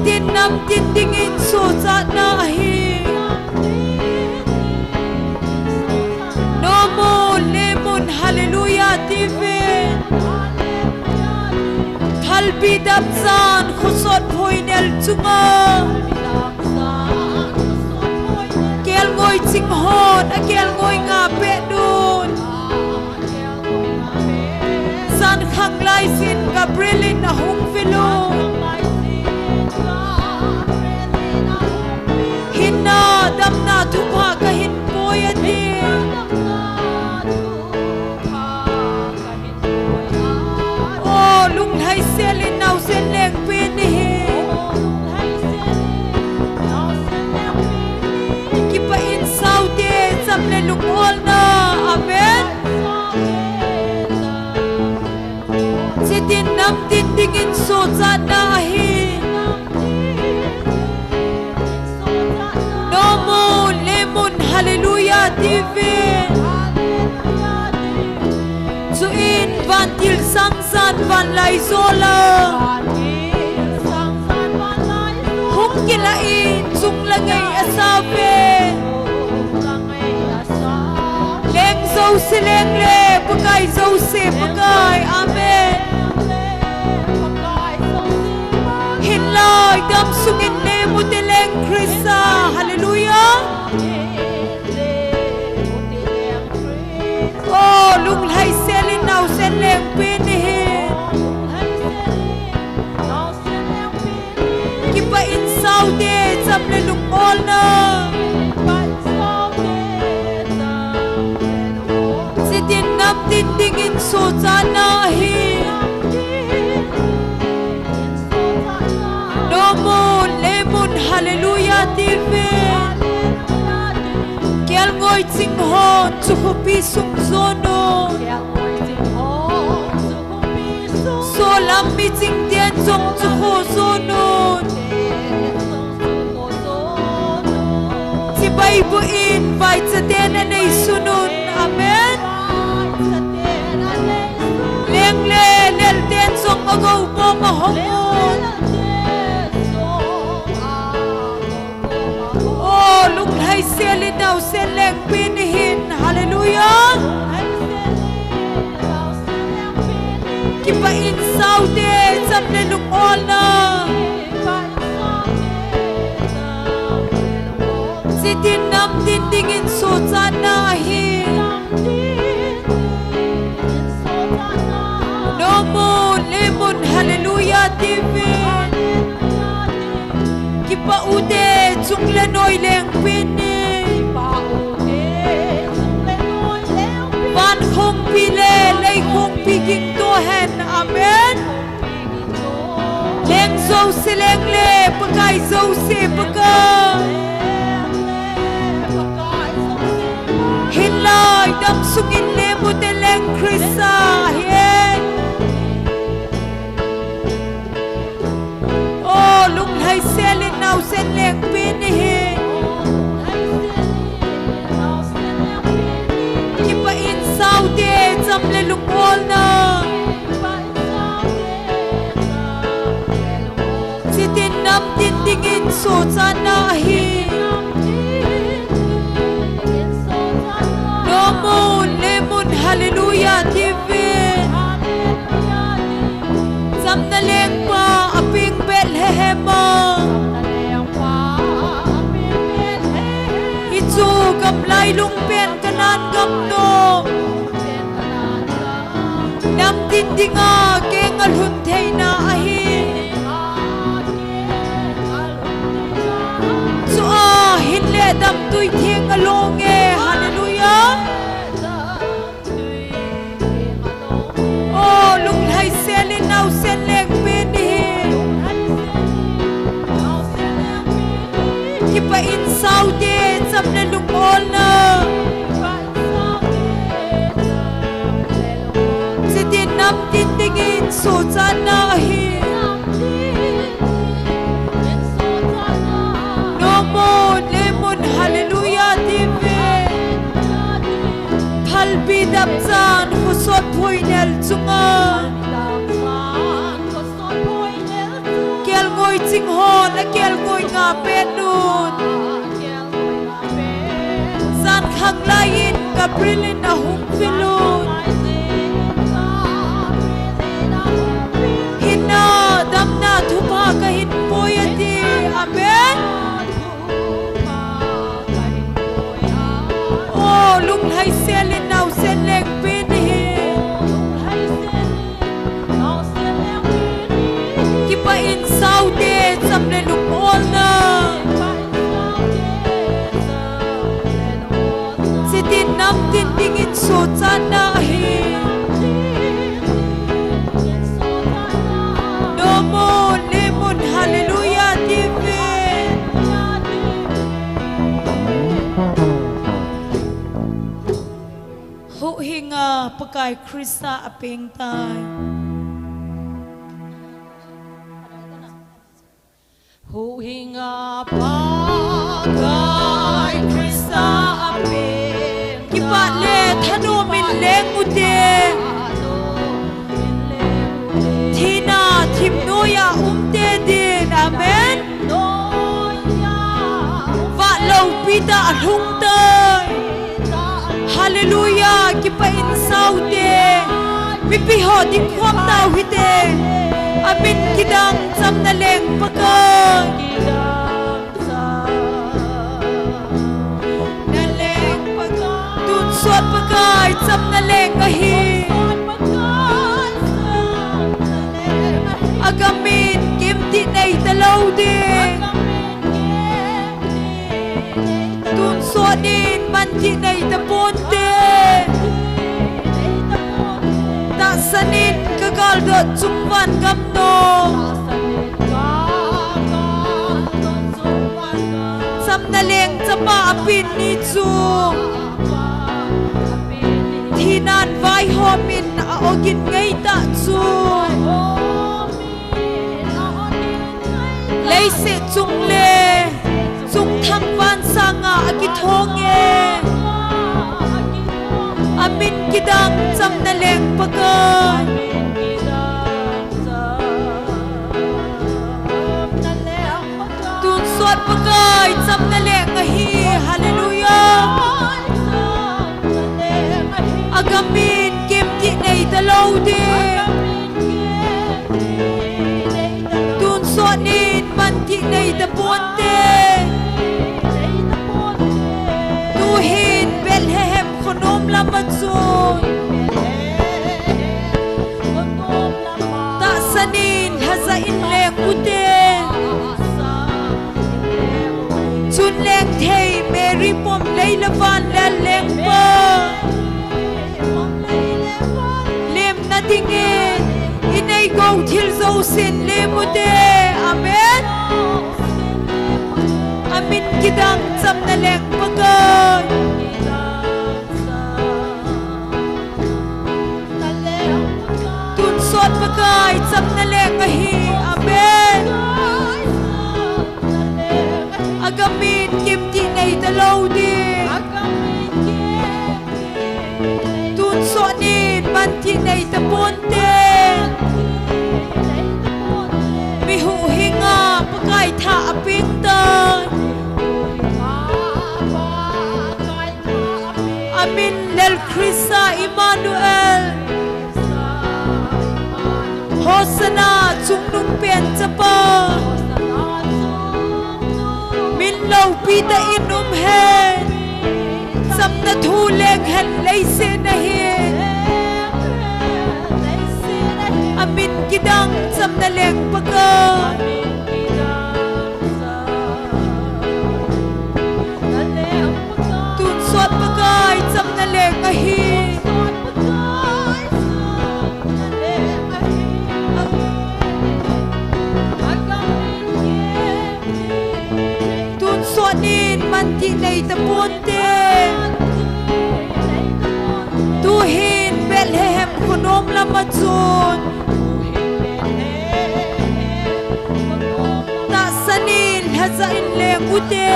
tin nam tin ding in so cha na hi no mo lemon hallelujah tive thalbi dap san khosot phoinel chunga kel ngoi ching hon a kel ngoi nga pe dun san khang lai sin gabrielin na hung vilo hinna damna thupa ka hin poyati o lung hai selin nau sen leng pin hi kipa in saute samle lung ol na amen sitin nam tin dingin so cha na hi no mo lemon hallelujah tive zu in van til sang san van lai zola hung kila in chung langai asabe leng zo se leng le pakai zo se pakai amen hin lai dam sungin le muteleng krista hallelujah oh lung lai selin nau sen leng pin hi kipa in saude chamle lung ol na sitin nam tin ding in so cha na hi no mo lemon hallelujah tive kel ngoi ching hon chu pi sung zono so lam mi ching tian chong chu ho zono chi bai bu in vai cha ten nei sunun amen leng le lel ten chong ago bom hong oh lung hai selin nau sen leng pin hin hallelujah kipa in saude chamle lung ol na sitin nam tin ding in so cha na hi no mo lemon hallelujah tive kipa ude chungle noi leng pin van khong pi le lei khong pi king to hen amen leng zo se leng le pakai zo se pakai hin lai dam sungin le muteleng krista hen oh lung hai selin nau sen leng pin hi kipa in saude chamle lung ol na sitin nam tin ding in so cha na hi no mo lemon hallelujah tive chamna leng pa aping bethlehem ichu gam lai lung pen kanan gam no nam tin dinga ke ngal hun theina ahi so hin le dam tui theng alonge hallelujah oh lung hai selin nau sen leng pin hi kipa in saude chamle lung ol na sitin nam tin ding in so cha na hi no mo lemon hallelujah tive thalbi dap chan khosot phoinel chunga kel ngoi ching hon kel koi nga penun san khang lain kaprilin na hung filun hina damna thupa kahin poyati amen oh lung hai selin nau seleng pin hi kipa in saude samle lung ol na sitin nam tin dingin so chana hi no mo lemon hallelujah dive ho hinga pakai Krista apeng tai ho hinga pakai Krista apeng kipa le thano min leng ute thina thim noya umte din amen va lo pita alhung tai hallelujah kipa in saude pipi ho ding khwam tau hite amin kidang cham na leng pakai na leng pakai tun suat pakai cham na leng hi agamin kimti nei talau de tun suat din manti nei taponte ta sanin kagal do chungwan gamno samna leng chapa apin ni chu thinan vai homin a ogin ngei ta chu leise chung le chung thang van sanga akithonge amin kidang samna leng pakai tun suat pakai samna leng hi hallelujah agamin kimti nei talau de tun suat nin manti nei taponte tuhin Bethlehem khonom lamatsun ta sanin haza in leng ute chun leng thei Mary pom leila van la leng pa lem na dingin inay go thil zo sin lemute amen amin kidang cham na leng pakai tun suat pakai cham na leng hi amen agamin kimti nei talau di tun suat nin manti nei taponte mi hu hinga pakai tha aping tai amin lel Krista Emmanuel Hosana chung nung pen chapa min lo pita inum he samna thu leng hen leise na he amin kidang samna leng pakai tun suat pakai samna leng hi tun suat nin manti nei taponte tuhin Bethlehem khonom lamatsun ta sanin haza in leng ute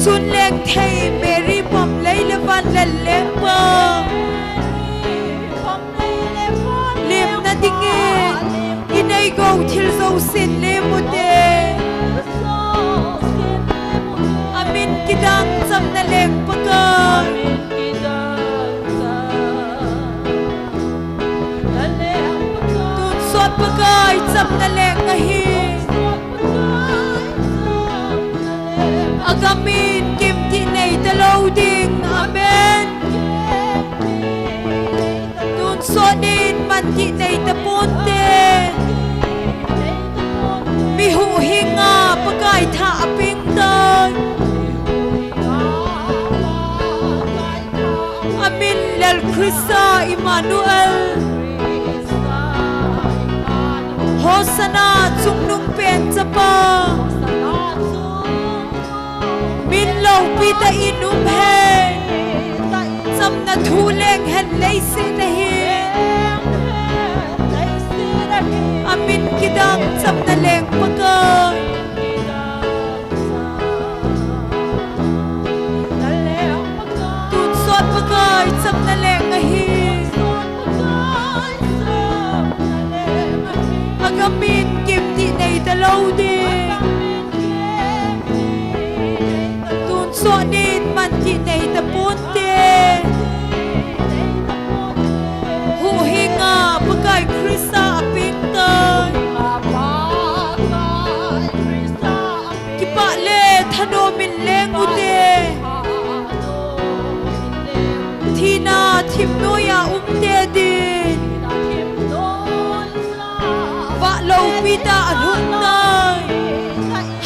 chun leng thei Mary pom leila van la leng pa lem na dingin inay go thil zo sin le mu te amin kidang cham na leng pakai tun sot pakai cham na leng a hi agamin kim ti nei ta lo ding amen tun sonin man ti nei ta pun te mi hu hinga pakai tha aping tai amin lel Krista Emmanuel Hosana chung nung pen chapa min lo pita inum he sam na thu leng hen lei se na hi amin kidang sam na leng pakai tun sot pakai sam na leng a hi agamin kim ti nei ta lo di tun sonin man ti nei ta pun te hu hinga pakai Krista aping tai kipa le thano min leng u te thina thim no ya te din va lo pita alhun nai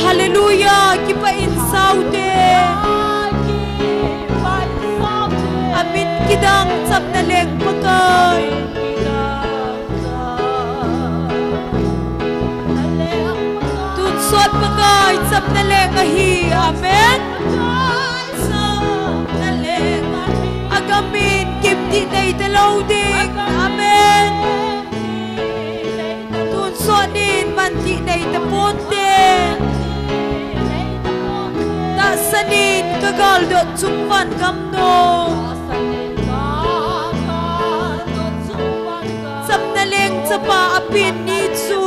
hallelujah kipa in sau te amin kidang cham na leng pakai tun sot pakai cham na leng a hi amen agamin kim ti nei ta lo ding amen tun sonin man ti nei ta pun te ta sanin kagal dot chung van kam no sam na leng chapa apin ni chu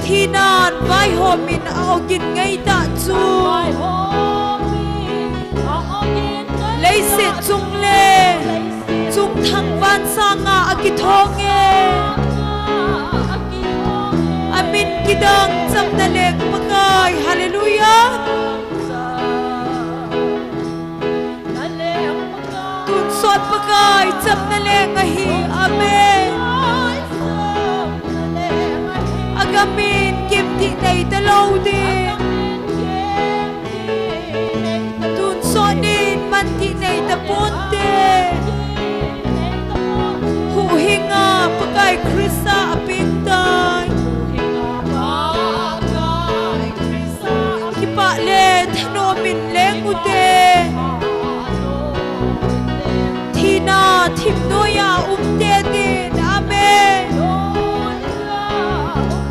thinan vai homin aogin ngai ta chu lấy se chung le chung thang van sanga akithonge amin kidang cham na leng pakai hallelujah tun sot pakai cham na leng a hi amen agamin kim ti nei ta lo di tun sonin man ti nei ta pun te hu hinga pakai Krista aping tai kipa le thano min leng u te thina thim no ya te din amen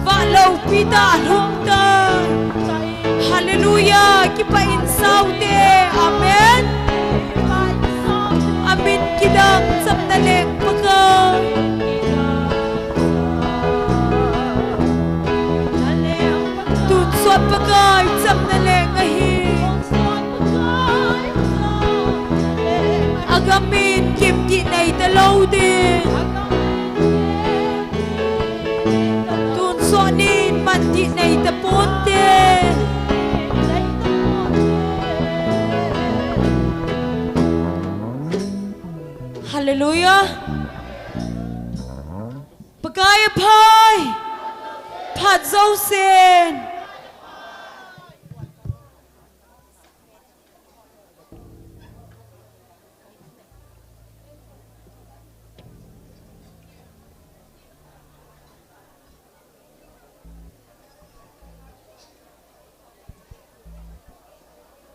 va lo pita lung tai hallelujah kipa in sau te amen amin kidang cham na leng pakai tun sot pakai cham na leng a hi agamin kim ti nei ta lo din tun sonin man ti nei ta pun te hallelujah pakai phai phat zo sen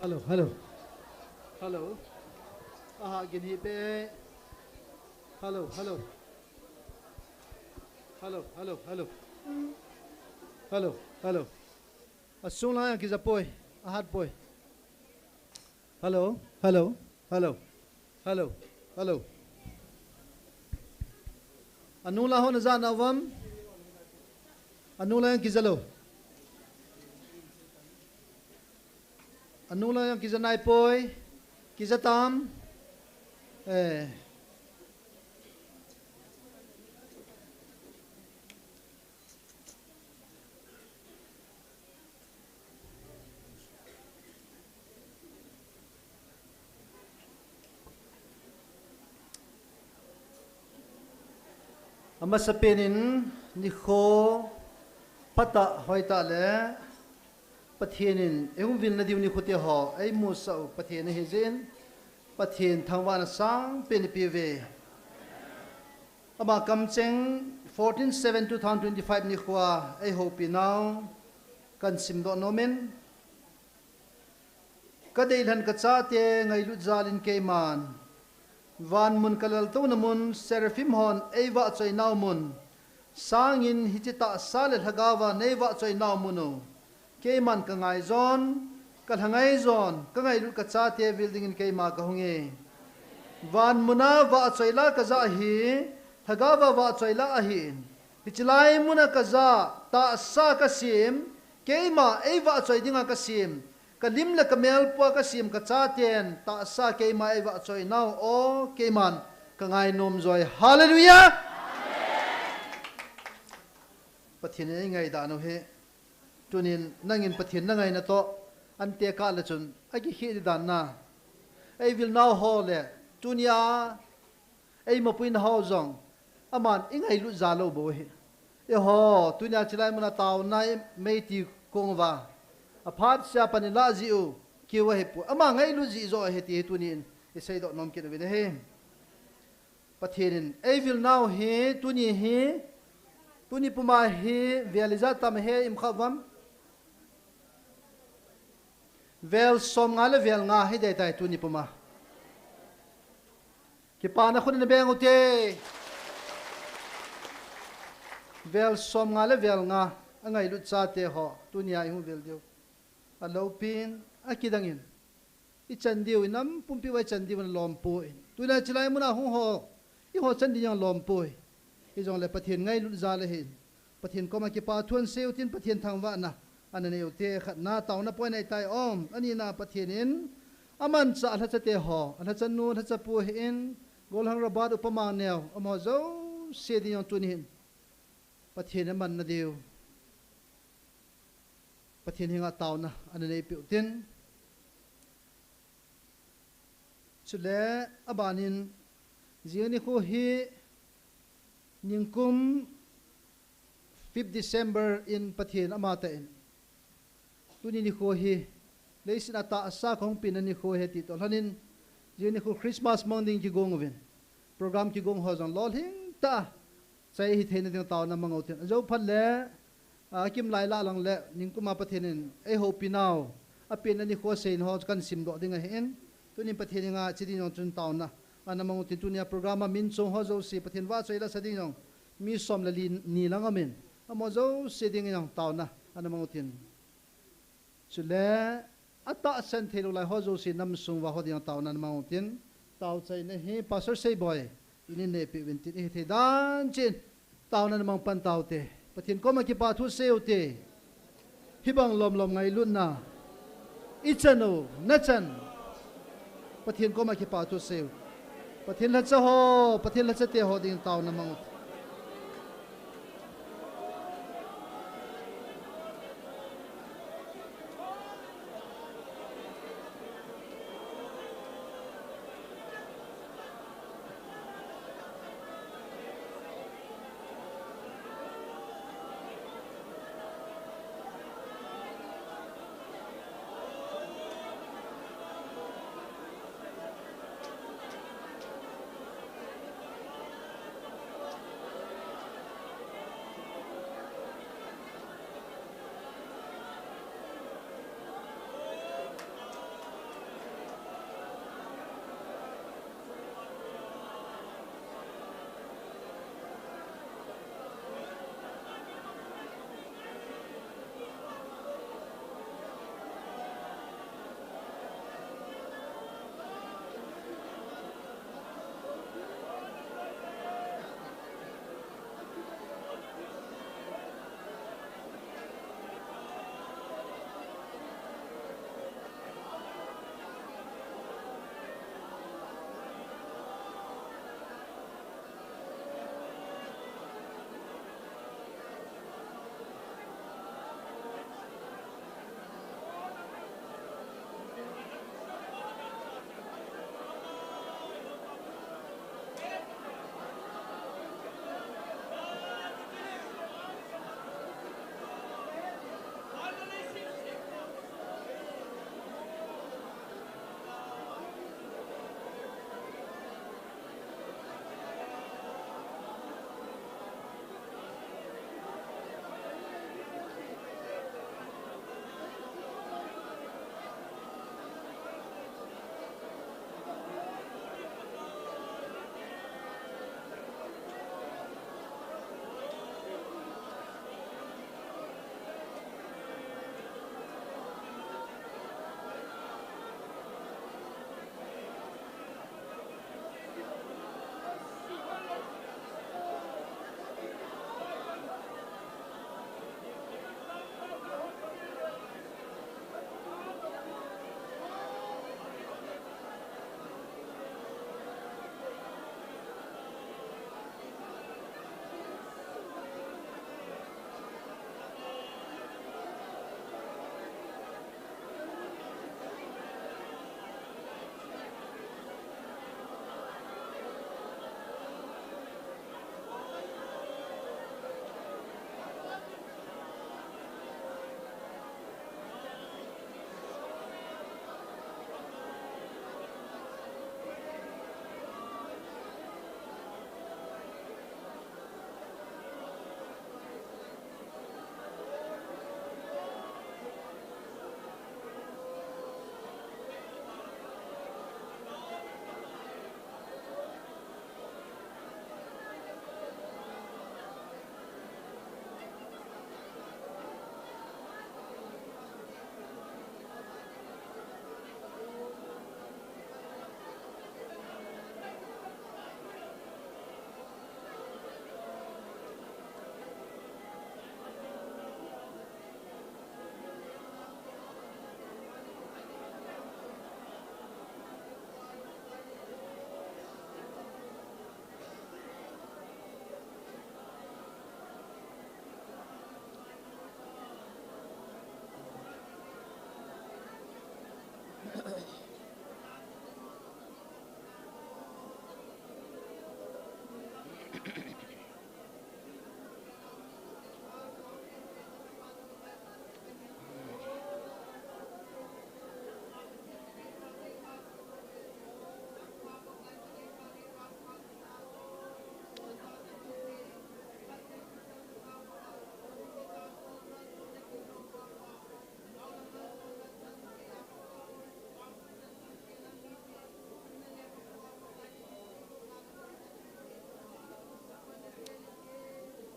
Hello, hello, hello. Gini be. Hello, hello, hello, hello, hello, hello, hello. Asung lang yan kisa boy, ahat boy. Hello, hello, hello, hello, hello. Anula ho na zan avam. Anula yang kizalo. Anula yang kizanay poy. Kizatam. Amasapenin ni kho pata hoita le pathianin eumvil na diu ni khote ho ai mu sa pathian he zen pathian thangwa na sang pen pive ama kamcheng 14/7/2025 ni khwa ai hope now kan simdo nomen kadei han ka cha te ngai lu zalin keiman van mun kalal to namun serafim hon eva choi naw mun sangin hichita sal hagawa neva choi naw muno keiman ka ngai zon kal hangai zon ka ngai lu ka cha te building in keima ka hunge van muna wa choi la ka za hi hagawa wa choi la a hin hichilai muna ka za ta sa ka sim keima eva choi dinga ka sim kalim la kamel po ka sim ka cha ten ta sa ke mai wa choi now o ke man ka ngai nom joy hallelujah pathin ei ngai da no he tunin nangin pathin na ngai na to ante ka la chun agi hi dan na ei will now hole tunia ei mo puin ho zong aman ingai lu za lo bo he e ho tunia chilai muna taw nai mei ti kongwa apart sa panila ziu kiwa hepu ama ngai lu zi zo he ti tunin isai do nom kin he pathirin I will now he tuni puma he realiza tam he im khavam vel som ngale vel nga he dai tai tuni puma ki pana khun ne beng ute vel som ngale vel nga angai lu cha te ho tunia I hu vel dio alopin akidangin ichandiu nam pumpi wa chandiu na lompo tuna chilai muna hu ho I ho chandi yang lompo I jong le pathian ngai lu za le hin pathian ko ma ki pa thun seu tin pathian thangwa na anane ute khat na taw na poi nai tai om ani na pathian in aman cha tha cha te ho ana chan nu tha cha pu hin gol hang rabat upama neo amo zo se di yang tun hin pathian man na deu pathian hinga taw na anane pi tin chule abanin ziani ko hi ningkum 5 December in pathian amata in tuni ni ko hi leisin ata asa kong pinani ko he ti tolhanin ziani ko Christmas morning ki gongwin program ki gong hozon lol hing ta sai hi thein ding taw na mangotin zo phalle kim lai la lang le ningkuma pathianin e hopi now apin ani ko sein ho kan sim do dinga hen tuni pathian nga chidi no chun taw na anamang titunia programa min so ho zo si pathian wa choi la sading yong mi som la ni lang amen amo zo siding yong taw na anamang tin chule ata san thelo la ho zo si nam sung wa ho ding taw na anamang tin taw chai ne he pastor say boy inin ne pi win tin he the dan chin taw na namang pan taw te pathian ko ma ki pa thu seu te hibang lom lom ngai lun na ichano nachan pathian ko ma ki pa thu seu pathian la cha ho pathian la cha te ho ding taw na mangut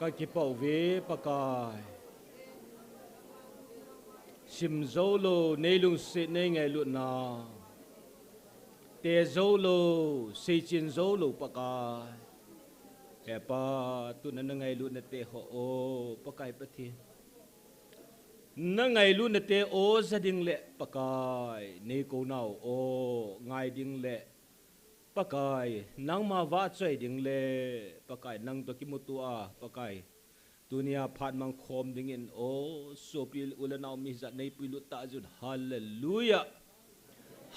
ka ki pau ve pakai sim zolo nei lung se nei ngai lu na te zolo se chin zolo pakai he pa tu na ngai lu na te ho o pakai pathin na ngai lu na te o za ding le pakai nei ko nau o ngai ding le pakai nang ma va chai ding le pakai nang to ki mutua pakai dunia phat mang khom ding in o so pil ulanau mi za nei pilu ta jun hallelujah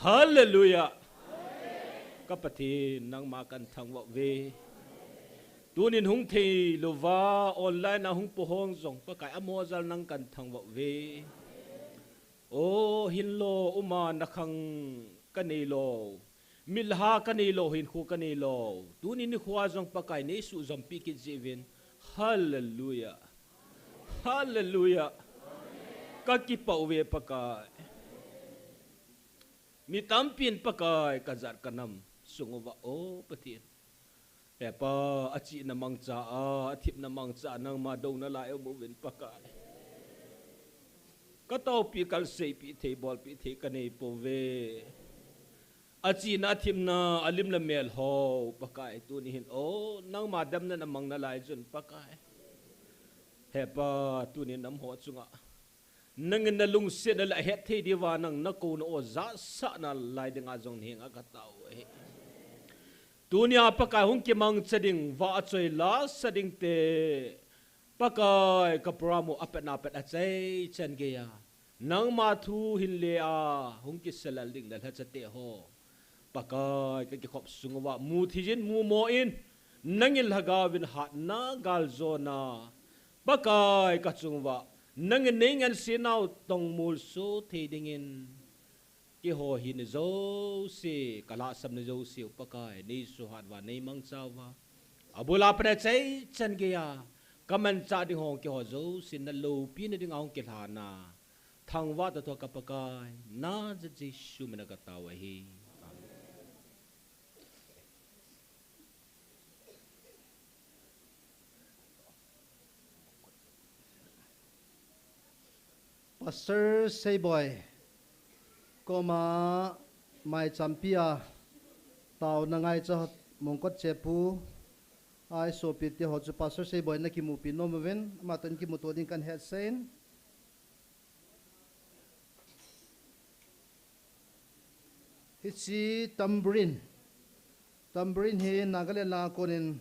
hallelujah kapati nang ma kan thang wa ve tunin hung thei lova online na hung pohong zong pakai amozal nang kan thang wa ve o hin lo uma nakhang kanei lo milha kanei lo hin khu kanei lo tunin ni khwa zong pakai nei su zom pi ki jevin hallelujah hallelujah kaki pau ve pakai mi tampin pakai kazar kanam sungova o patin epa achi na mangcha a athip na mangcha nang ma do na la e mo ven pakai ka tau pi kal sei pi thei bol pi thei kanei po ve achi na thim na alim la mel ho pakai tu ni hin o nang ma dam na mang na lai jun pakai hepa tu ni nam ho chunga nang na lung se na la het thei diwa nang na ko no za sa na lai dinga jong hing a ka tau e dunia pakai hung ki mang chading wa choi la sading te pakai kapramo apet na pet a chai chan ge ya nang ma thu hin le a hung ki selal ding la chate ho pakai ka khop sungwa mu thijin mu mo in nangil hagawin hat na gal zona pakai ka chungwa nang nengan sinau tong mul so thedingin ki ho hin zo se kala sam ne zo se pakai nei su hat wa nei mang chawa abula pre chai chan ge ya kaman cha ding hong ki ho zo sin na lo pi na ding ong ki thana thang wa ta to ka pakai na ji su mena ka tawa hi Pastor Sayboy koma mai champia tau na ngai cha mongkot chepu ai so pit ho chu Pastor Sayboy na ki mu pi no ven ma tan ki mu to ding kan het sein hichi tambourine he Nagaland la konin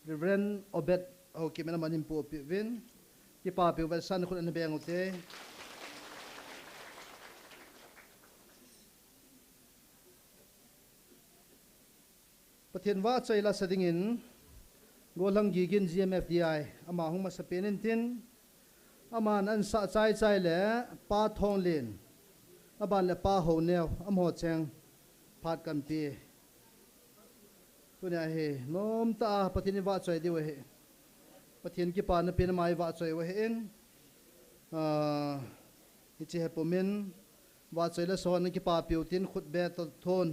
Reverend Obed ho ki mena manim pu pi vin ki pa pi wel san khun an beng ute pathian wa chai la sadingin golang gigin GMFDI ama hung ma sapenin tin ama nan sa chai le pa thong lin aban le pa ho neo am ho cheng phat kan pi tunia he nom ta pathian wa chai di we he pathian ki pa na pin mai wa chai we hen ichi he pomin wa chai la so na ki pa piu tin khut be to thon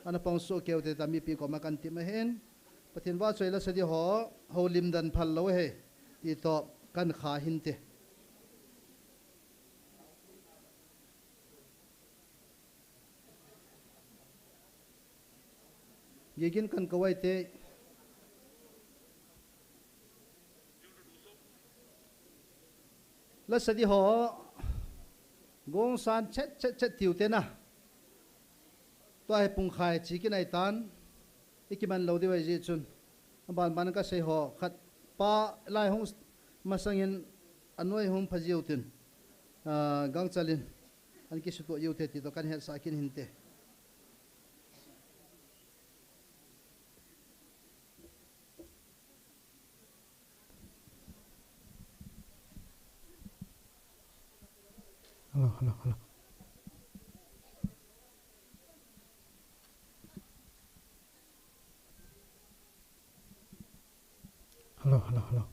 ana pang so keu te tami pi ko ma kan ti ma hen pathin wa choi la sadi ho lim dan phal lo he ti to kan kha hin te yegin kan kawai te la sadi ho gong san chet tiu te na to ai pung khai chi ki nai tan ikiman lo de wai ji chun ban ka sei ho khat pa lai hong masangin anoi hong phajiu tin gang chalin an ki su to yu te ti to kan hel sa kin hin te hello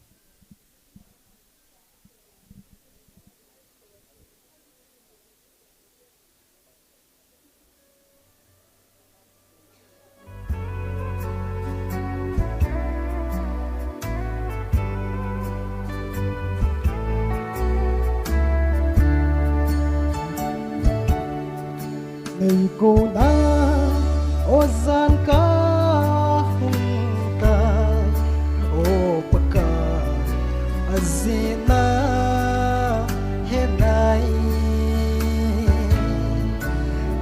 cô na o gian ka hung ta o paka azina henai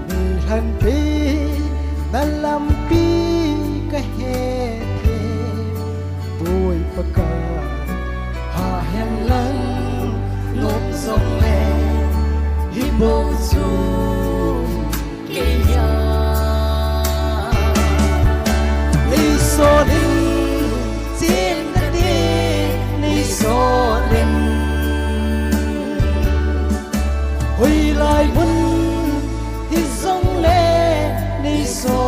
nilhan pi dalam pi ka he tôi paka ha hen lang nốt sông le hi bo chu ke ya ni so din sin ta đi ni so din hui lai mun hi sông le ni so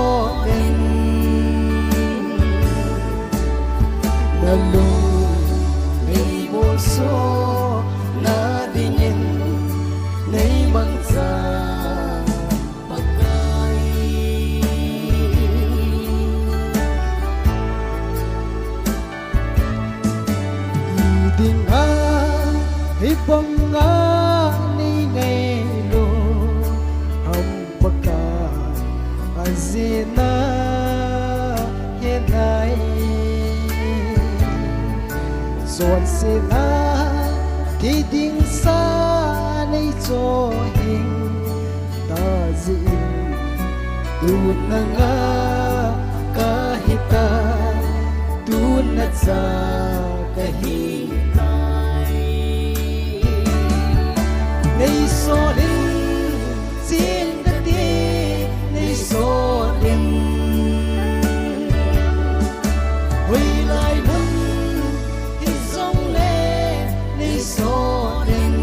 din na lu ni bo so na dingin nay mang sa pagkai iding a hibang nga ni ngay lo ham pagka azina henay son sila ki ding sa nay cho hình ta dịnh tuôn na nga kahita tuôn na sa kahitay nay so din sin ka di nay so din hui lai mun hi sông le nay so din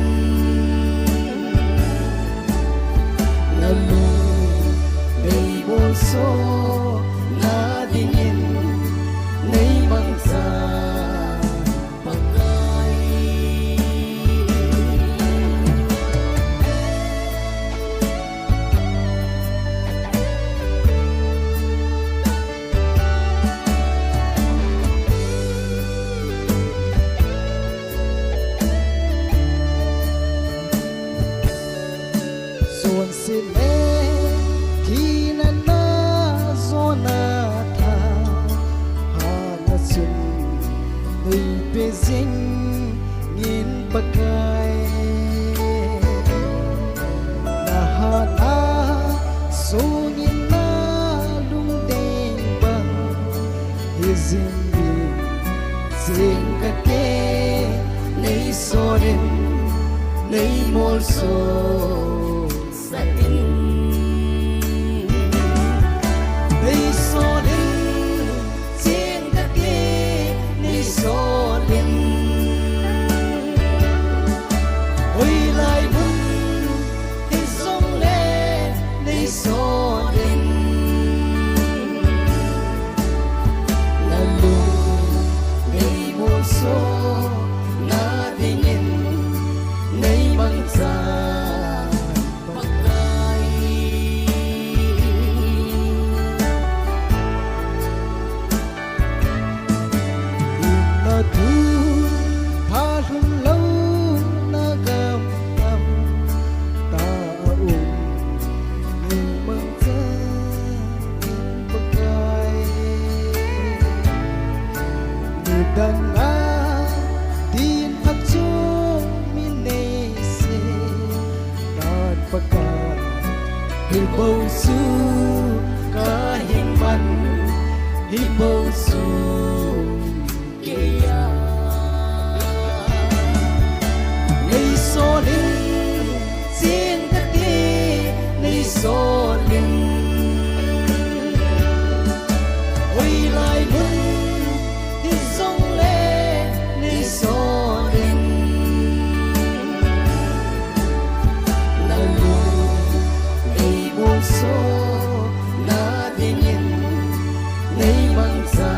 na lu nay bo so na dingin nay mang sa pagkai son sile kina na zona tha ha na sun nei bezing ngin pakai na ha na sungin na lung deng bang izin bi zing ka ke nei sorin nei mol so sa in nei so din sin ka ke nei so din oi lai mun hi sông le nei so din na lu nei mo so na dingin nay mang sa pagkai na tu halung lâu na gam gam ta nay mang sa pagkai ni dan a din at chung minese dat pagka hibaw su kahing man hibaw su kaya nay solin sin ka di nay solin oi lai mun hi sông le nay solin na lu nay bo so na dingin nay mang sa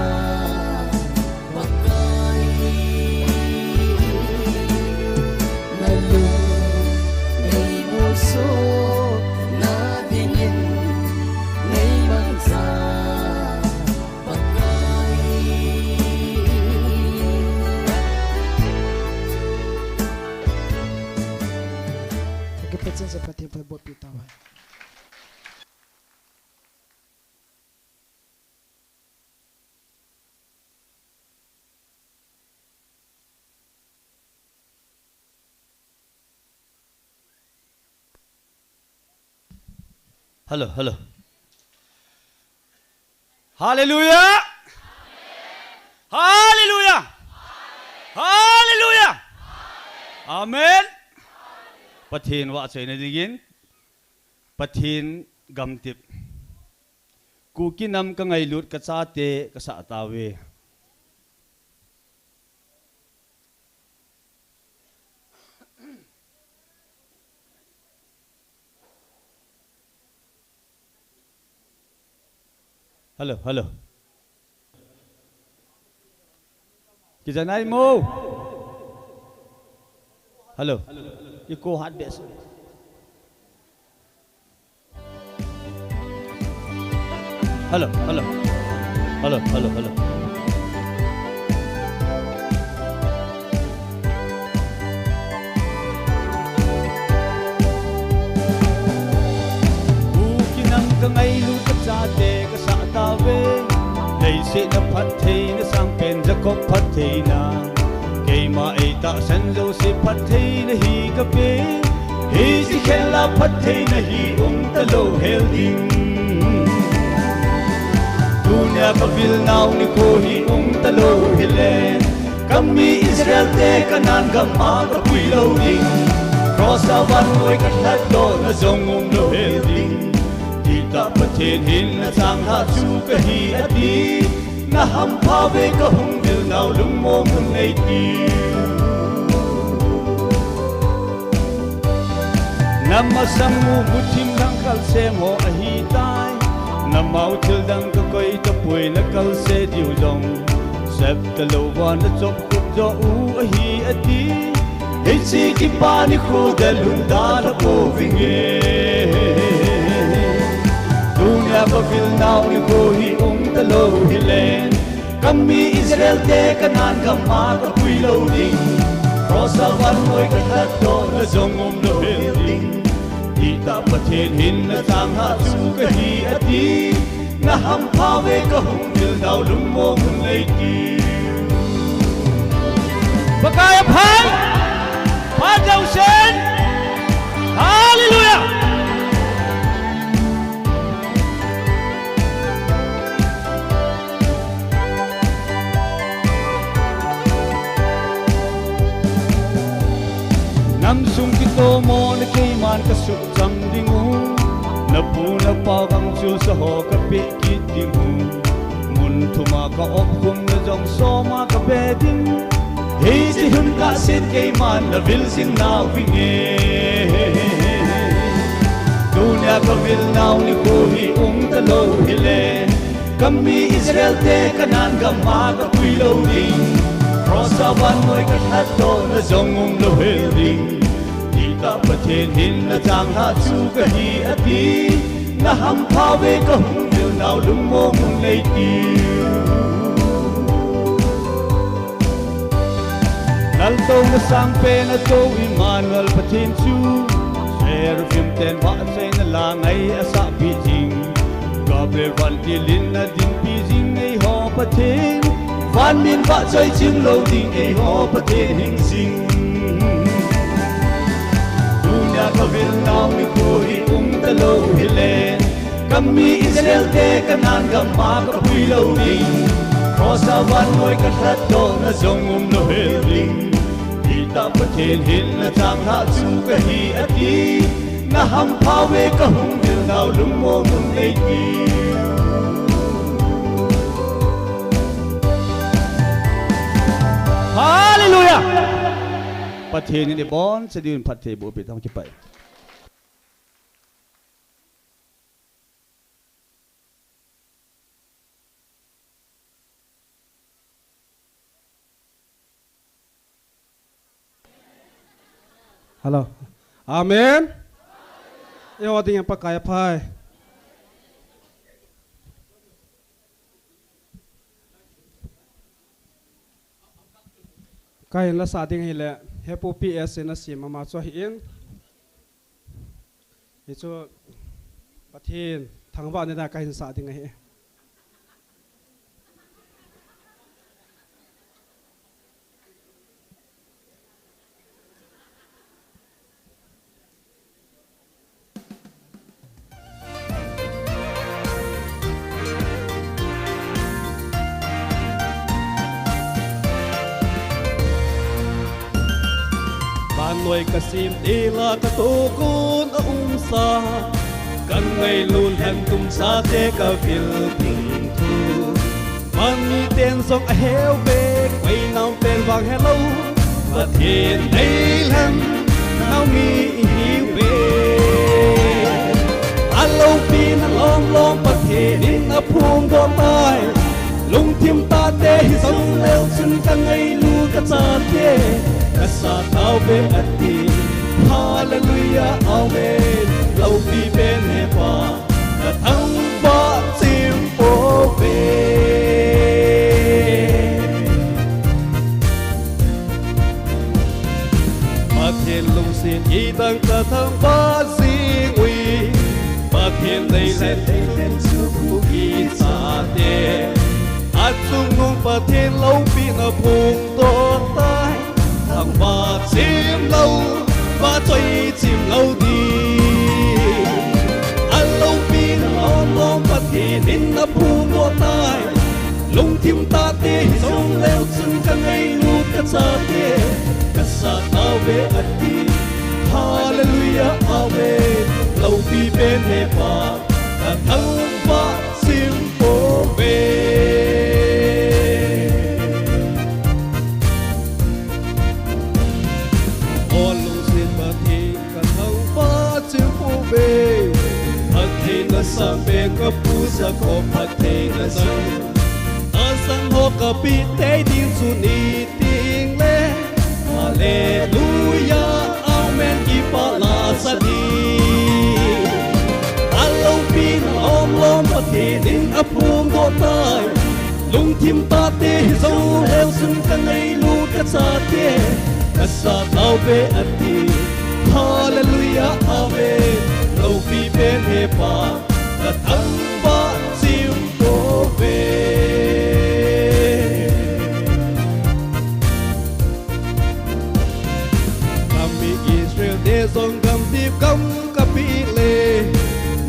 pagkai na lu nay bo so na dingin nay mang sa pagkai Nagkapatsin sa pati pa pitawan Hello, hello. Hallelujah! Hallelujah! Hallelujah! Amen. Pathin wa chai na dingin. Pathin gam tip. Ku kinam ka ngai lut ka cha te ka sa tawe. Hello, hello. Kijanai mo. Hello. You go hard best. Hello, hello. Hello, hello, hello. Ukinang kangay lukat sa ate ka sa atawe. Laisi na patay na sangpen Jacob patay na. Kay maita sanjo si patay na hi kape. Hi si kela patay na hi talo helding. Dunia kabil now ni ko hi talo hilen. Kami Israel te kanan gama kapuy loading. Cross awan mo'y katlato na zong lo helding. Kita patin hin na sang hatsu kahi ati. Na hampawe kahong bil now lumong ng naiti. Namasang mo butim ng kalse mo ahitay. Namautil ng kakoy tapoy na kalse diulong. Sep dalawa na chok kutyo ahi ati. Hitsi kipani ko dalunda na po vinge. Dunia pagil now ni ko hiong talo hilen. Kami Israel te kanan gama kapuy loading. Rosawan mo'y katlato na zongom na building. Kita patin hin na tang hatsu kahi ati. Na hampawe kahong bil daw lumong ng laiti. Bagaya pay! Padaw sen! Hallelujah! Namsung kito mo na kay man kasuk sam dingu. Napuna pa kang sul sa ho kapikit dingu. Mun tuma ka op kung na jong soma ka beding. Hey si hun ka sit kay man na vil sing na vinge. Dunia ka vil now ni ko hi talo hilen. Kami Israel te kanan gama ka puy loading. Rosawan mo'y katlato na zongong lo helding. Kita patin hin na tang hatsu kahi ati. Na hampawe kahong bil now lumong ng laiti. Nalto na sangpe na to Emmanuel patin su. Seraphim ten paasay na langay asa bijing. Gabriel van tilin na din bijing ay ho patin. Van min va chơi chim lâu ding ai ho patin hing sing. Dunia ka vil now ni ko hi talo hilen. Kami Israel te kanan gama kapuy loading. Rosawan mo'y katlato na zongom no helding. Kita patin hin na tang hatsu kahi ati. Na hampawe kahong bil now lumong ng laiti. Hallelujah! Pathin ni bon sa diun pathe bo pi tam ki pai. Hello. Amen. Yo ding pakaya pai. Kai la sa ding hele hepo PS na si mama cho hin. Hi cho pathin thangwa ne da kai sa ding he. nuôi cả sim đi là cả tô côn ở sa cần ngày luôn hàng tung xa thế cả phiền tình thu mang mi tên dòng heo về quay nào tên vàng hello và thiên đây lần nào mi hiu về alo pin lom lom bát thiên in a phum đo tai lung thiêm ta tê dòng leo chân cả ngày lu cả cha tê cả sa tao về ati hallelujah amen lâu phi bên hè qua cả thăng ba chim phố về mà thiên lung xin y tăng cả thăng ba di nguy mà thiên đây lên chưa phụ y sa tê át sung nung mà thiên lâu phi na phùng to tai thăng ba chim lâu và chơi chim lâu đi anh lâu pin lom lom và thì đến na phun đua tai lung thiêm ta tê sông leo chân cả ngày lu cả sa tê cả sa tao về anh đi hallelujah amen lâu phi bên hè pa cả thăng va chim phố về về hạt thì nó sang bên có pu sa có hạt thì nó sang ta sang ho cả bi thế điên su ni tiếng lệ hallelujah amen ki pa la sa di alo pin om lom hạt thì đến ấp buông đo tai lung thiêm ta tê dấu leo sưng cả ngày lu cả sa tê cả sa tao về anh đi hallelujah amen lâu phi bên hè pa là thăng ba chim phố về kami Israel để dòng gầm tiếp công kapi lê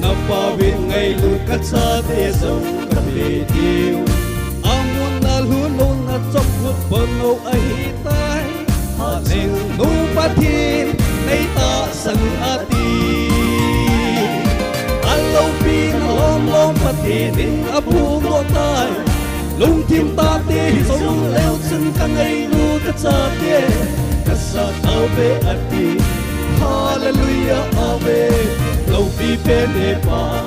na pa bên ngày luôn cắt xa để dòng kapi tiêu amun na luôn luôn na chọc hút bần lâu ấy tai hà lên nu pa thiên nay ta sân ati alo pin lom lom pa thiên in a phum đo tai lung thiêm ta tê sông leo chân cả ngày lu cả cha tê cả sa tao về ati hallelujah amen lâu phi bên hè pa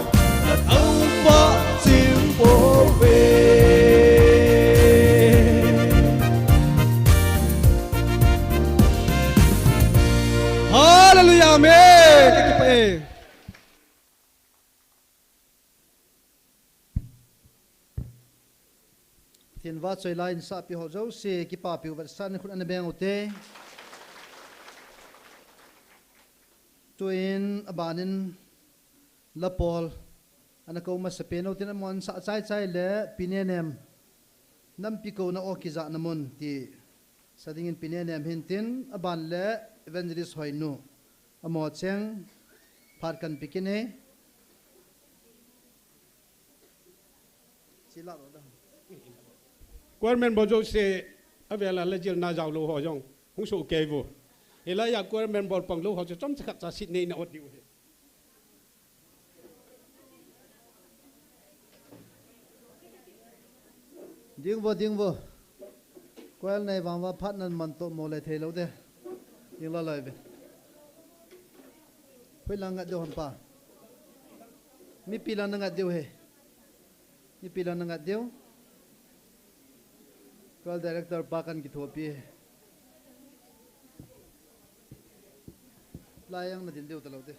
cả thăng ba chim phố về hallelujah amen cái kịp thiên va chơi line sa pi ho zo se ki pa pi vật san khun an beng ote tuin abanin lapol anako ma sa peno tin mon sa chai chai le pinenem nam pi ko na o ki za namun ti sadingin pinenem hintin aban le evangelist hoinu amo cheng pharkan pikine sila ro da quan men bojo se avela la jil na jaw lo ho jong hung so ke vu ela ya quan men bol pang lo ho chom chak cha sit nei na ot diu ding vo kwal nei wang wa phat nan man to mo le the lo de ding la lai be phoi lang ga do hon pa mi pila na nga deu he mi pila na nga deu kwal director pakan ki thopi layang na din deu talo de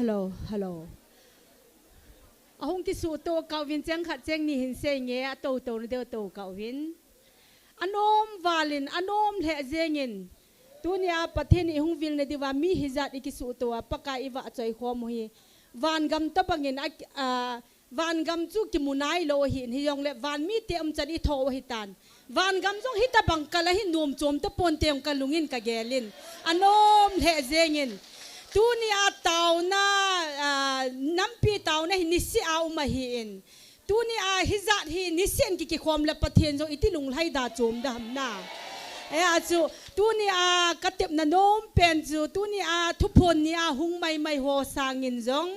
hello hello ahong ti su to kau vin chang khat cheng ni hin se nge a to to de to kau vin anom valin anom le zengin tunia pathen i hung vil ne diwa mi hizat ikisu to paka iwa choi khom hi van gam tapangin van gam chu kimunai lo hi hi yong le van mi te am chani tho hi tan van gam jong hi ta bang kala hi num chom ta pon tem ka lungin ka gelin anom le zengin tunia tauna nampi tauna hi nisi au ma hi in tunia hizat hi nisen ki khom la pathen jo itilung lai da chom da hamna achu tunia katep na nom pen chu tunia thupon nia hung mai ho sangin jong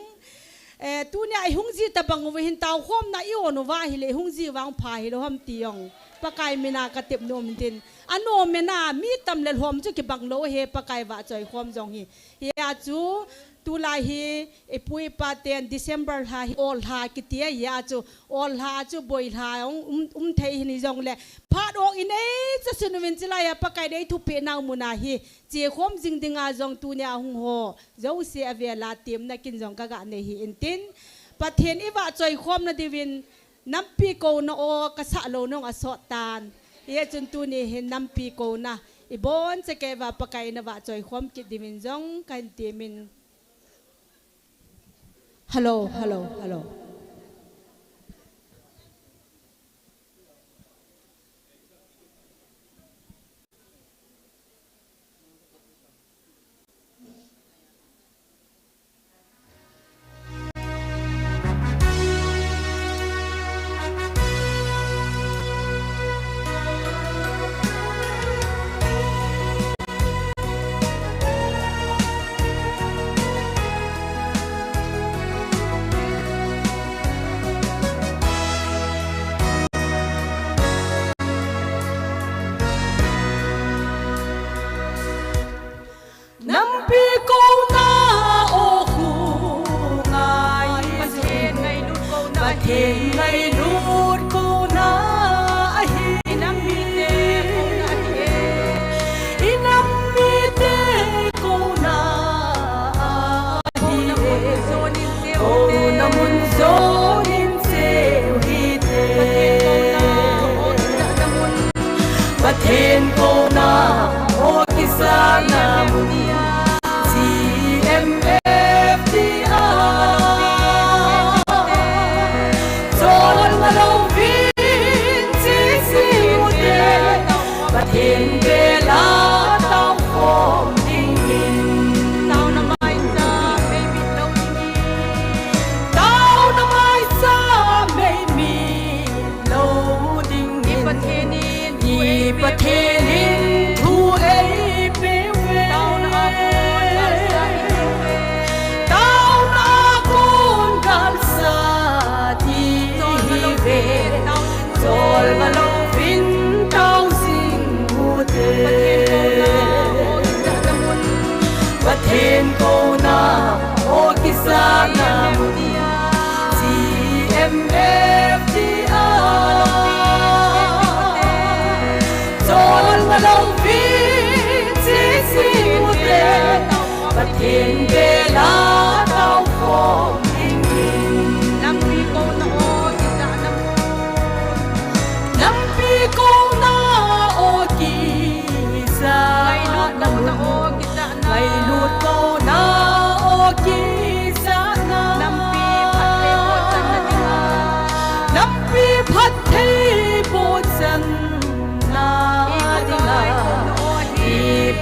tunia hungji tabang we hin taw khom na i ono wa hi le hungji wang pha hi lo ham tiong pakai mina katep nom tin ano mena mi tam le hom chu ki bang lo he pakai wa choi khom jong hi ya chu tulai hi epui paten December ha hi all ha kitia ya chu all ha chu boi ha thei ni jong le phat ong in ei cha sunwin chila ya pakai dei thu pe naw muna hi che khom jing dinga jong tu nya hung ho zo se avela tem na kin jong ka ga ne hi intin pathen iwa choi khom na divin nampi ko na o ka sa lo nong asot tan ye chun tu ni hin nampi ko na ibon che ke wa pakai na wa choi khom ki divin jong kan temin hello hello hello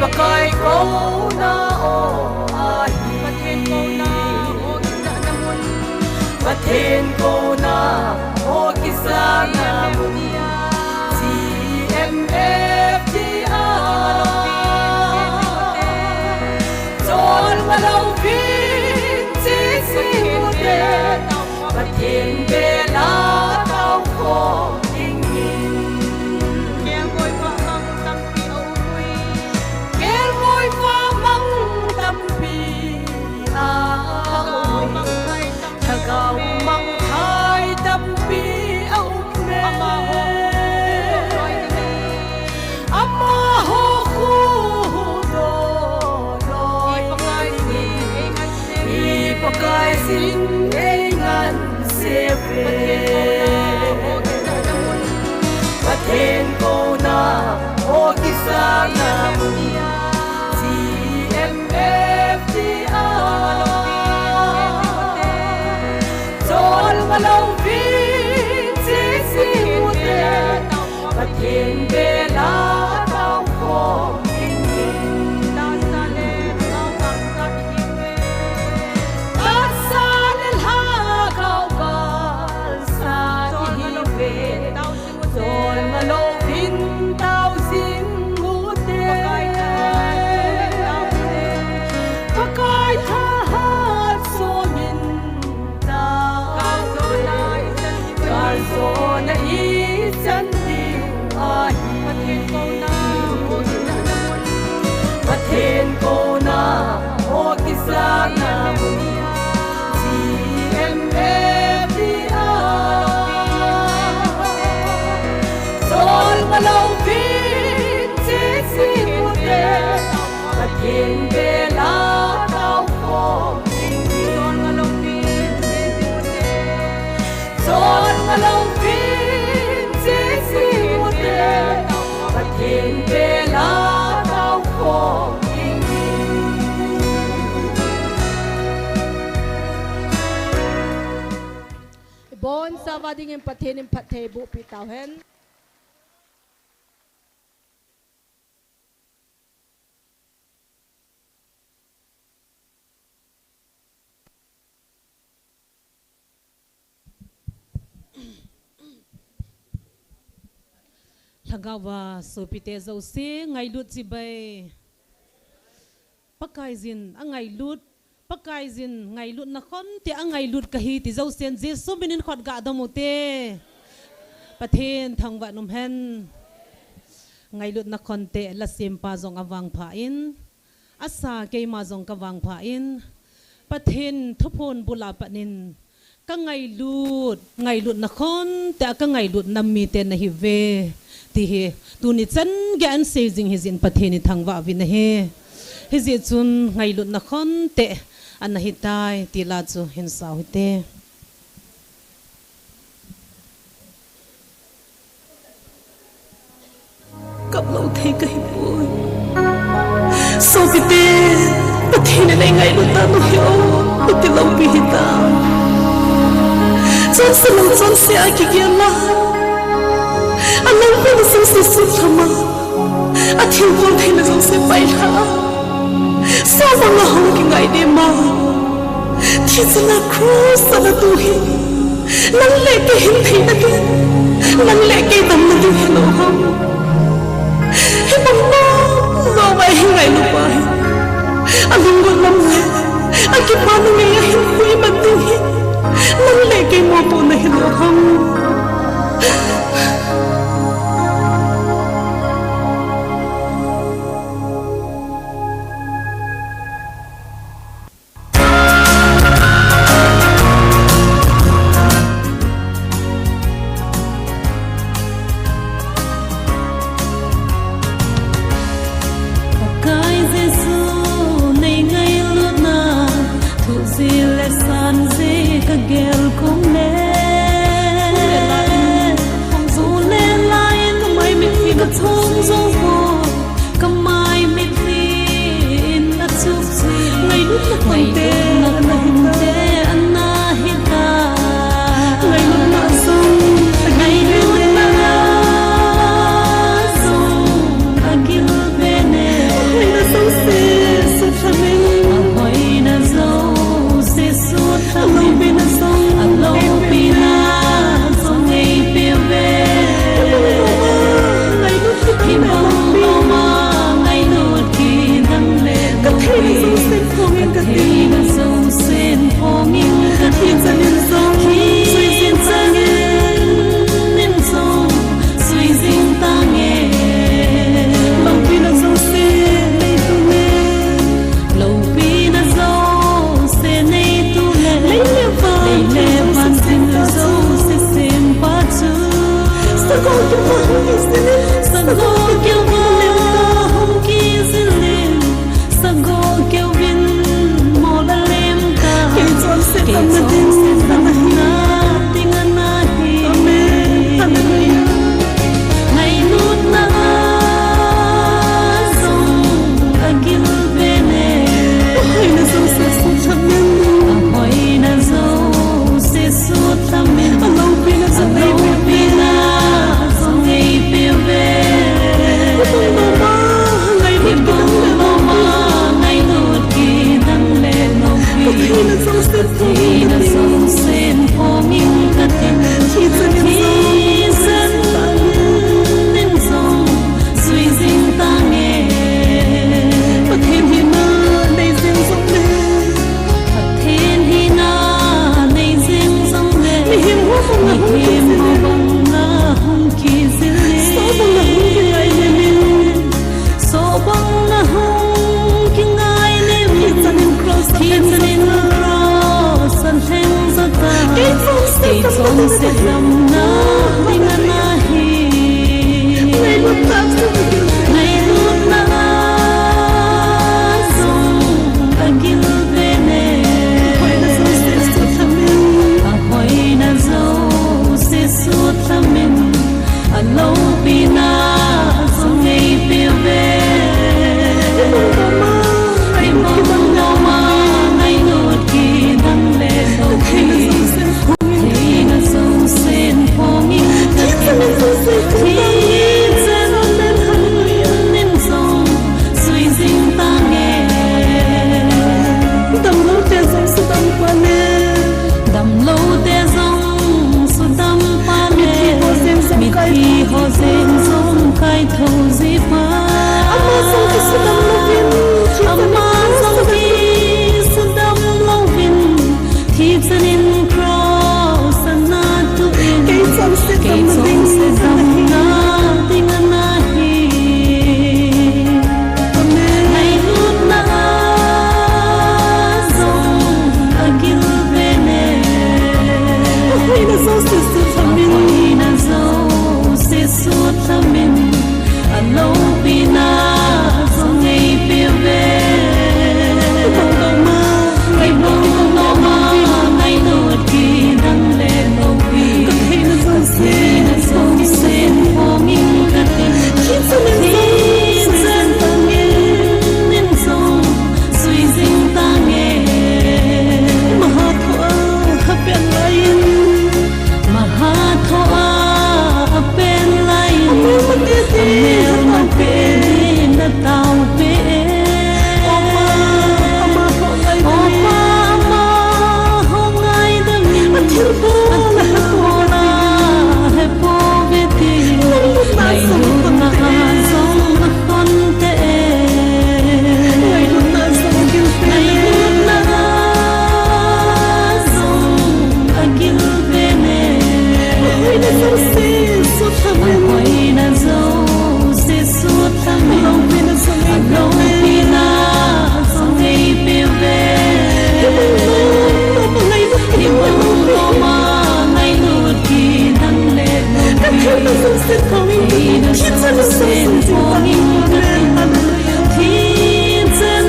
pakai ko na o ahi pathen ko na o kisana CMFDR chol malau vin chi si mute pathen bela tau ko xin ấy ngàn sẽ về và thiên cô na ô kỳ sa na lâu vinh chỉ xin một đêm và thiên về lá đau khổ kinh nghiệm ta xa lên cao càng xa đi về ta xa lên ha cao càng xa đi về rồi mà lâu vinh tao xin một đêm và cái tha hát số mình so na i chan ding a hi pathen ko na o kisa na sol malo vin che si mute pathen be la tao ko sol malo vin che si mute sol malo vin che si mute pathen be la tao ko Bon savading in patin in patebu pitaw hen. Lagawa so pite zo si ngai lut si bay. Pakai zin angai lut pakai zin ngai lut na khon te angai lut kahi ti zo sen jesu minin khot ga damote pathen thangwa num hen ngai lut na khon te la sim pa zong awang pha in asa ke ma zong ka wang pha in pathen thupon bula panin ka ngai lut na khon te ka ngai lut nam mi te na hi ve ti he tu ni chan ge an se jing hi zin pathen ni thangwa vin he hi je chun ngai lut na khon te an hitai tila chu hin sau te cặp lâu thấy cây buồn sau khi tê bất thì này ngày luôn ta nó hiểu bất thì lâu vì ta chọn sẽ lâu chọn sẽ kia kia là anh lâu vì nó sống sẽ sống thầm anh thiếu con thấy nó sống sẽ bay ra sao mà nó không cái ngày đêm mà thì sẽ là cross là tu hi nắng lệ cái hình thấy nó đi nắng lệ cái tầm nó đi hello không hết bằng nó do vậy ngày lúc vậy anh đừng có nằm nghe anh kịp bao nhiêu ngày anh khuya mà đi nắng lệ cái mùa buồn này hello không him bang na hum ki zile so bang na hum ki ngai ne min so bang na hum ki ngai ne min sanin cross san heng zata ke chom se lam na ding na hi nei lut na song agil bene ahoy na zo se su thamin alo pina so ngei pe ve mong no ma ngai no ki dang le no ki hey na so sen phong in ka ki zen den han nin song sui sing ta nghe dam lo te song su dam pa ne dam lo te song su dam pa ne mi ki ho zen song kai tho zi pa amma song ki su dam lo vin amma song ki su dam lo vin thi zanin cross na tu in ke song se dam na ting na hi nei lut na song agil bene ahoy na zo se su thamin alo pina so ngei pe ve ngai bong no ma ngai no ki dang le no pi ka na so sen phong in ka tin zen tang nin song sui sing ta nghe maha thoa hapen lain maha thoa hapen lain amel no pe na tau pe oma ho ngai da min athil po na he po ve ti ngai lu na song na kon te ngai lu na song kin pe ngai lu na song agil bene ahoy na so se su thamin ahoy na so se su thamin alo pina so ngei pe ve himong no ma ngai no ki dang le no ki na so sen phong in ka tin zen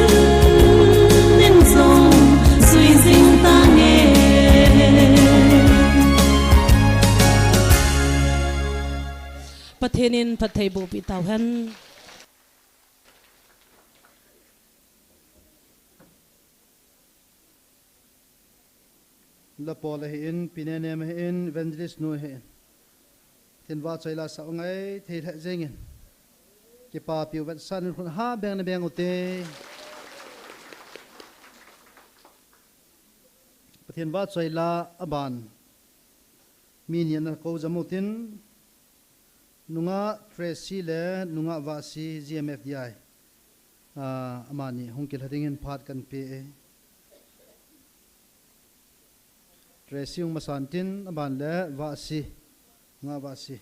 nin song sui sing ta nghe pathenin pathei bu pi tau han la pol he in pinenem he in evangelist nu he tin wa chaila sa ngai thei the jengin ki pa piu wan san khun ha beng na beng ute pathin wa chaila aban minian ko jamutin nunga Tracy le nunga wasi GMFDI amani hongkil hadingin phat kan pe Tracy ung masantin aban le wasi nga wasi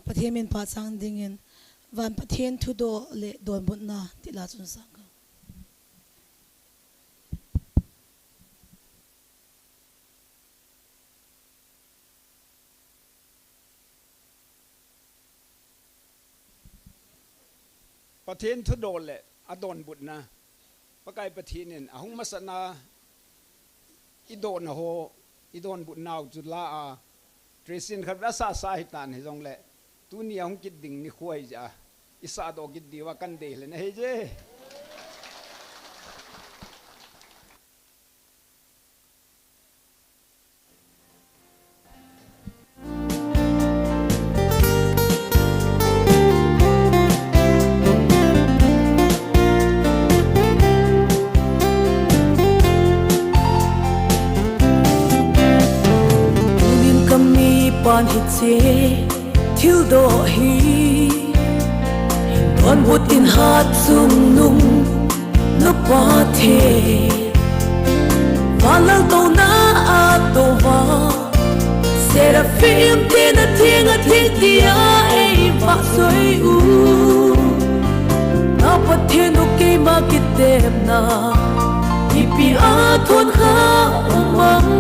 pathiamin pa sang dingin van pathian thu do le don bun na tila chun sang Pathin thu do le adon but na pakai pathinin ahung masana idon ho idon but naw jula a tresin khabra sa hitan he jong le tu ni ahung kit ding ni khoi ja isa do git diwa kan de le na he je pan hi che thil do hi don but in hat sum num na pa the valal to na a to va seraphim te na thing a thing dia ei va soi u na pa the no ke ma ki tem na ipi a thon kha umang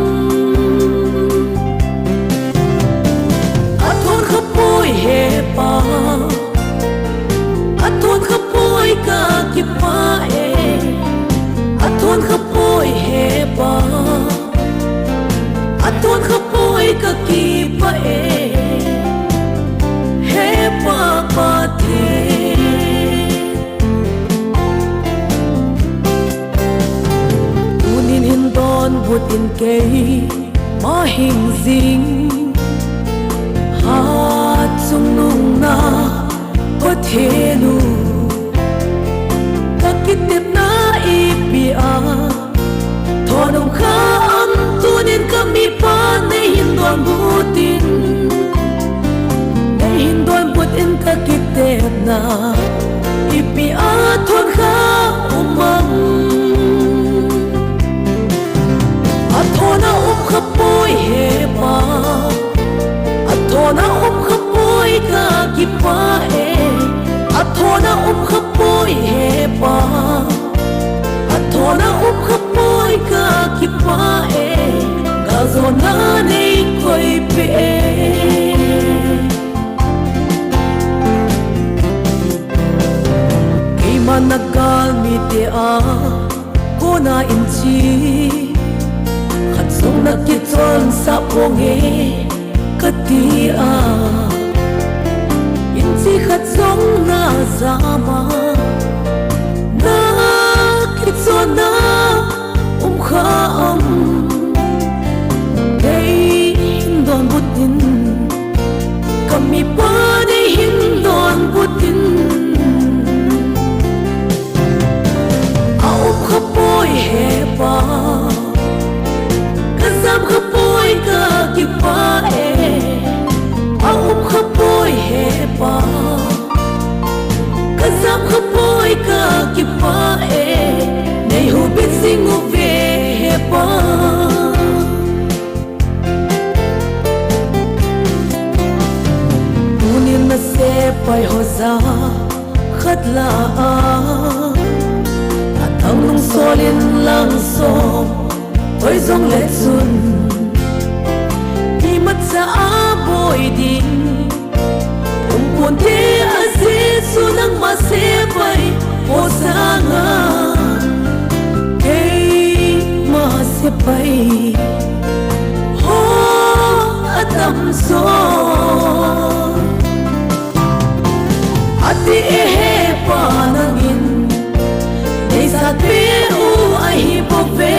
a thon kha poi he pa a thon kha poi ka ki pa e a thon kha poi he pa a thon kha poi ka ki pa e he pa pa the unin hin don but in ke ma hing zing hat sung nung na o the nu ka kitep na ipia thonong kha am tunin kami pa nei hin don butin nei hin don butin ka kitep na ipia thon kha umang a thona kha poi he pa a thona kha poi ka ki pa e a thona kha poi he pa a thona kha poi ka ki pa e ga zona nei koi pe ki managal mi te a kona in chi khat song na ki chon sa ponge ka ti a in chi khat song na zama na ki chon na kha am dei hin don butin kami pa nei hin don butin au kha poi he pa kazam kha poi ka ki pa e au kha poi he pa kazam kha poi ka ki pa e nei hu bit sing u ve he pa unin na se pai ho za khat la a thang lung solin lang so oi zong le sun ki mat sa a boy din pun te a se su nang ma se pai o sa nga ke ma se pai ho atam so ati e he pa nangin nei sa te u ai bo ve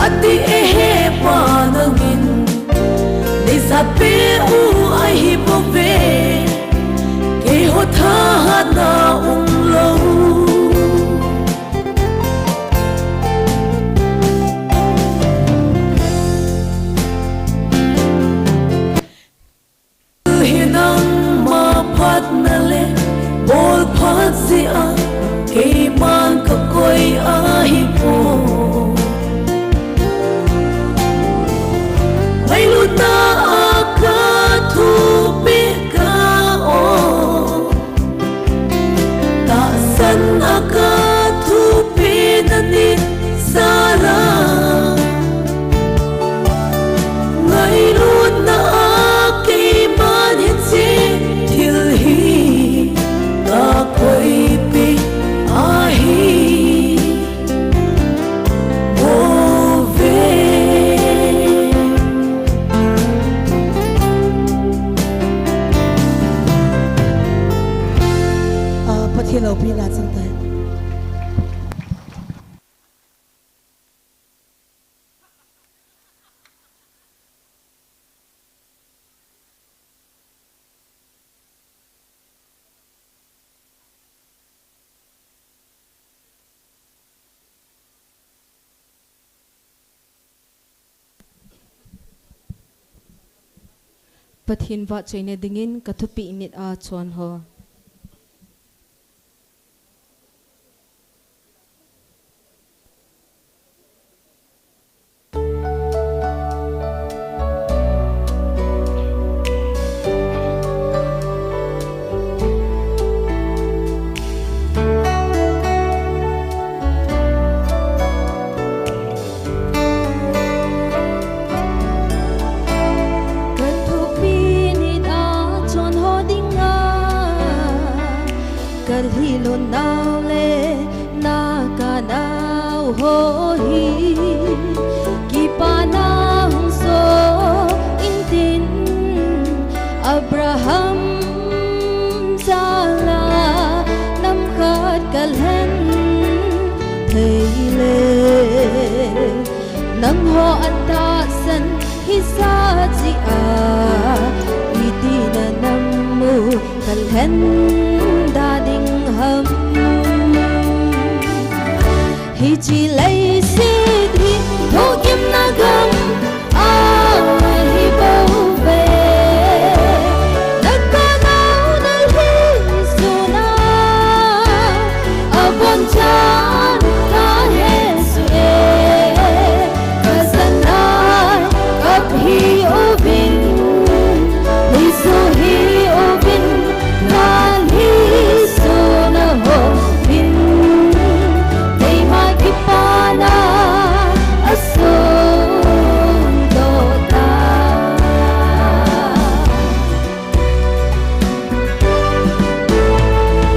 ati e he pa nangin nei sa te u ai bo ve ke ho tha na lo na le bol phat si a ke man ka koi a hi po mai lu ta a ka thu pe ka o ta san a ka thu pe na ni sara mai lu na ke man hi che koi pe ahi o ve pathian lo pi la chang tai pathin va chaine dingin kathupi nit a chon ho Hilo nao le na ka nao ho hi ki pa na hong so in tin Abraham sala nam khat kal hen thei le nang ho ata san hi sa ji a iti na nam mu kal hen da ding hầm hi chỉ lấy si thì thu kim na gầm hi bao về đất ca nao nơi hi su na bon chan ta he su e ka sanai ap hi obin hi su hi obin na hi su na ho bin dei ma ki pa na aso do ta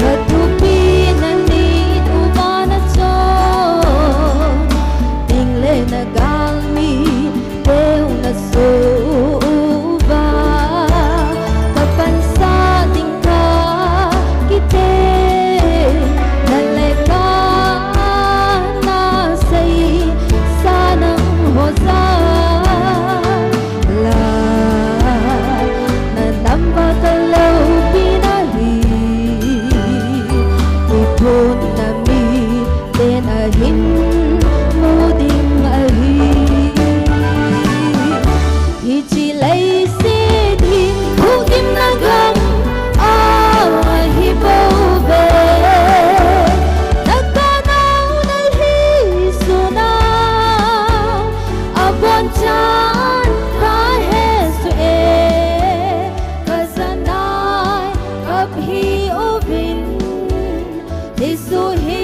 katupi na ni tu ba na cho ding le na gal mi deu na so ba kapan sa ding ka kite na le ka na say sa nang ho za la na nam ba ka lâu pinahi ipon na mi ten a hin mo ding a hi chỉ lấy si thì thu kim na gam hi bao về đất ca nao nơi hi su na bon chan ta he su e ka sanai ap hi ovin hi su hi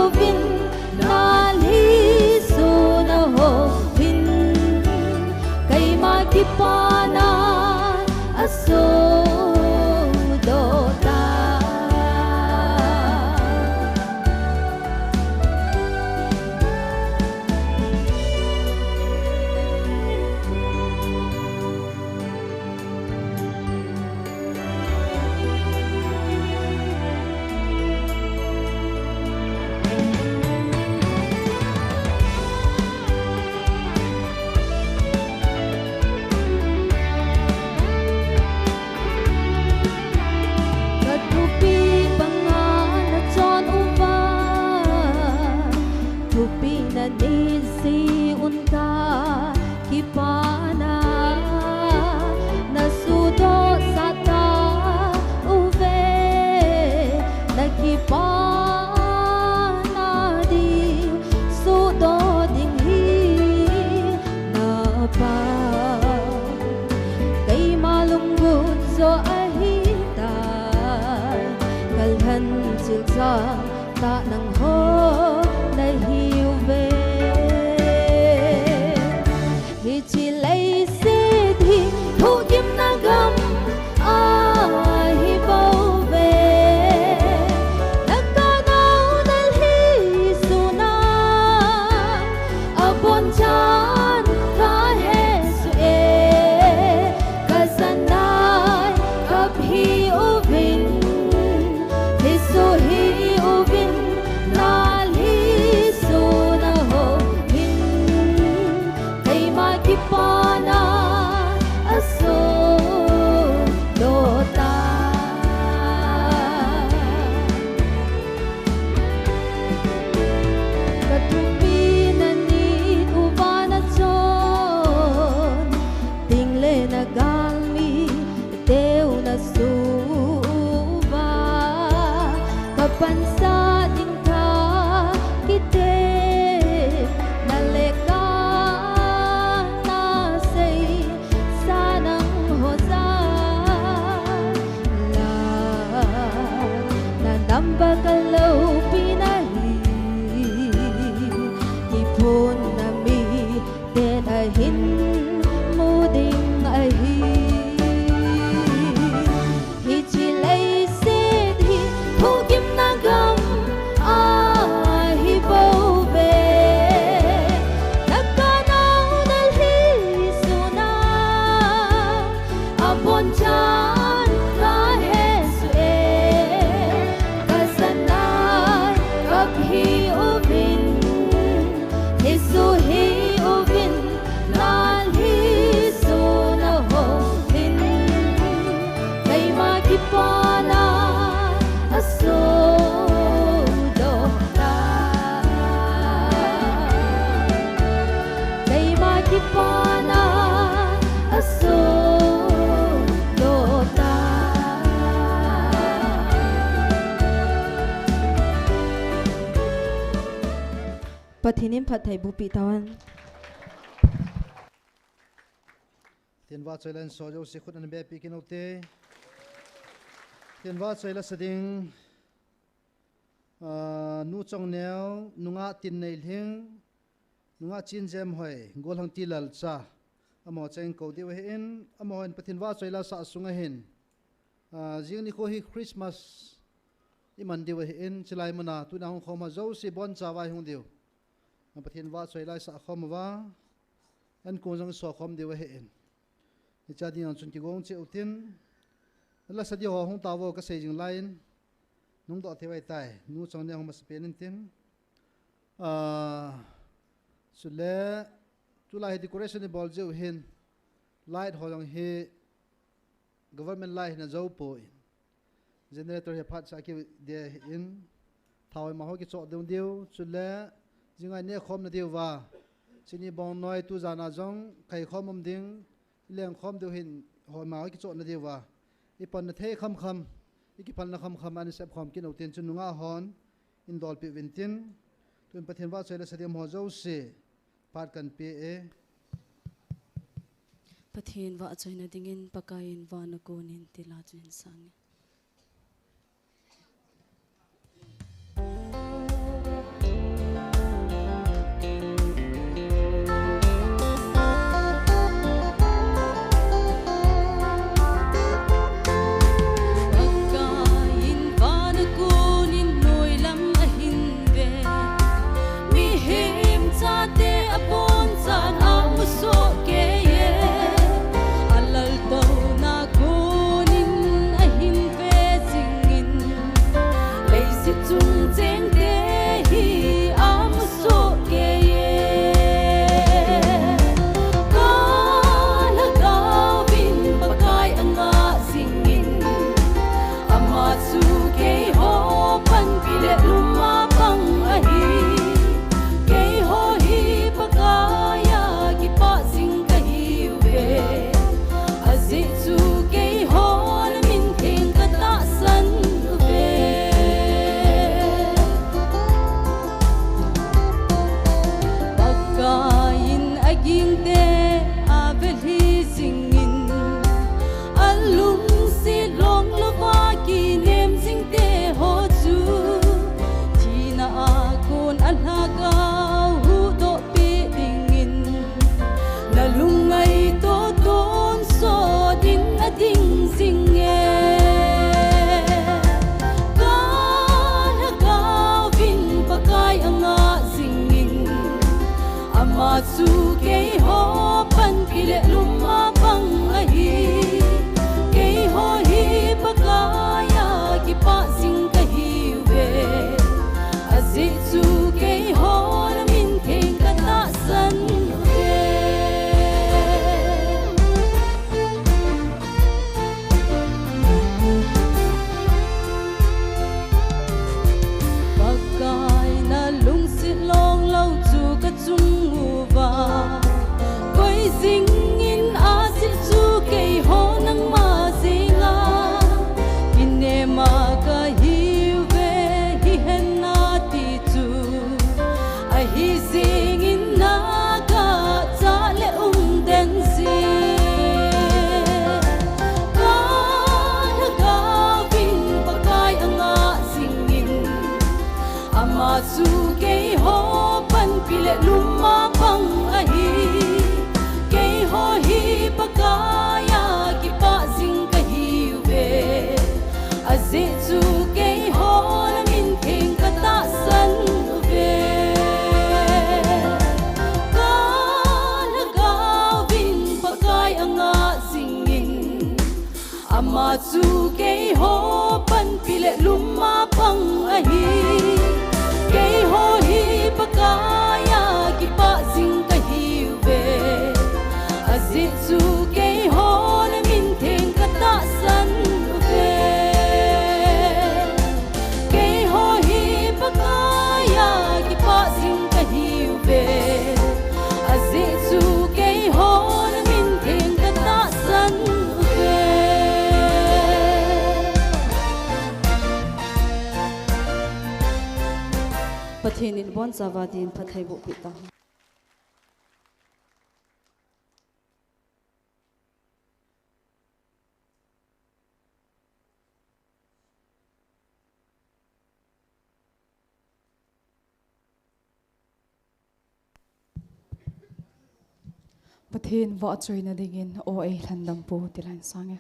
ovin na hi su na ho vin kai ma ki pa na aso do ta katupi pangan na chon uva tupi na ni si unta ki pa na su do sa ta uve na ki pa na di su do ding hi na pa kay malungkot so ahi tai kalhan sil sa ta nang ho na hiu ve hi chỉ lấy si thì thu kim na gam hi bao về đất ca nao nơi hi su na bon chan ta he su e ka sanai ap hi ovin hi su hi ovin na hi su bon chan ka Jesu kasanay kabhi ovin Jesu hi ovin lal hi so na ho tin kay makipana aso do ta kay makipana aso do ta Pathinim phathai bupi tawan. Thiên va chơi lên so dấu sĩ khút anh bé pi kinh ốc tê. Thiên va chơi là sading nu trong neo nunga tin nei hing nunga chin jam hoi gol hang ti lal cha amo cheng ko di we in amo en pathin va chơi là sa sunga hin jing ni ko hi Christmas iman di we in chilai mana tu na hong khoma zo si bon cha vai hung diu pathin va chơi là sa khom wa an ko jang so khom di we in cha di an chun ki gong che utin la sa di ho hong ta wo ka se jing line nung do the wai tai nu chong ne hong mas pen in tin sule tu lai decoration bol je hin light ho long he government light na zo po in generator he phat sa ki de in thawai ma ho ki cho deun deu sule jingai ne khom na deu wa chini bong noi tu jana jong kai khom om ding leng khom deu hin ho ma ho ki cho na deu wa ipon na the kham kham ikipal na kham kham an sep khom kin oten chun nunga hon in dol pi vintin tun pathen wa chela sadiam ho zo se pat kan pe e pathen wa choina dingin pakain wa na konin tila chuin sang Alal to na kunin ahin ama chu ke ho pan pile luma pang ahi ke ho hi pakaya ki pa sing ka hi ve azit chu ke ho na min theng ka ta san ve ke ho hi pakaya ki pa sing ka hi ve azit chu ke ho na min theng ka ta san ve Pathin in bon savadin pathai bu pitang Pathin võ trôi na dingin o ai hlandam pu tilan sange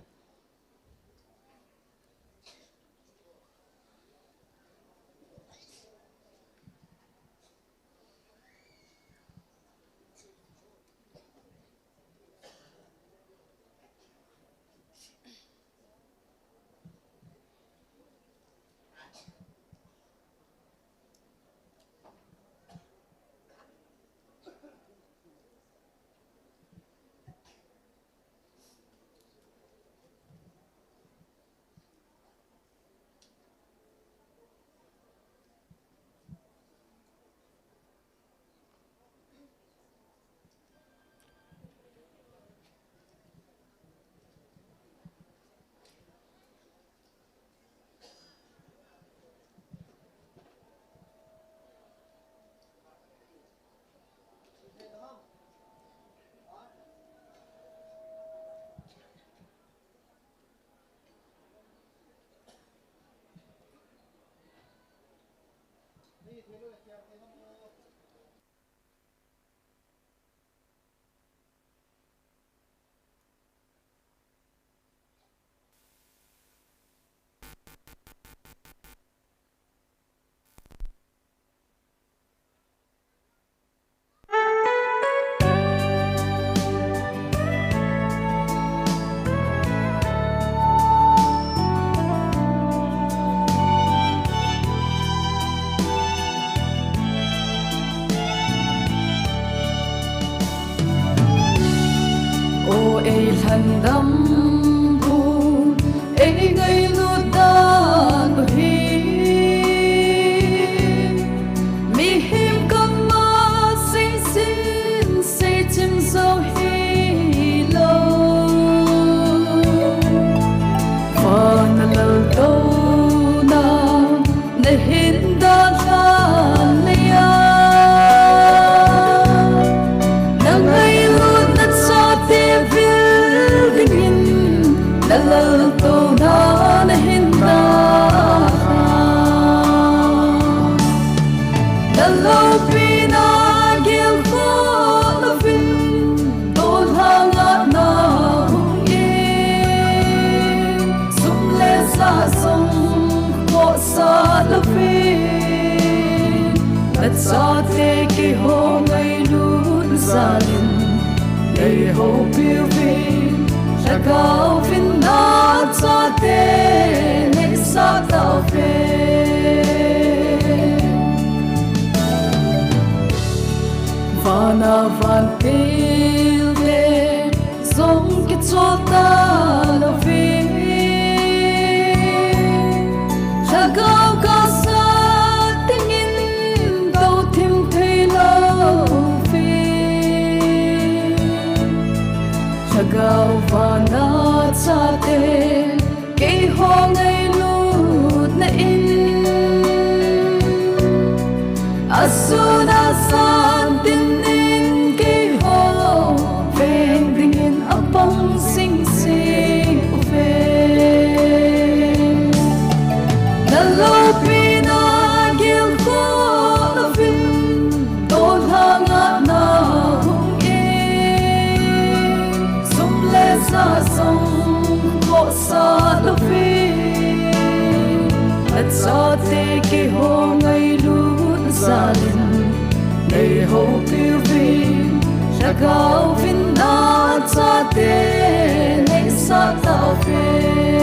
Hlandam pu ei ngai lu dan hi mi him kam ma sin sin se chim so hi lo fan lo to na ne hin da la le ya na ngai lu na sa te Dalal to na hinda Dalal pina gil ko la fin Tol hanga na hungi Sum le sa song ko sa la fin At sa te ki ho ngay lun sa lin Ngay ho piu fin Tagaw fin na sa te ne sa tao fe Vana van pil de zong ki chota lo fi Tagaw ka sa tingin daw tim thay lo fi Tagaw vana sa te kay ho ngay lut na in Asuna san tinin kay ho Veng dingin apang sing sing uve Nalopi na gil ko na fin Tol hanga na sa song ko sa lupi at sa te ki ho ngay lun sa lin ngay ho piu vin Tagaw fin na sa te ngay sa tao fin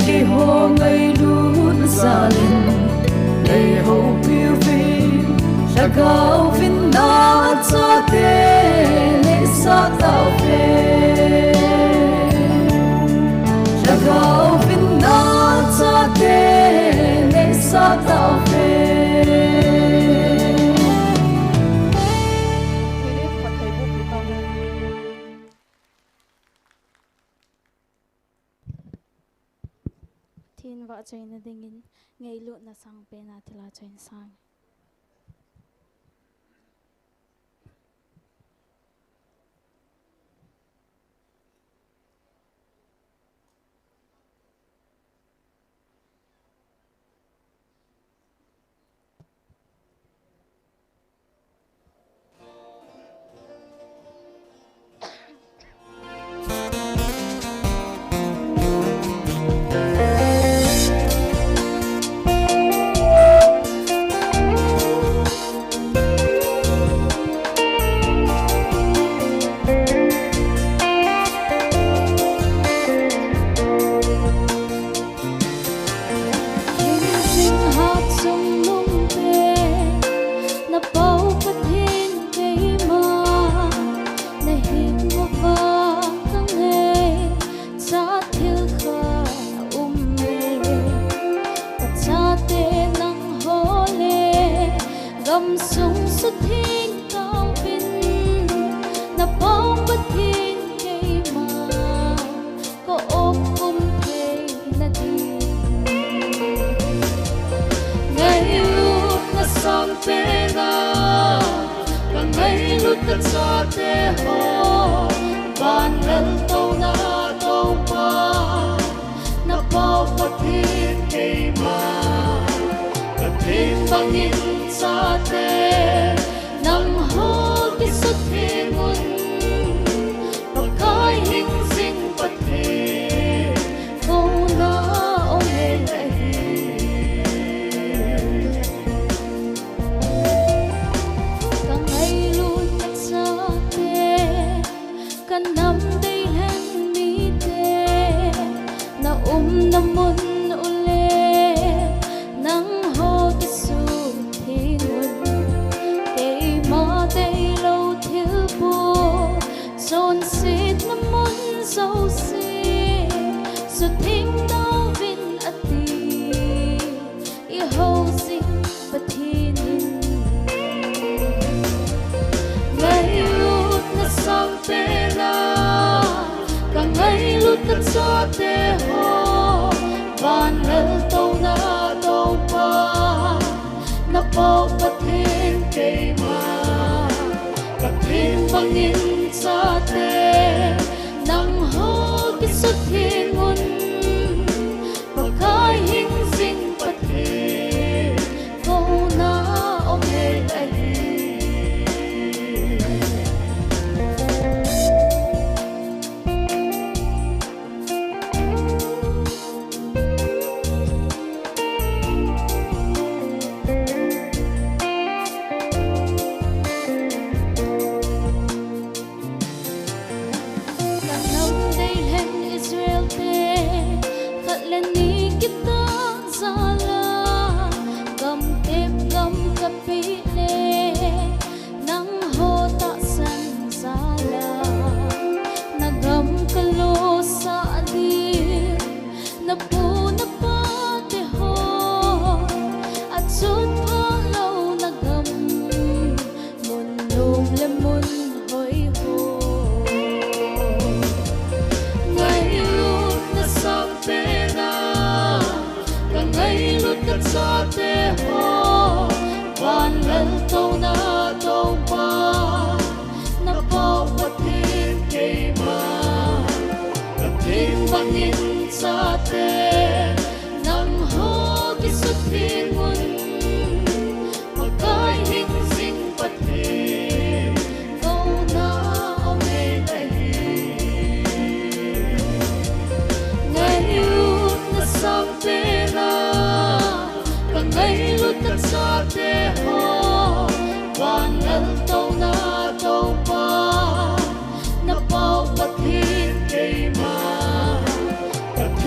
ngày hồ ngày luôn xa lên ngày hồ phiêu phi là cao vinh đã cho thế lệ xa tao về là cao vinh đã cho thế lệ xa tao về thiên vợ chơi na dingin ngày lụt na sang pe na thila chơi sang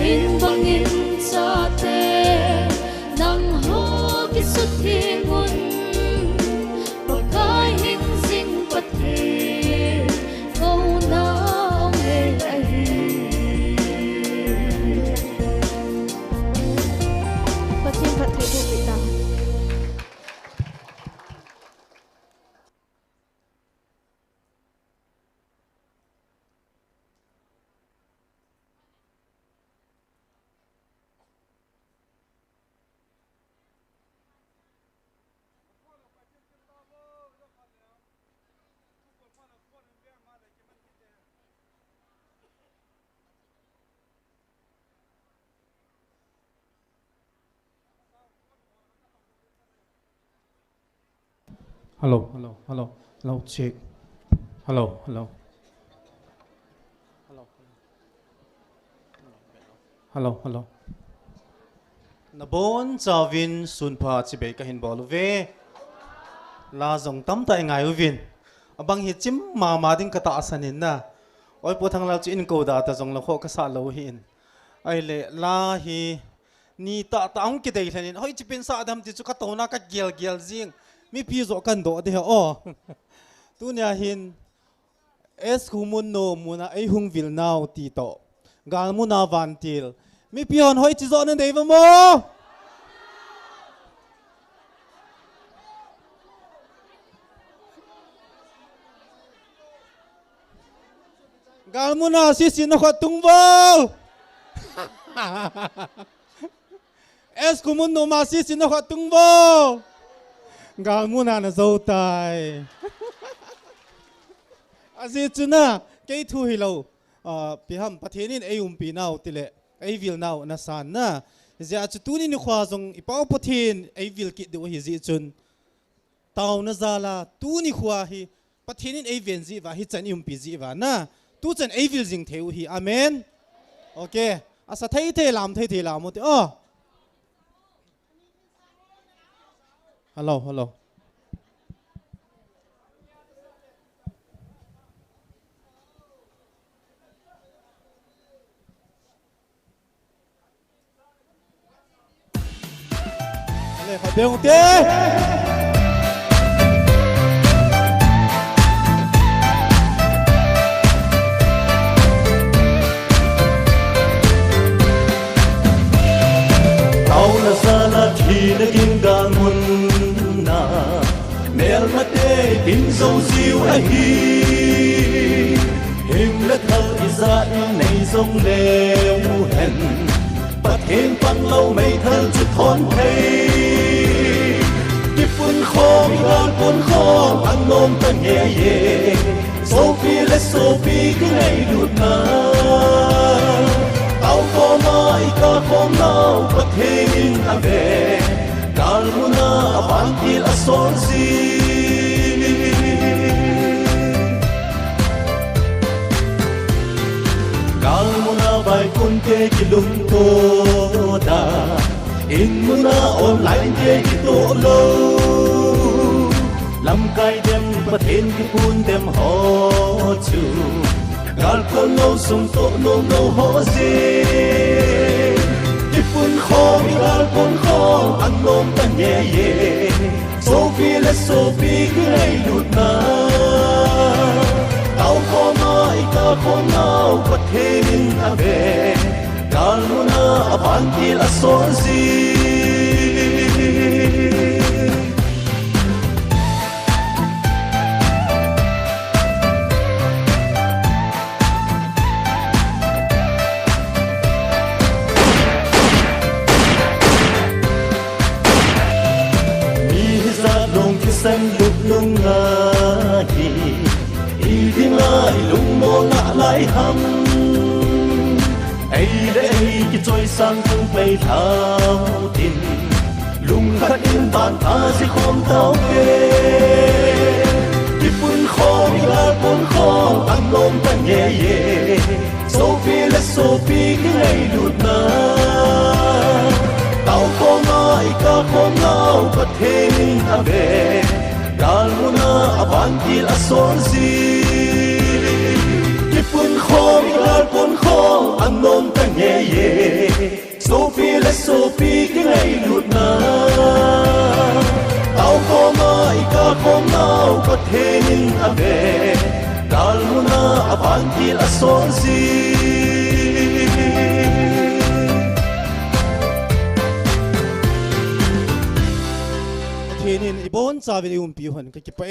Thiên băng in sa te nang ho ki su thi ngun pakai hing sing pathe ko na ong ai pathin pathe bu pita Hello, check. Hello. Nabon Javin Sunpa Chibe Kahin Boluve La Zong Tam Ta Ngai Uvin Abang Hichim Mama Din Kata Asanin na Oi Potang Lau Chin Ko Da Ta Zong Lau Ka Sa Lau Hin Ai Le La Hi Ni Ta Ta Ong Ki Dei Thanin Hoi Chipin Sa Adam Ti Chu Ka To Na Ka Gel Jing Mi Pi Zo Kan Do De O Tu Nya Hin Es Humun No Muna Ai Hung Vil Nau Ti To Gal Muna Van Til Mi Pi Hon Hoi Chi Zo Nen Dei Va Mo Gal Muna Si Si No Kho Tung Vo Es Humun No Ma Si Si No Kho Tung Vo Gal Muna Na Zo Tai Azi Chuna Kei Thu Hi Lo Piham Pathenin Ayum Pi Nau Tile Ay Vil Nau Na San Na Zia Chu Tu Ni Ni Khwa Zong Ipao Pathin Ay Vil Ki Do Hi Zi Chun Tau Na Zala Tu Ni Khwa Hi Pathenin Ay Ven Zi Va Hi Chan Yum Pi Zi Va Na Tu Chan Ay Vil Jing Theu Hi Amen Okay Asa Thai Lam Mo Ti Oh Hello Beung te Tau na sala thi na kim ga mun na mel ma te bin zo ziu a hi him la thal Israel nei zong leu hen Pat thêm băng lâu mây thân chút thôn thấy Tiếp quân khô mi gan quân khô ăn nôm ta nhẹ nhẹ Sophie let Sophie cứ ngày đụt na Tao có mai ca khom nào Pat thêm ta về Gal muna ban til a son si Gal muna vai kun ke kilung to da in muna online ke ki to lo lam kai dem pathen ki pun dem ho chu gal ko no sum to no ho zi ki pun kho mi gal pun kho an nom ta ye ye Sophie le Sophie grei lut na Tao có mai ca khom nào Pat thêm ta về Gal muna ban til a son zi Mi za long ki san luk lung na hi Đi lại lung mô ngã lại hâm ấy để cái trôi sang thương bay thao tin lung khát in bàn ta sẽ không tao kê đi phun khô đi là phun khô ăn lôm ta nhẹ nhẹ Sophie let Sophie cái ngày lụt na tao có mai ca không nào có thêm ta về Gal muna ban til a son zi Ki pun kho mi gal pun kho an nom ta nhẹ nhẹ Sophie le ave kalmuna avantil asonzi Thinin ibon sabi umpihan kakipa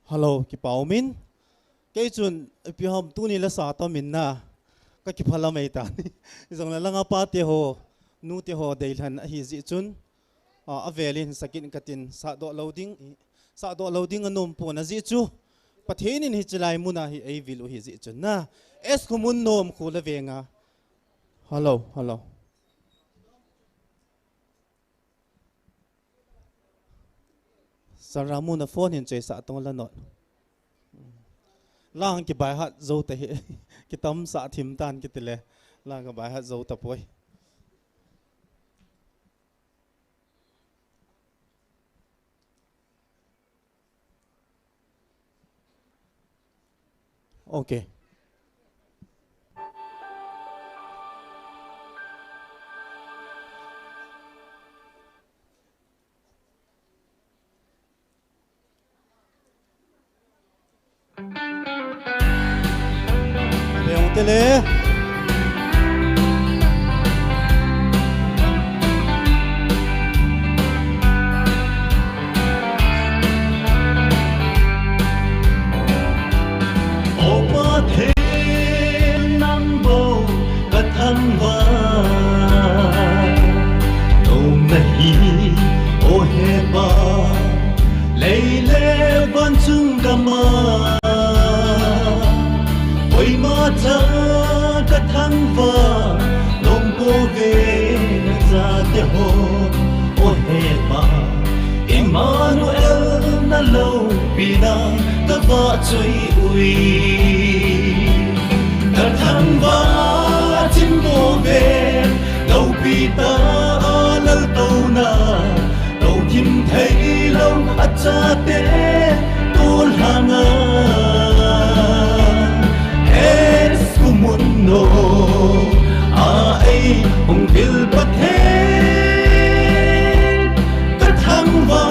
Hello, ki pau min. Kay chun piham tu ni la sa ta min na. Ka ki phala mai ta ni. Isang la nga pa te ho nu te ho dei han hi zi chun. A velin sakin katin sa do loading anom po na zi chu. Pathenin hi chilai mu na hi ai vilu hi zi chun na. Es kumun nom khula venga. Hello. Saramu na phone hin chay sa atong lanot. Lang ki bai hat zo ta hi ki tam sa thim tan ki tile lang ka bai hat zo ta poi. Okay. Tele Opa the nang bo kathan va Nom nahi o he ba Leile ban chung kama Oi ma cha kathang va Nom ko ve na za te ho o he ba Emmanuel na lo pina ta va chui ui Kathang va chim bo ve lo pi ta lal tau na lo kim thei lo a cha te tul hanga es kumundo ai ong bil pathe Kathang va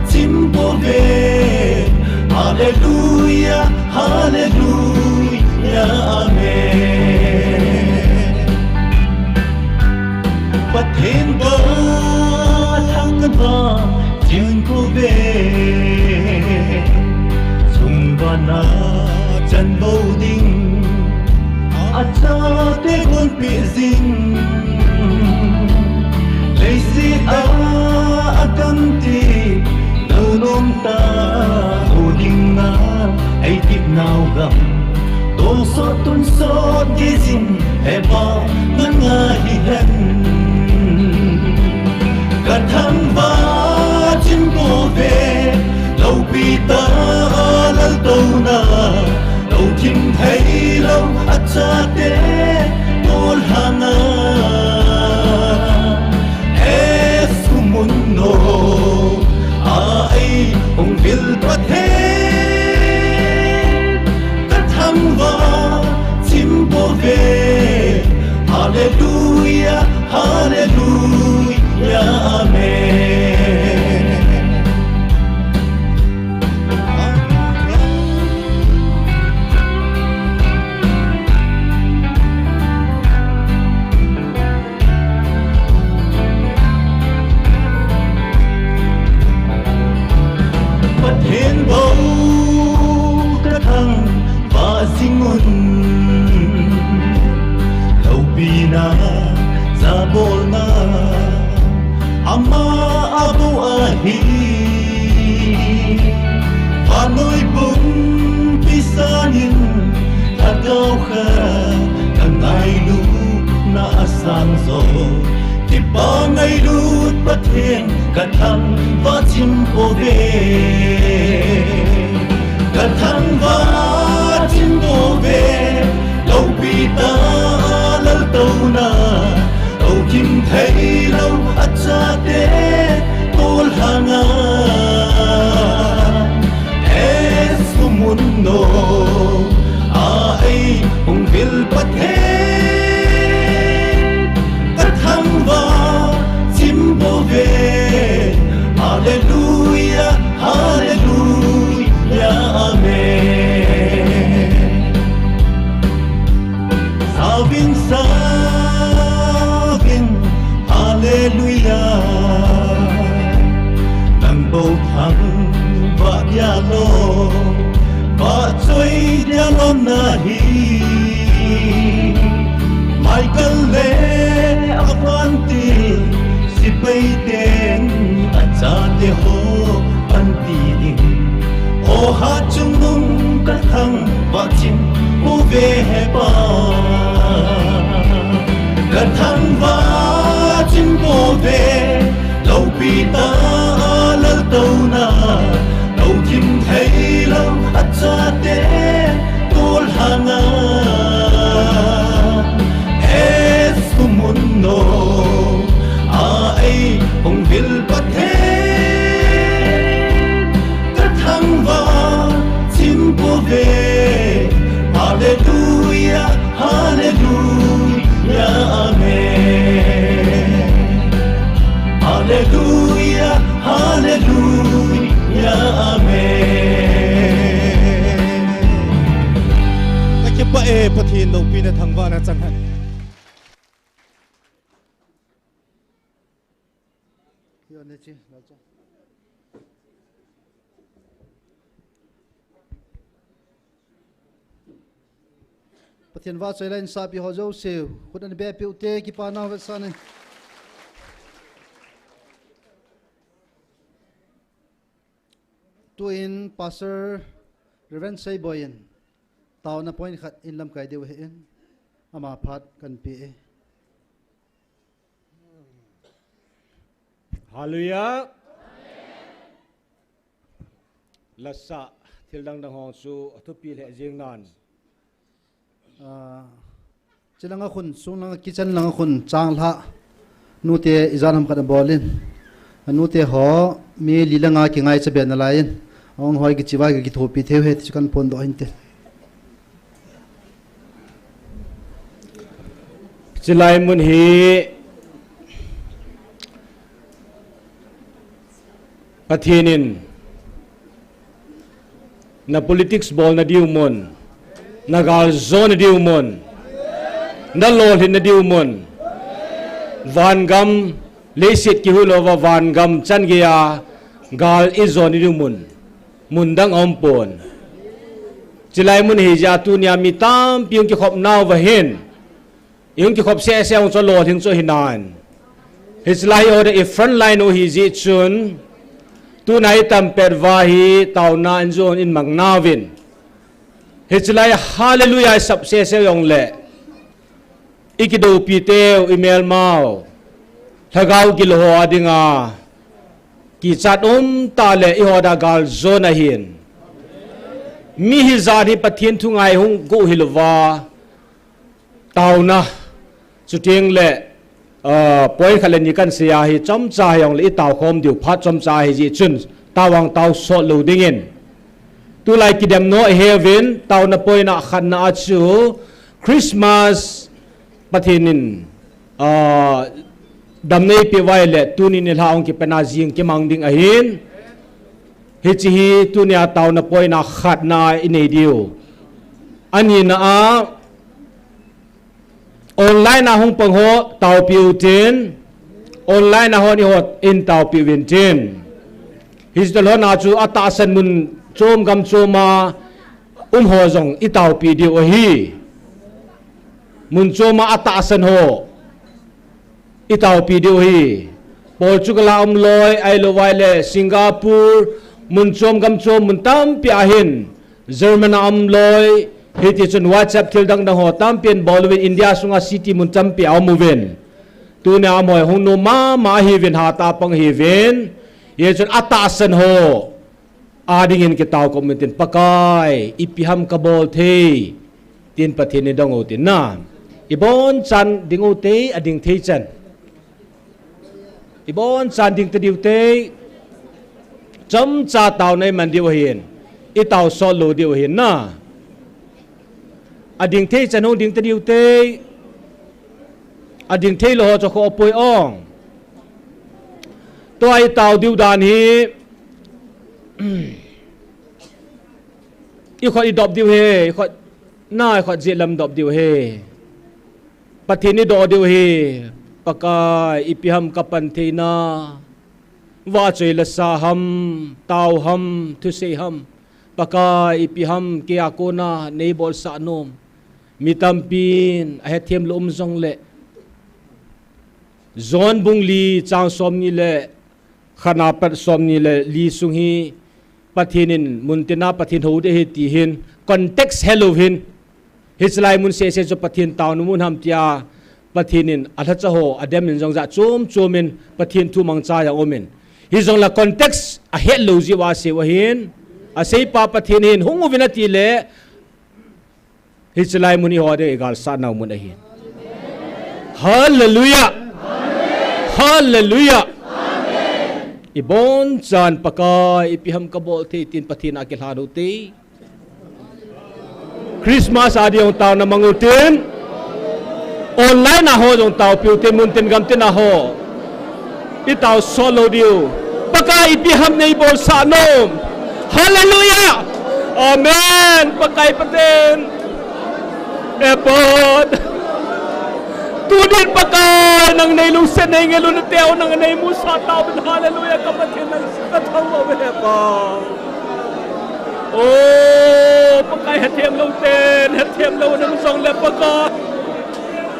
chim bo ve Hallelujah, hallelujah, amen. Pathen ba thang ba jin ko ve Sung ba na chan bo ding Acha te gon pi zing Lazy akan ti nom ta uding na ay tip nao gam tun so gizin eba nga hihen Kathang va chim ko ve lâu pi ta lal tau na lâu kim thấy lâu acha te tol hana es kumundo ai ong vil pathe Kathang va chim bo ve Hallelujah, hallelujah, amen. Pathen bo kathang va singun Lâu bina zabol na Ama abu ahi Panoy bung pisanin Tagaw ka Kangay lut na asang zo Tipa ngay lut pathen Kathang va chim po ve Kathang va te ho an ti ding o ha chung nung ka thang wa chin o ve he pa ka thang wa chin o ve lâu pi ta lal tau na lâu kim thấy lâu at cha te tol hana es mundo ai hong vil pathe ka thang va chim po ve hallelujah hallelujah amen hallelujah hallelujah amen cái ba e pathin lo pi na thangwa na changhan yo ne chi la cha pathin wa chai len sa pi ho zo se khudan be pi ute ki pa na wa sa ne tu in pastor Reverend Say Boyen tao na point khat in lam kai deu he in ama phat kan pi e Hallelujah lasa thil dang dang hong su thu pi le jing nan chilanga khun sunanga kitchen langa khun chang la nu te izanam khat bolin nu te ho mi lilanga ki ngai che ben lain ong hoi ki chiwa ki thopi theu he chikan pon do hinte chilai mun hi pathinin na politics ball na diu mon na gal zone diu mon na lol hin na diu mon van gam lesit ki hulova van gam chan gya gal izon diu mon mundang ompon chilai mun hi ja tu nya mi tam piung ki khop naw va hen yung ki khop se se ong cho lol hin cho hinan his lai order a front line o hi ji chun tu nai tam per va hi tau na an zon in mang nawin his lai hallelujah sab se se yong le ikido pi teo email mau thagau ki lo adinga ki chat ta le i hoda gal zona hin mi hi zani pathin thungai hung go hilwa tau na chuting le poi khalen ni kan sia hi chom cha yong le taw khom diu phat chom cha hi ji chun tawang taw so lo dingin tu lai ki dem no heaven taw na poi na khan na chu Christmas pathinin dam nei pe wai le tu ni ne laung ki pena jing ki mang ding a hin hi chi hi tu nya taw na poi na khat na inei diu ani na a online na hong pang ho tau piu tin online na ho ni hot in tau piu win tin his the na chu ata san mun chom gam choma ho zong i tau pi di o hi mun choma ata san ho i tau pi di o hi Portugal loi ai lo wai le Singapore mun chom gam chom mun tam pi a hin German loi hiti chun WhatsApp thil dang dang ho tam pian bolwin India sunga city mun cham pi au movin tu na moi hong no ma hi vin ha ta pang hi vin ye chun ata san ho ading in ki taw ko min pakai ipiham ka bol the tin pathin ni dong o tin na ibon chan ding o te ading the chan ibon chan ding te diu te cham cha taw nei man diu hin i taw so lo diu hin na ading thế chân hông ding te diu te ading thế lo cho kho poi ong to ai tao diu dan hi i kho i dop diu he kho na kho je lam dop diu he pathini do diu he pakai ipiham kapan the na wa choi la sa ham tau ham thu se ham pakai ipiham kia ko na nei bol sa nom mitampin ahe thiam lom zong le zon bungli chang som ni le khana pat som ni le li sung hi pathinin muntina pathin ho de ti hin context hello hin hislai mun se cho pathin tawn mun ham tia pathinin atha cha ho adem in jong za chumin pathin thu mang cha ya omen hi jong la context a hello ji wa se wa hin a sei pa pathinin hungu vinati le hislai mun hi ho de egal sa na mun a hin hallelujah hallelujah ibon chan pakai ipiham kabol the tin pathina ke hanu te Christmas adi ong tao na mangutin online na ho ong tao piutin muntin gamtin na ho itaw solo dio pakai ipiham na ibon sa anom hallelujah amen pakai patin epot tudin pakai nang nailung sen na ingelo na teo nang nay musa tao hallelujah kapatid ng katawa wepa oh pakai hatiam lo ten hatiam lo nang song le pakai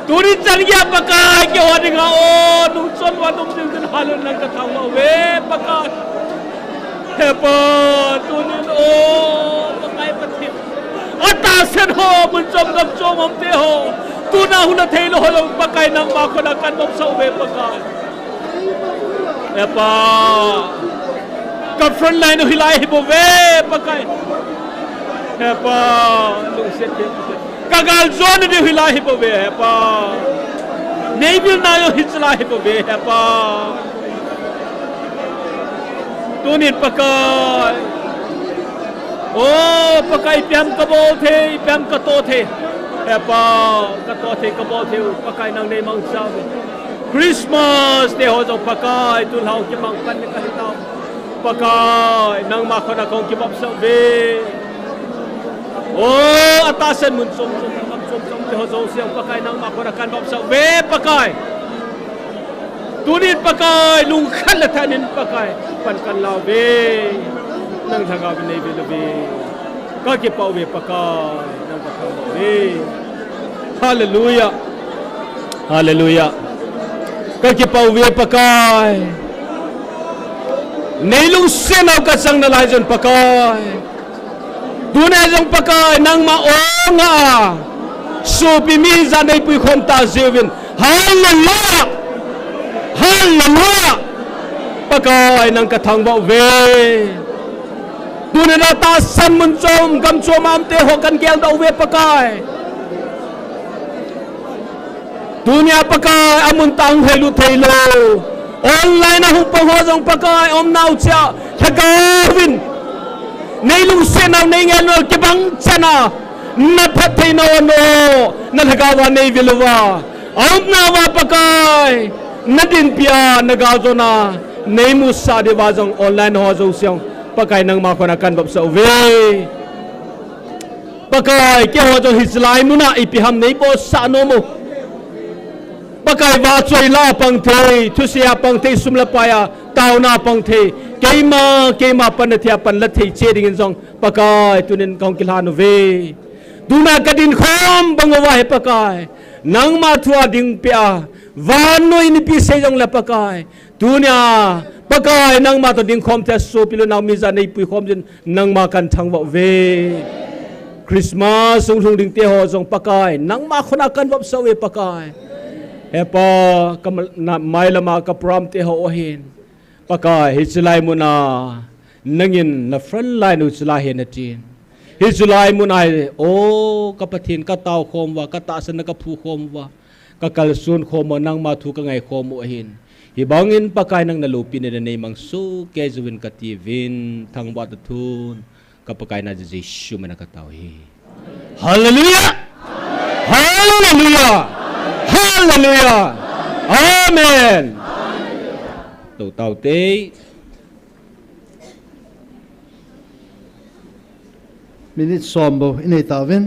tudin changya pakai ke wadi nga oh nung son wa nung din halon nang katawa we pakai hepa tudin oh pakai patid atasen ho mun chom gam chom am te ho tuna huna thelo holong pakai nang mako na kan mom sa we pakai epa ka front line hilai hibo we pakai epa lung set kagal zone de hilai hibo we epa nebil na yo hitsla hibo we epa tunin pakai oh pakai piam kabol the piam kato the epa kato the kabol the pakai nang nei mang sa Christmas de ho jong pakai tu lau ki mang pan ka hitaw pakai nang ma khona kong ki bab sa ve oh atasan mun som de ho jong siang pakai nang ma khona kan bab sa ve pakai tunin pakai lung khan la thanin pakai pan kan lau ve nang thanga bi nei ve le ve ka ki pau ve pakai nang ka thang ve hallelujah hallelujah ka ki pau ve pakai nei lung senau ka sang na lai jon pakai dunai jong pakai nang ma onga so pi mi za nei pui khom ta zevin hallelujah hallelujah pakai nang ka thang bau ve dunai na ta san mun chom gam chom am te ho kan gel dau ve pakai dunia pakai amun tang helu thailo online na hu paho jong pakai om nau cha thagawin nei lung se nau nei ngel no ke bang chana na phathai no no na thagawa nei vilwa om na wa pakai na din pia na ga zona nei mu sa de wa jong online ho jong siang pakai nang ma khona kan bab sa ve pakai ke ho jong hislai mu na ipiham nei bo sa no mo pakai va choi la pang thei thusia pang thei sumla paya tauna pang thei keima pan thia pan la thei che ding jong pakai tunin kong kilhanu ve duna kadin khom bangwa he pakai nang ma thua ding pia vanoi ni pi se jong la pakai dunia pakai nang ma to ding khom the so pilu naw mi za nei pui khom jin nang ma kan thang wa ve Christmas sung ding te ho jong pakai nang ma khona kan wap sa we pakai epa na mai lama ka pram te ho hin pakai hislai muna nangin na front line uslai hen tin hislai muna o kapathin ka taw khom wa ka ta san ka phu khom wa ka kal sun khom nang ma thu ka ngai khom o hin hi bangin pakai nang na lupin ne nei mang su ke zuwin ka ti vin thang wa ta thun ka pakai na Jesu mana ka taw hi hallelujah hallelujah hallelujah amen tau tau te minute sombo inay tawin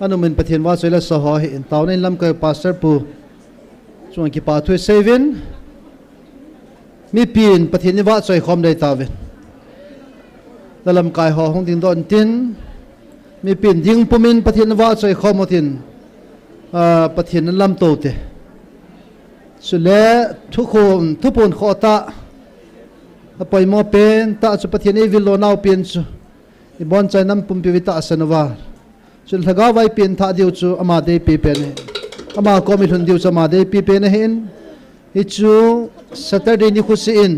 ano min pathin wa soila sa ho in taw na lam ka pastor pu chuan ki pa thu seven mi pin pathin ni wa soi khom dai tawin dalam kai ho hong ding don tin mi pin ding pumin pathin wa soi khom motin pathin lam to te sule thu khom thu pon khota apoi mo pen ta chu pathian e vil lo nau pen chu i bon chai nam pum pi vita asanwa chul thaga vai pen tha diu chu ama de pi pen ama ko mi hun diu chu ama de pi pen hin hi chu Saturday ni khusi in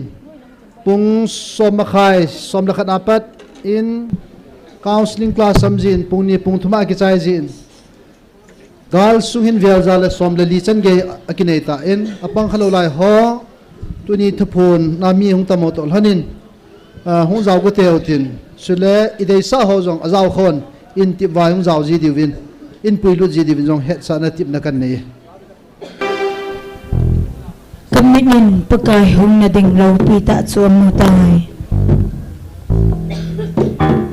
pung somakhai somlakhat apat in counseling class samjin pung ni pung thuma ki chai jin gal sunghin velzale somle li chan ge akineta in apang khalo lai ho tuni thapun nami hung tamotol hanin hung zaw ko teutin sule idei sa ho jong azaw khon in tip wa hung zaw ji diwin in puilu ji diwin jong het sa na tip na kan nei kaminin pakai hung na ding law pita chuam mo tai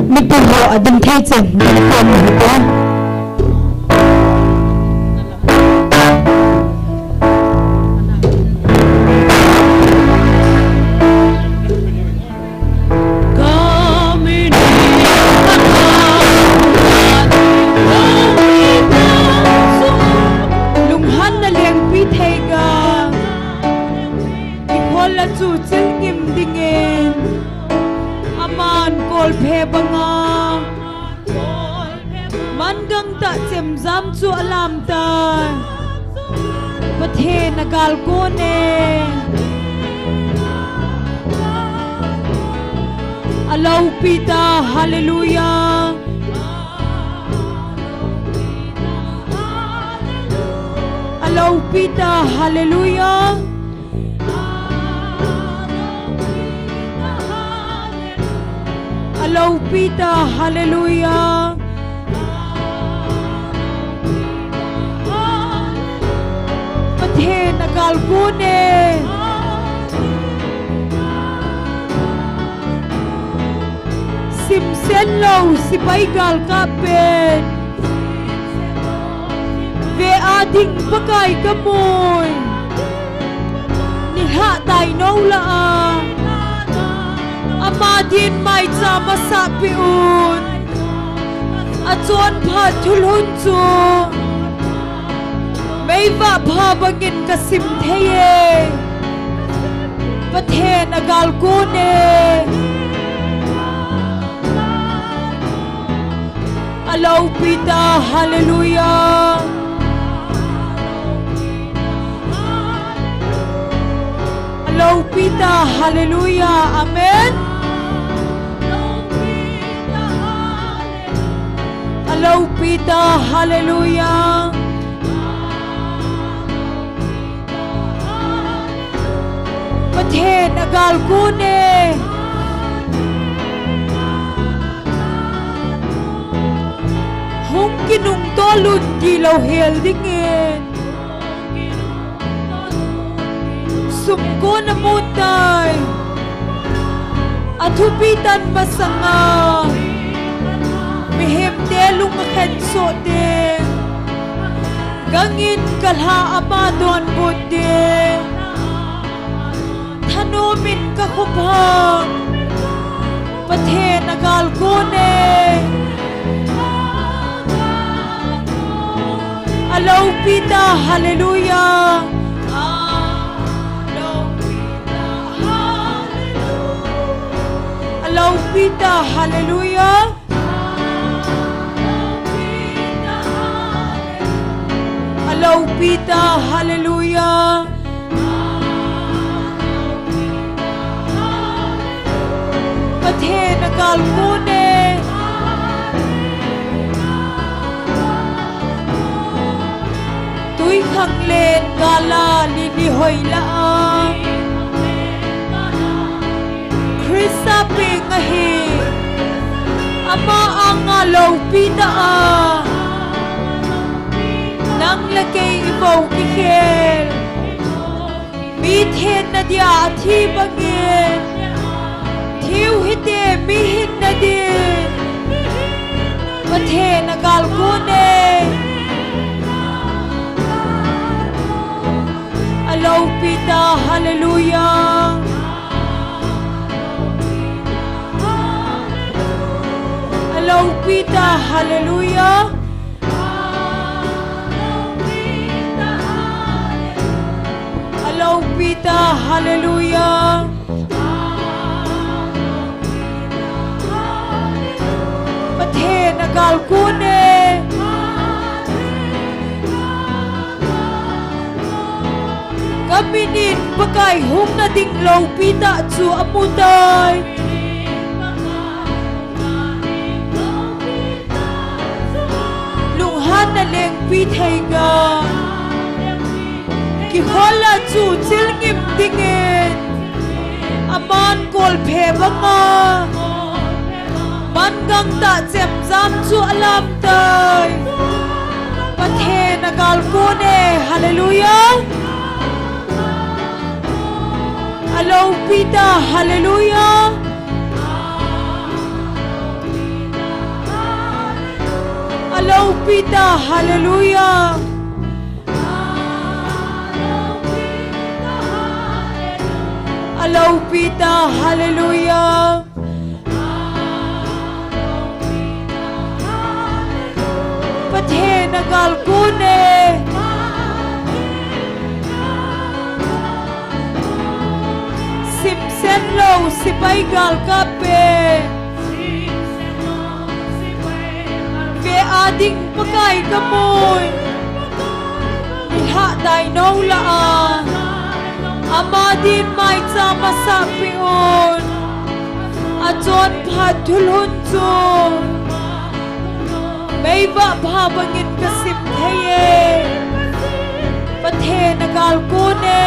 mi pa ho adam thai chen ni ko mo ko chu alam ta pathe nagal ko ne alo pita hallelujah alo pita hallelujah alo pita hallelujah nagal kune sim senlo sipai gal kapen ve ading pakai kamoy ni ha tai no la amadin mai chama sapiun achon pha thulhun chu Meiva bhabangin kasim theye pathe nagal kune alo pita hallelujah alo pita hallelujah amen alo pita hallelujah pathe nagal kune hung kinung tolun kilaw hel dingin sumko na mutay at hupitan masanga mihim delung akhenso din gangin kalha amadon budin Hanumin ka kubhang pathe nagal kune alo pita hallelujah alo pita hallelujah alo pita hallelujah pathe nagal kune tui khang len gala li ni hoila Krista ping hi ama anga lo pita nang lakay ibaw ki khel mi then na dia thi bangin thiu hite mi hin na din pathe nagal kune alo pita hallelujah alo pita hallelujah alo pita hallelujah nagal kune kaminin pakai hung na ding low pita chu amuday lunghan na leng pitay ga ki hola chu chil ngim dingin aman kol phe banga man gang ta chem jam chu alam tay pathe nagal kune hallelujah alo pita hallelujah alo pita hallelujah alo pita hallelujah pathe nagal kune simsen lo sipay gal kape ve ading pakai kamoy iha dai no la amadin mai chama sa pion ajon phathulun chu meiba bhabangin kasim theye pathe nagal kune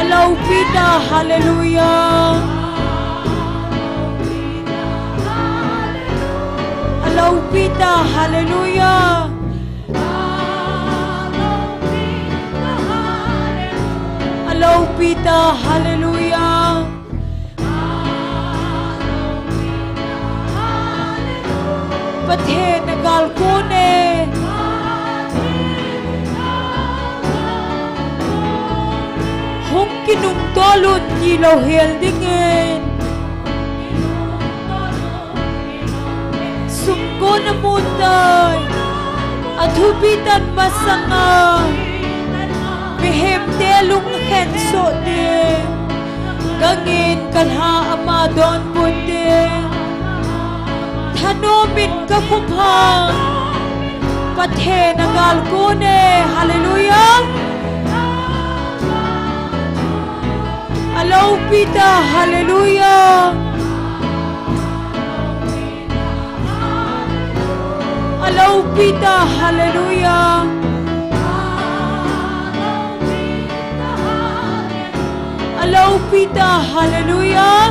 alo pita hallelujah alo pita hallelujah alo pita hallelujah pathe nagal kune hong kinung tolun kilo hel dingin sungko na mutay athubitan masanga bihem telung henso din gangin kalha amadon putin thanomin kakuphang pathe nagal kune hallelujah alo pita hallelujah alo pita hallelujah alo pita hallelujah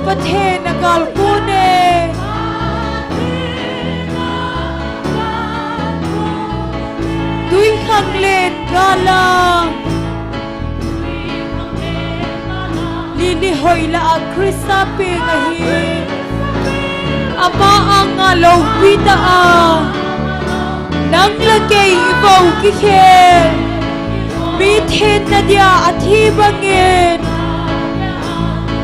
pathe nagal kune tui khang len gala lili hoila a krista pe ngahi ama anga lo pita a nang lagay ibaw ki khe mi then na dia athi bangin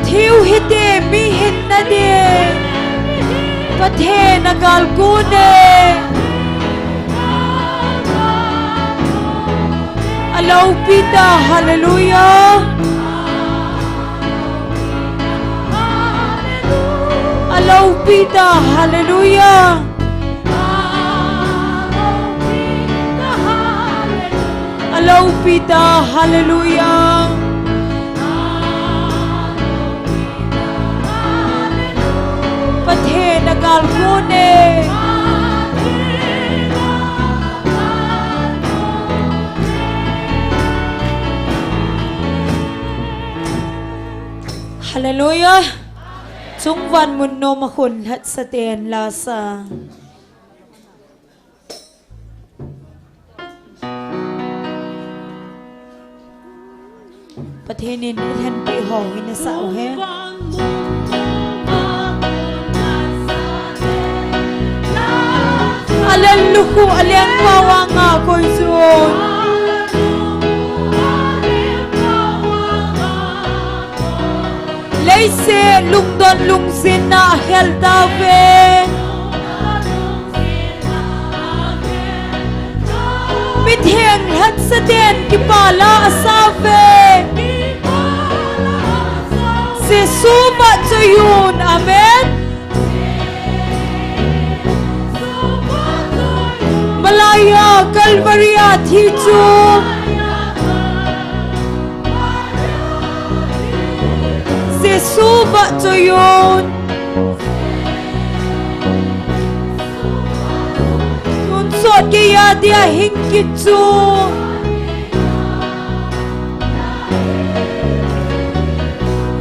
thiu hite mi hin na de pathe nagal kune alo pita hallelujah alo pita hallelujah alo pita hallelujah pathe nagal kune hallelujah chung van mun no ma khun hat saten la sa pathe nin hen pi ho in sa he alan luku alian pawanga koi zon leise lungdon lungsin na hel dawe mit thiêng hất sa đen ki pala asave Giêsu vợ cho yun amen Malaya Calvaria thi chu Giêsu vợ cho yun Nun sot kaya dia hingkit chu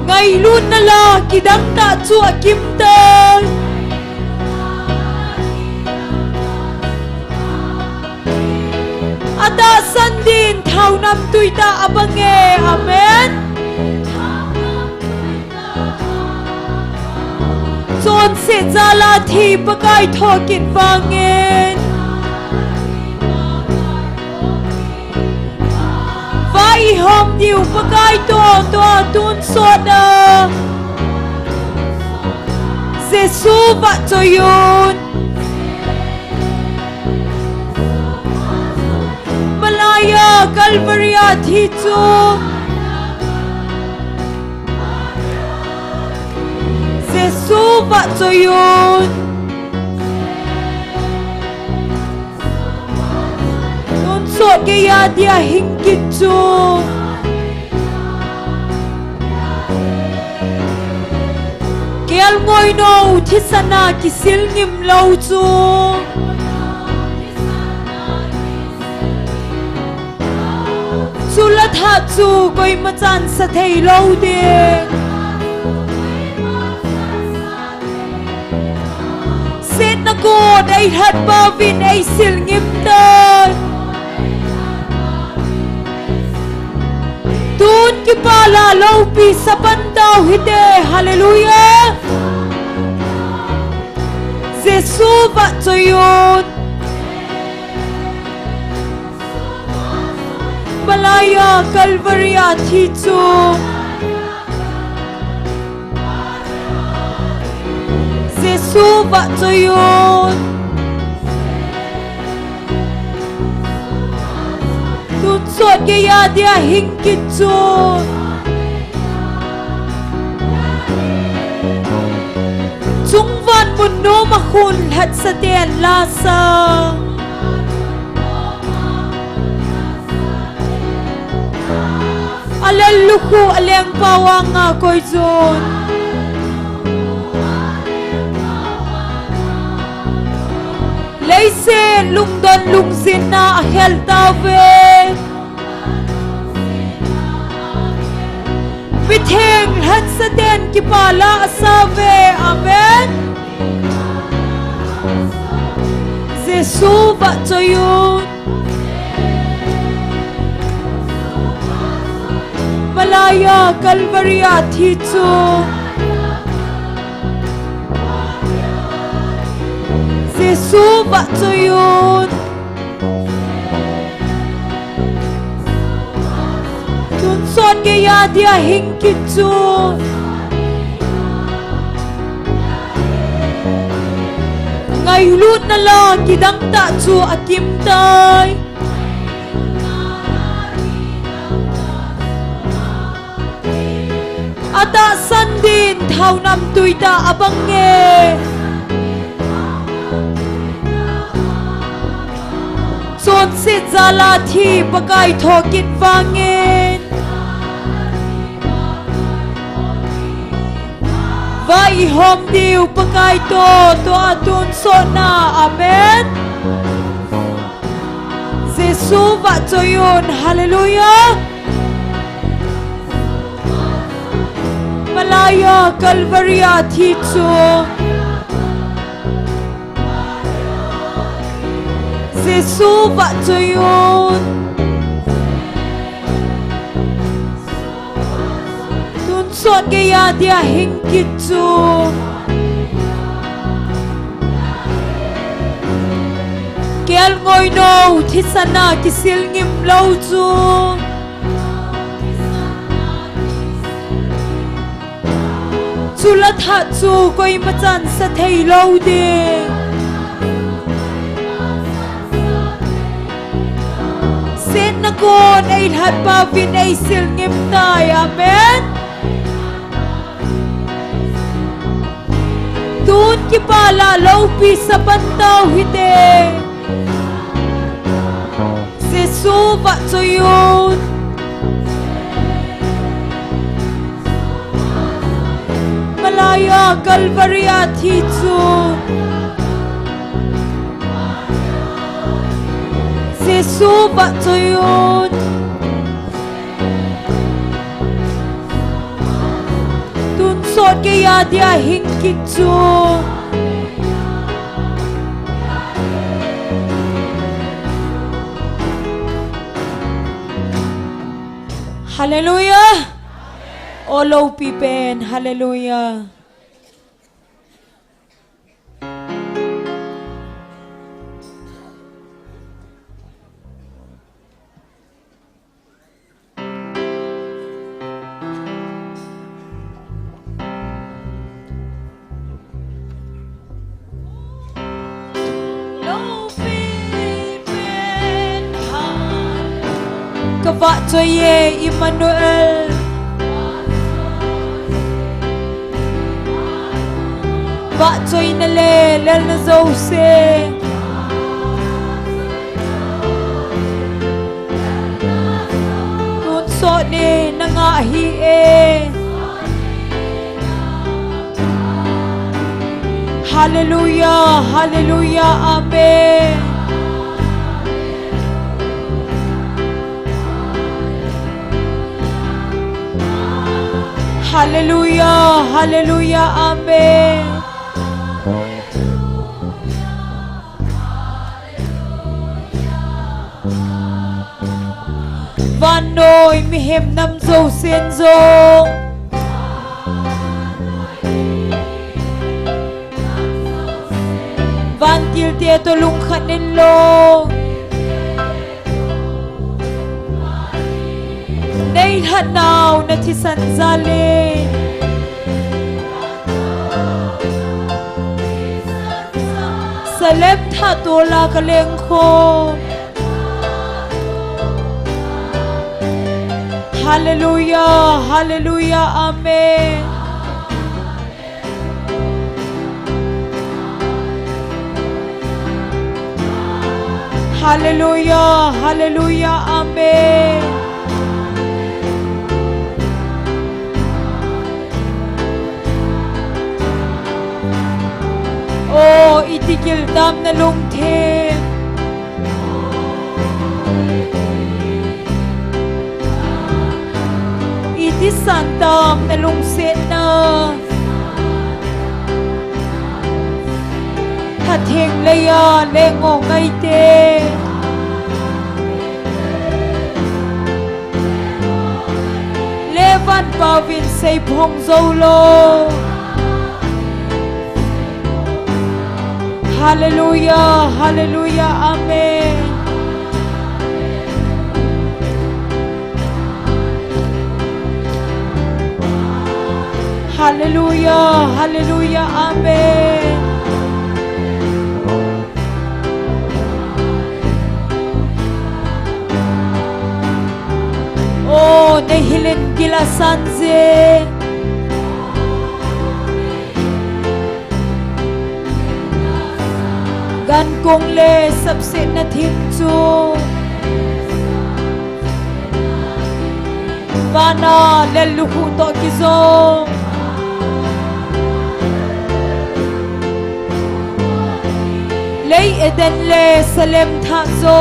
Ngày luôn na la ki dang ta chu akim tan Ata sandin thau nam tuita abange amen Chon se zala thi pakai thokin wangen Vai hom diu pakai to tun soda Giêsu vợ cho yun Malaya Calvaria thi chu Giêsu vợ cho yun Nun sot kaya dia hingkit chu Kel ngoi no thisana kisil ngim lo chu Chula tha chu koi machan sa thei lo de Set na ko dai hat ba vin ai sil ngim tan Tun ki pala lo pi sa pantau hite hallelujah Giêsu vợ cho yun Malaya Calvaria thi chu Giêsu vợ cho yun Tun sot kaya dia hingkit chu Chung van mun no ma khun hat sa ten la sa Alelukhu aleng pawanga koi zon Leise lungdon lungzin na ahel tawe Bitheng hat sa den ki pala asave amen Giêsu vợ cho yun Malaya Calvaria thi chu Giêsu vợ cho yun Tun sot kaya dia hingkit chu Ngày lut na la ki dang ta chu akim tai Ata sandin thau nam tuita abange Chon se zala thi pakai thokin wangen Vai hom diu pakai to atun sona amen Giêsu vợ cho yun hallelujah Malaya Calvaria thi chu Giêsu vợ cho yun Tun sot kaya dia hingkit chu Kel ngoi no thisana kisil ngim lo chu Chula tha chu koi machan sa thei lo de na kon ay lahat pa vin ay silngim tay. Amen. Tun ki pala laupi sa bantaw hite. Jesu va yun. Malaya Calvary at hitsun. Jesu va yun. Tunsot kaya dia hingkik su. Hallelujah. Olo pipen. Hallelujah. Kava Joye Emmanuel. Va Joy Nale Lelna Zose. Tun so ni nangahi Hallelujah, hallelujah, amen. Hallelujah, hallelujah, amen. Van nôi mi hem năm dầu sen dô. Van til tia to lung khát nên lô. Nay hạt nào na thi san ra lên. Sa lep tha to la ka leng khô. Hallelujah, hallelujah, amen. Hallelujah, hallelujah, amen. Oh, itigil dam na lungthen. Iti santam na lungsen na. Hatheng laya lengo ngay te. Levan pavin say phong zolo. Hallelujah, hallelujah, amen. Hallelujah, hallelujah, amen. Oh, nahilin gila sanze. Gan kong le sabse na thimchu. Vana leluhu to kizo. Lay eden le salem thazo.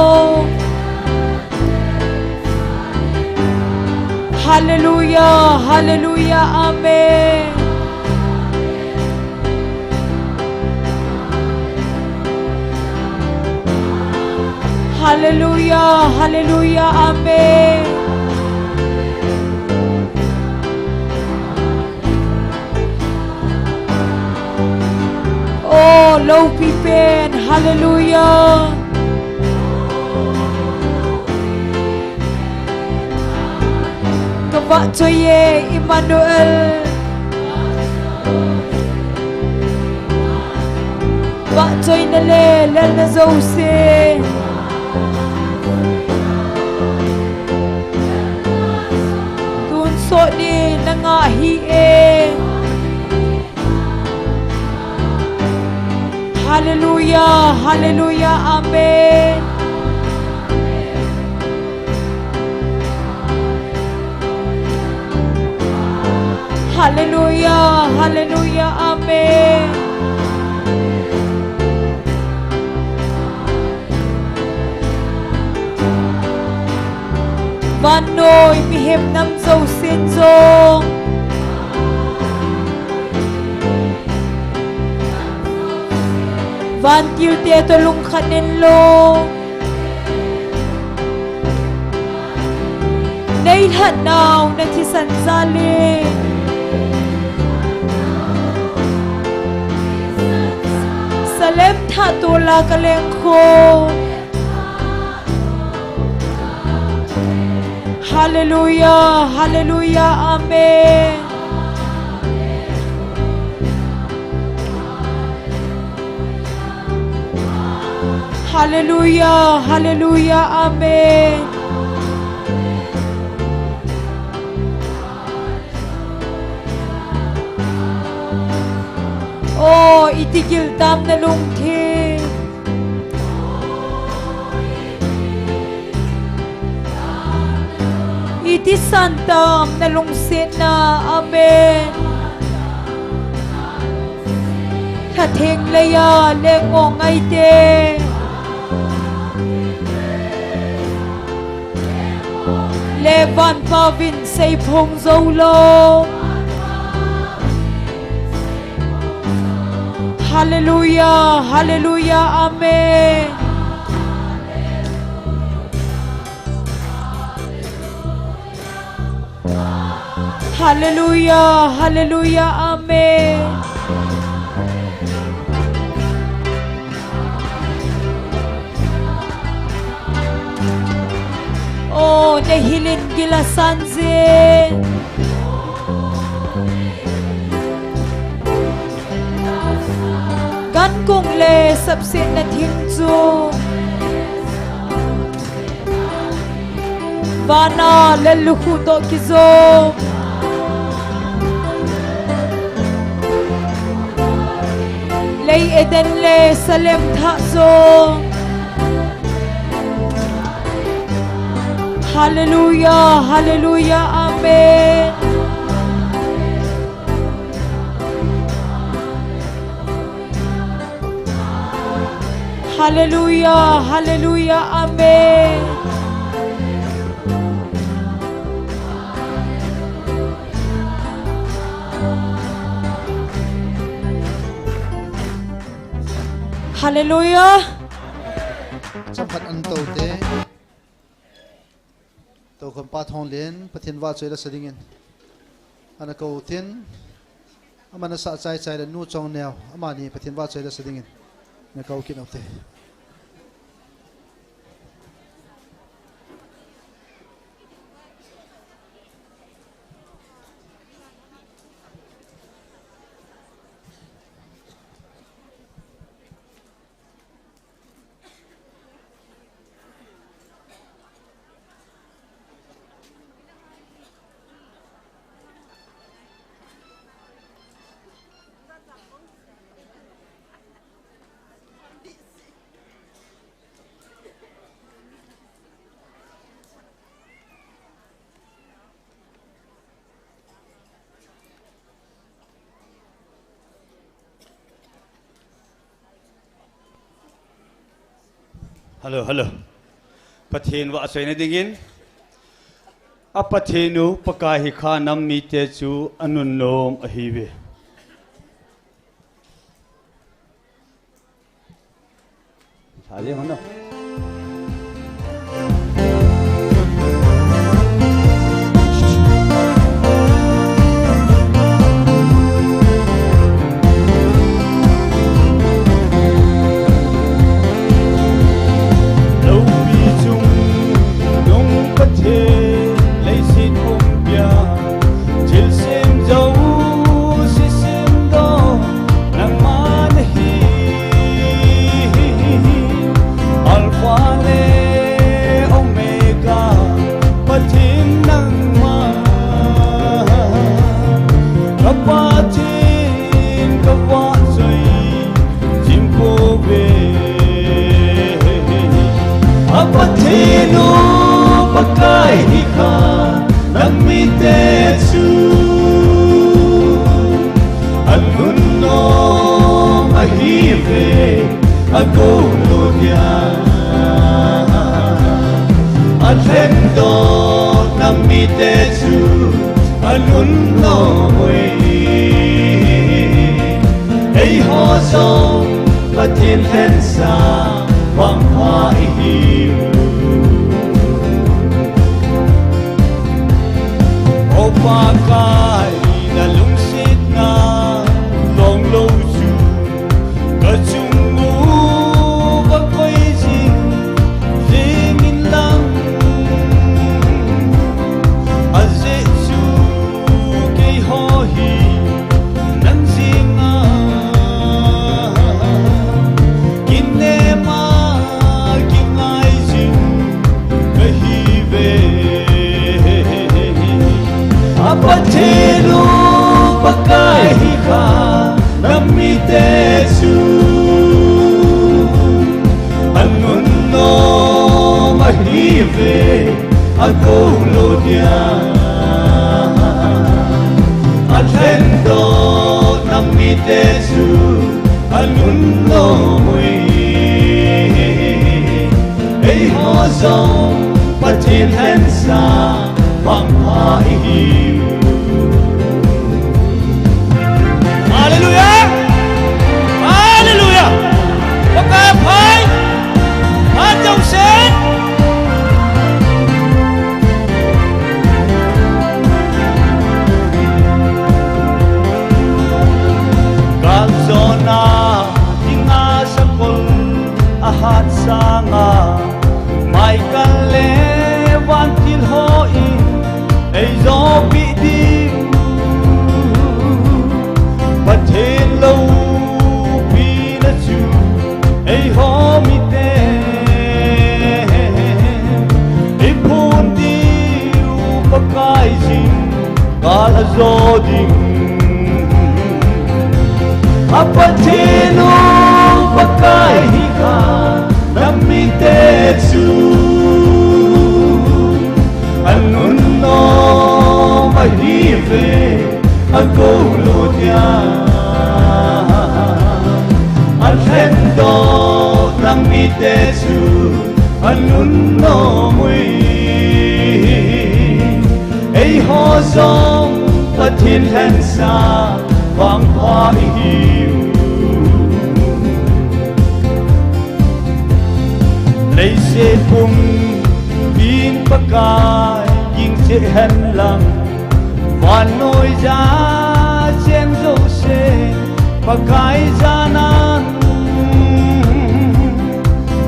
Hallelujah, hallelujah, amen. Hallelujah, hallelujah, amen. Oh, low pipen, hallelujah. Kava Joye Emmanuel. Va Joy Nale Lelna Zose. nga hi e Hallelujah, hallelujah, amen. Hallelujah, hallelujah, amen. Van noi mi hem nam dâu xin dông Van kiêu tê tô lung khát nên lông Nay hạt nào na thi sẵn ra lê Salem tha tô la ka leng khô Hallelujah, hallelujah, amen. Hallelujah, hallelujah, amen. Oh, itigil tam na lungkit. Iti santam na lungsit na, amen. Kating laya lengong ay te. Levan pavin say pong zolo. Hallelujah, hallelujah, amen. Hallelujah, hallelujah, amen. Oh, nahilin gila sanze. Gan kong le sabse na tingzo. Vana laluhuto kizo. Lay eden le salem thazo. Hallelujah, hallelujah, amen. Hallelujah, hallelujah, amen. Hallelujah. Sampat an tau te tau kan pat hong len pathin wa choi la sadingin ana ko tin amana sa chai chai la nu chong neo amani pathin wa choi la sadingin na kau kin autte Hello, hello. Pathin wa asoi na dingin. A pathinu pakahi kha nam mi te chu anun nom ahiwe. Thali hono. aku ludia Atendo namitesu alunno mui Ei ho song patin hensa wang hoa ihiu Opa kai na lungsit na long lâu su Ka chung ngu ba koi jing Zingin lang A zi su kei ho hi Nang zinga Kine ma king ai jing Ka hi ve Apatelu pakai hika namitesu Anunno mahive agolodia Atendo namitesu Anunno mui Ei hozong patin hensa Vang hoa ihiu Hallelujah! Hallelujah! Pakai phai Hát dòng sen Kal zona tinga sakol ahat sanga Mai kan le wan til hoi Ei zo bị đi But hello pi na chu Ei ho mi te Ei pun di pa kai jing Kala zo ding Apa hello pa kai hi ka Nam mi te chu Anunno mahive agolodia Alhendo namitesu Anunno mui Ei hozong patin hensa Vang hoa ihiu Lấy se pung bin pakai Ying se hen lang Và nôi giá trên dấu xe Và cái giá nan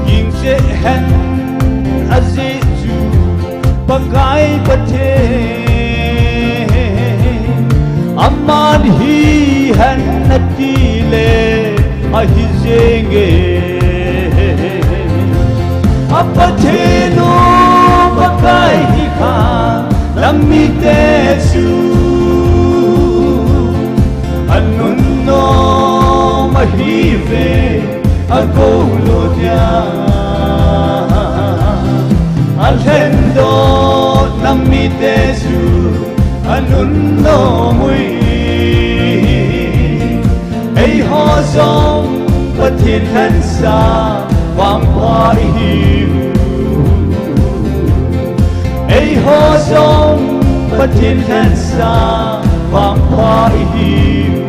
Nhìn sẽ hẹn à dễ dù Và cái bất thế Aman hi hẹn à tì lệ À hi dễ nghề À bất thế nô Và cái hi khá namitesu Anunno mahive agolodia Alhendo namitesu Anunno mui Ei hozong patin hensa Vang hoa ihiu Ei hozong patin hensa Vang hoa ihiu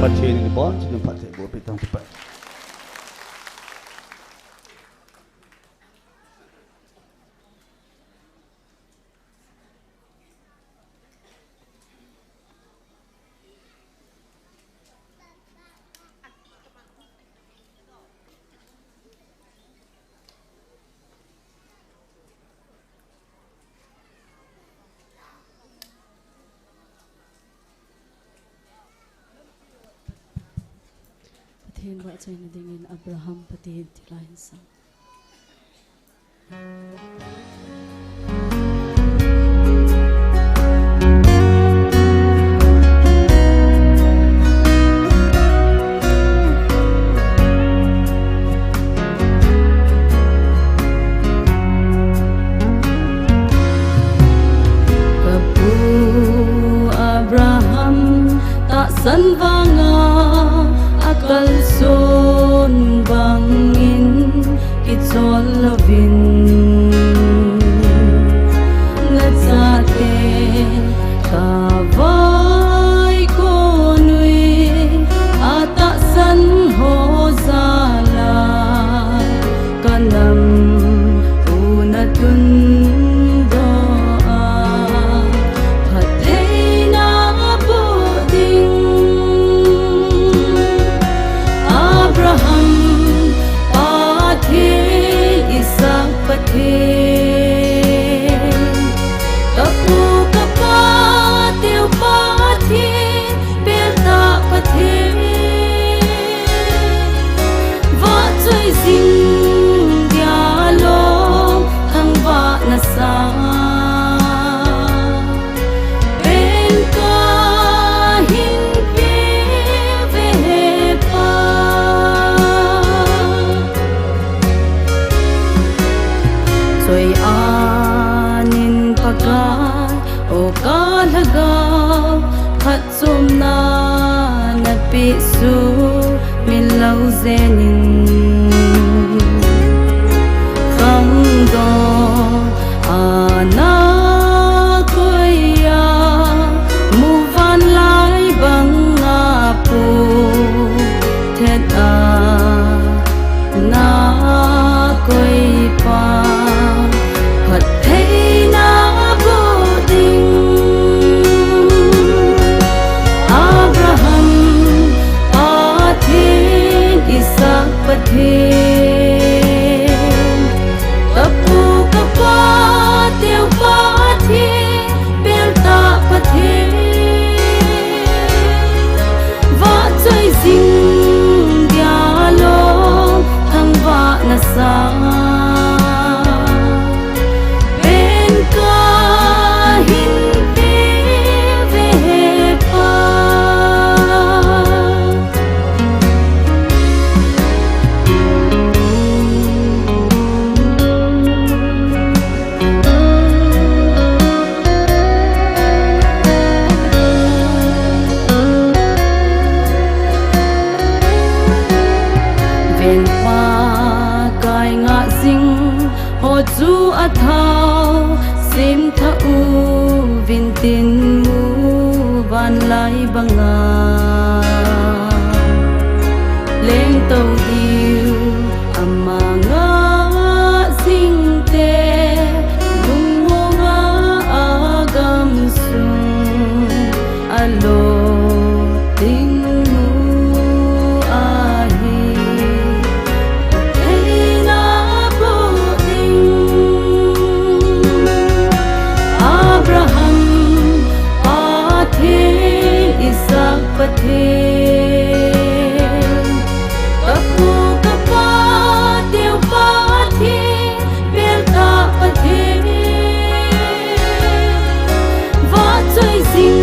Patin ni bon Sinong patin bo pitang tipat Pathin wa chain dingin Abraham pathin tilain sang san vanga akal son bangin kichol lovin na chate kawai ko nui ata san ho zala kanam unatun su min lau zenin khang do ana koya mu van lai bang nga pu thet a na koi pa phat thei na bo ding Abraham Isaac pathin tapu kapa teu pathin belta pathin va choi sing dialo thang va na sa ben ka hin pe ve pa chu a thao sim tha u vin tin mu van lai banga leng tau diu amanga sing te lung mo nga agam sung alo ting pathin tapu kapa teu pathin belta pathin va choi sing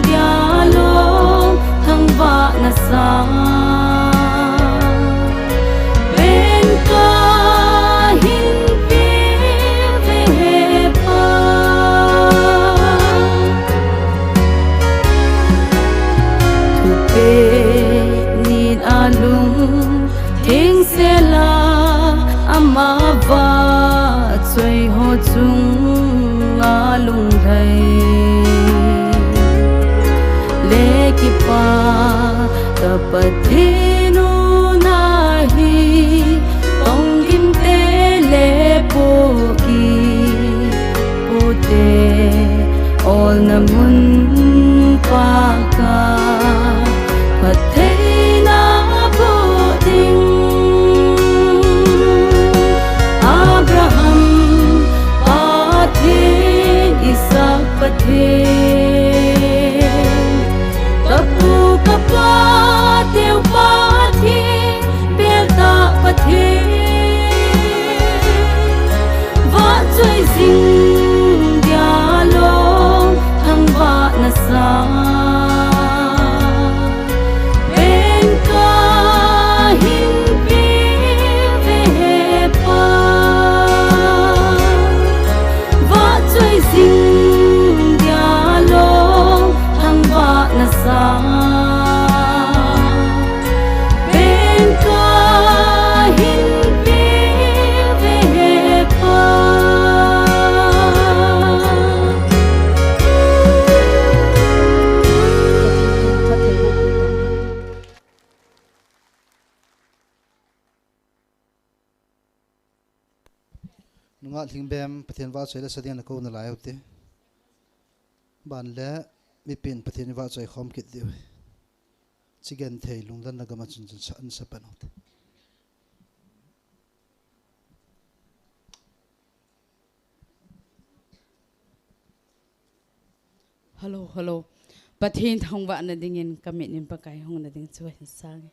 dialo thang va na sa ben ka hin pe ve pa nid alung ting se la ama va choi ho chung alung thai le ki pa ta pathinu nahi tong kim te le po ki po te all na mun pa ka Pathina bo ding Abraham pathin Isaac pathin tapu kapa teu pathin belta pathin va choi sing dialo thang va na sa sing dia nga lingbem pathian wa choi la sading na ko na lai hote ban le mi pin pathian wa choi khom kit diu chigen thei lungdan na gama chun chun an sapanot hello pathin thongwa na dingin kamit nin pakai hong na ding chuan sang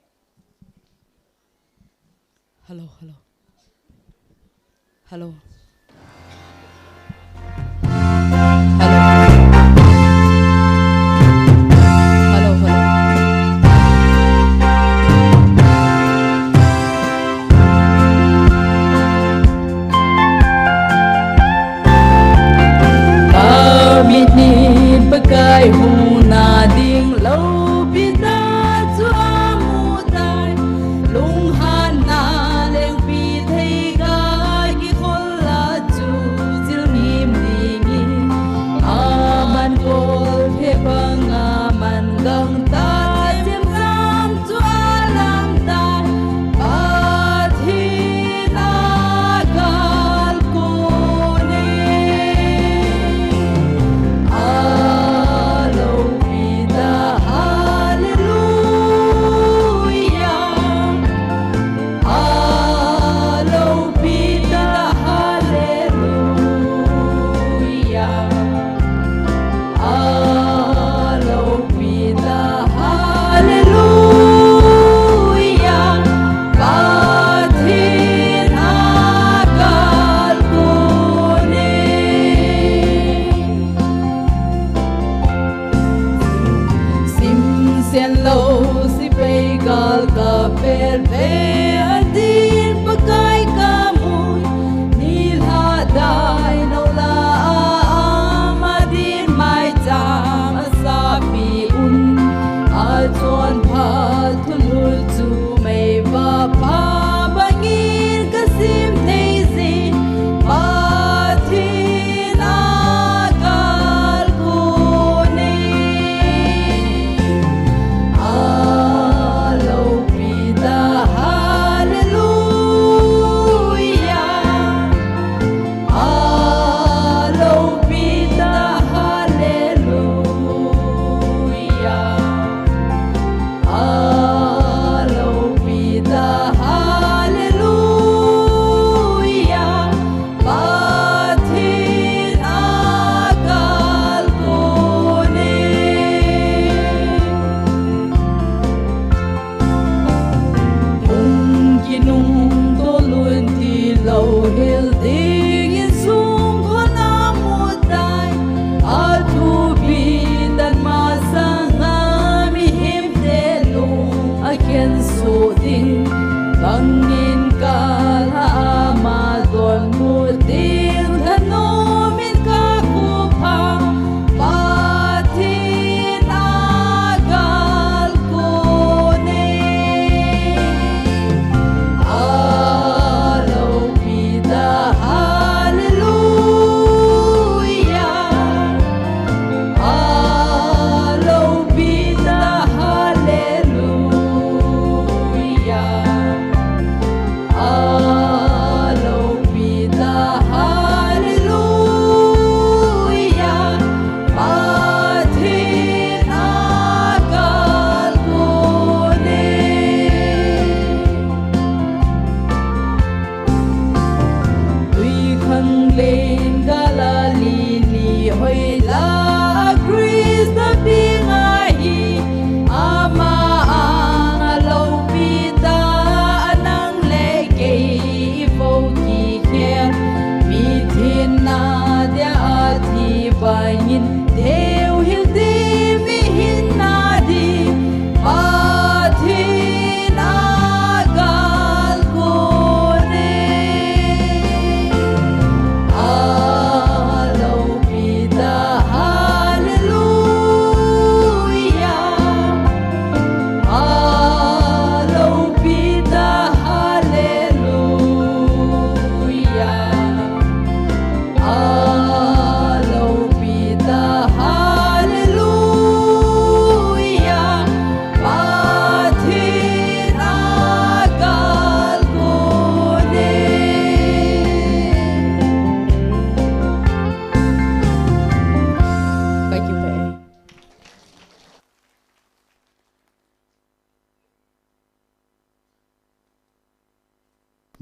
hello Kamit nin pakai hong na ding lâu pita chua mu tai lung han na leng pi thei ga ki khol la chu chil nim ding aman kol phe bang aman gang ta chem sam chua lam tai pa thi na gal ko ne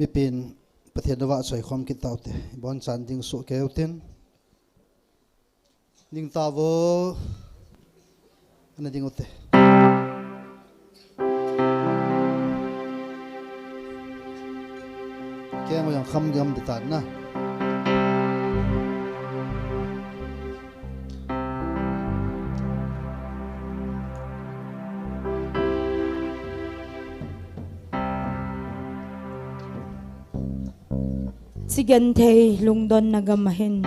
mi pin pathian dawa soi khom ki taute bon chan ding su keutin ning tawo ana ding ote kemo yang kham gam ditan na Sigan thei lungdon nagamahin.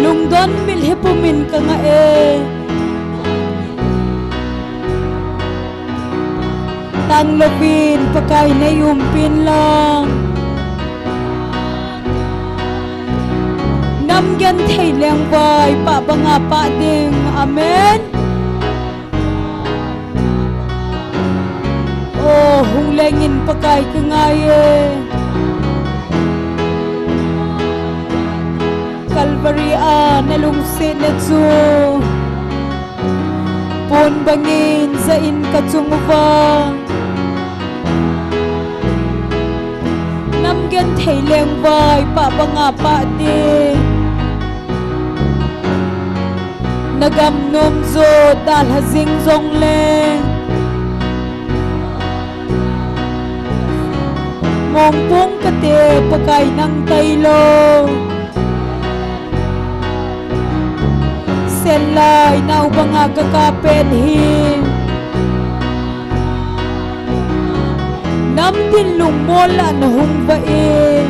Lungdon milhipumin ka nga Tanglopin pakay na yumpin lang Namgan thay lang bay pabanga pa ding amen Oh hunglengin pakay ka nga Calvary nalungsin na tsu Pon bangin sa in katsumuva Namgan thay leng bay pabanga pa din Nagamnom zo dal hazing zong leng Ngongpong kate pakay ng taylo Selay na ubang agakapet him Namdin lumola na hungbain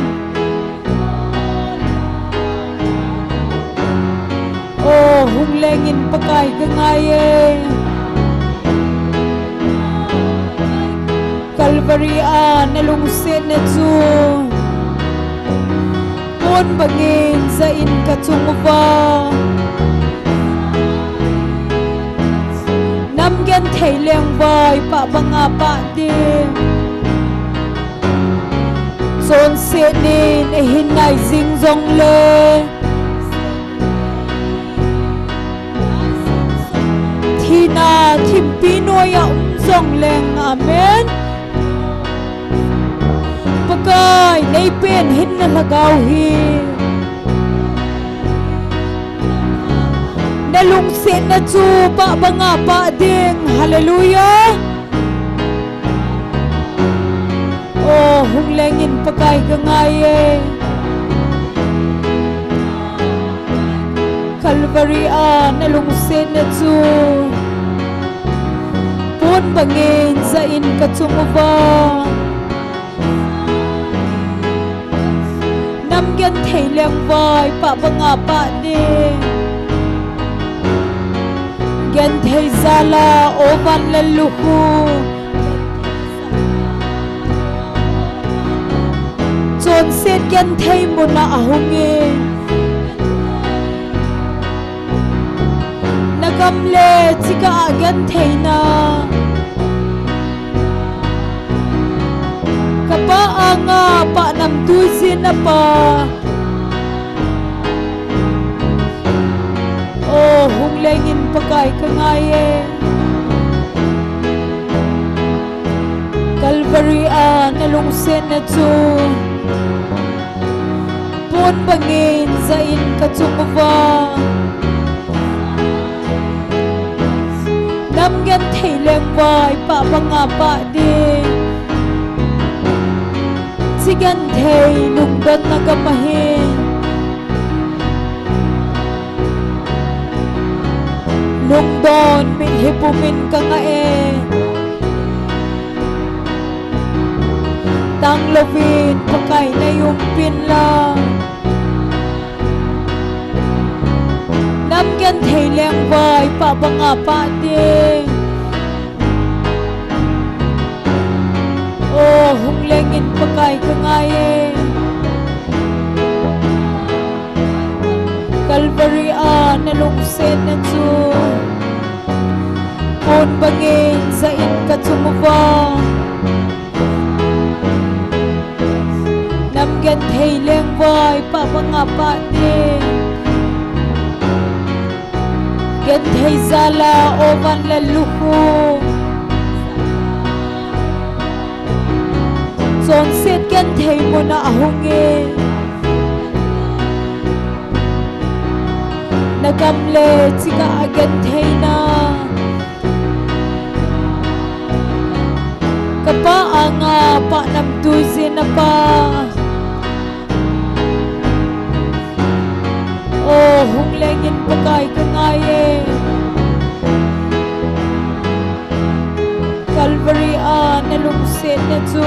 Oh hunglengin pakay kangaye Calvary nalungsin na tsu Pon bangin sa in katsumuva Namgan thay leng bay pabanga pa din Son sinin hinay zing zong le Tina timpinoy zong leng amen Pagay naipin hin na lagawhin Nalungsin na tsu pabanga pa ding hallelujah Oh hunglengin pakay kangaye Calvary nalungsin na tsu Pon bangin sa in katsumuva Namgan thay leng bay pabanga pa ding Gan thay zala ovan laluhu Chon set gan thay muna ahungin Nagamle chika gan thay na Kapaanga pa namtuisin na pa Oh hunglengin pakay kangaye Calvary nalungsin na tsu Pon bangin sa in katsumuva Namgan thay leng bay pabanga pa din Sigan thay lungdon nagamahin Lungdon milhipumin ka nga Tanglovin pakay na yumpin lang Namgan thay leng bay pabanga pa din hung lengin pakai kengaye Calvary na lungsen na tu Pun bangin sa inka tumuva Namgan thay leng vai pa pangapa ni Gan thay zala ovan laluhu Son set gan thay mo na ahungin Nagamle tika agan thay na Kapa anga pa namduzin na pa Oh hung lengin pakai kengaye Calvary nalungsit na tu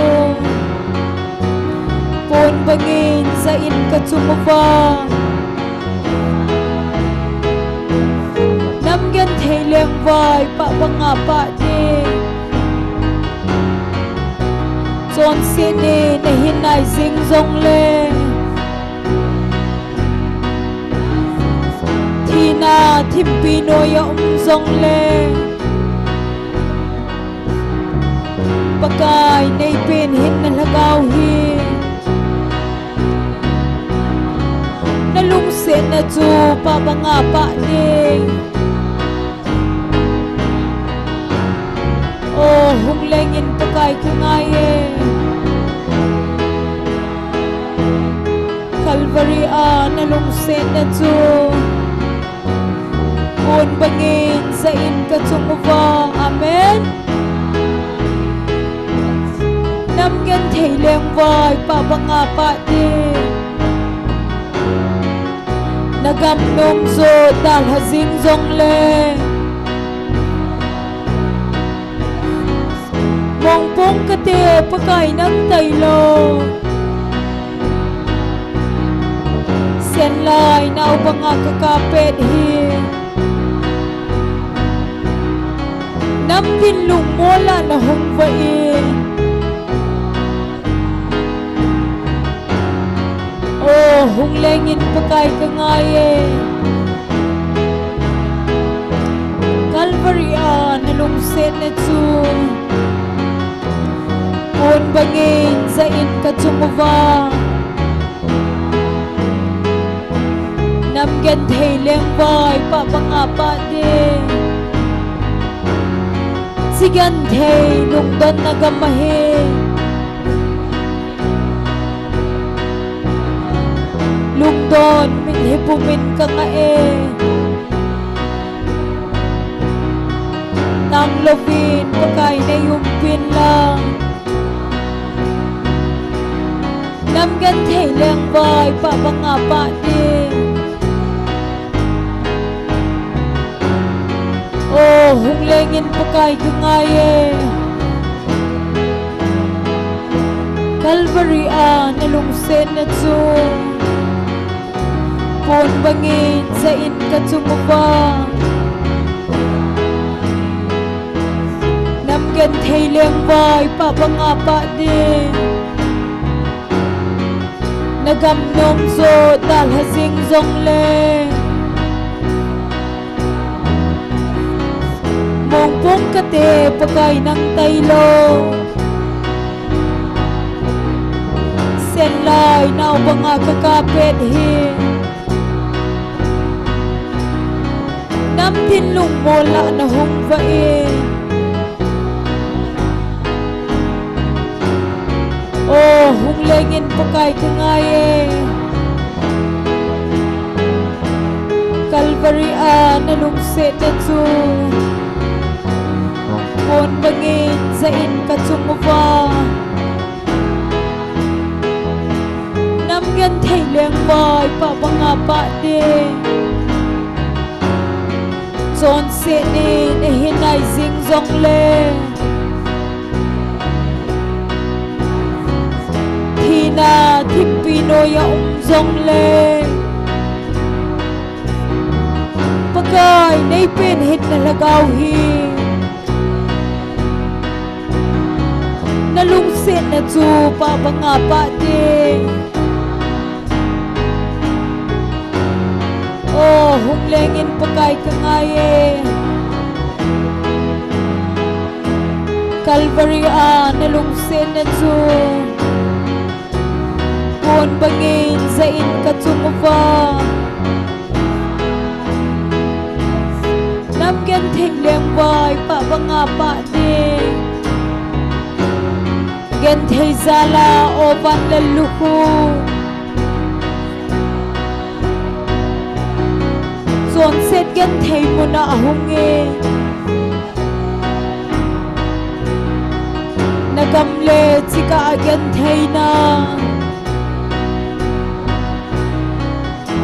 Pon bangin sa inka tumuva Namgan thay leng vai pa pangapa ni Son sini na hinay sing zong le Tina timpino ya zong le Pagkay na ipinhin na lagawin Nalungsit na tu pa pangapa ni Oh, hung lengin pakai kengaye Calvary nalungsit na tu Pun bangin sa inka tumuva Amen Namgan thay leng vai pa pangapa di Nagamnong zo dal hazing zong le Mong pong kate pakai ng taylo Sen lai na upang kakapit hi Nampin lumola na hungvain Oh hung lengin pakai kengaye Calvary nalungsit na tu Pun bangin sa inka tumuva Namgan thay leng vai pa pangapa din Sigan thay lungdan nagamahe Lungdon minhipumin ka nga Nang lovin pagkay na yumpin lang Namgan thay leng vai pa pangapa din Oh hung lengin pagkay kengaye Calvary nalungsit na tu Pun bangin sa inka tumuva Namgan thay leng vai pa pangapa din Nagamnong zo dal hazing zong le Mong pong kate pagay ng taylo Sen lai na upang kakapit hi Nampin lumola na hungvain Oh hung lengin pakai kengaye Calvary nalungsit na tu Pun bangin sa inka tumuva Namgan thay leng vai pa pangapa din Son sini na hinay sing zong le Tina timpino ya zong le Pagkay na ipinhit na lagawin Nalungsit sen na chu pa banga pa te oh hung lengin pakai kangaye Calvary na lung sen na chu kon bangin sa in ka chumuwa nam gen thing leng vai pa banga pa de gen thei zala o ban la luhu zon set gen thei mona ahunge nagam le chika gen thei na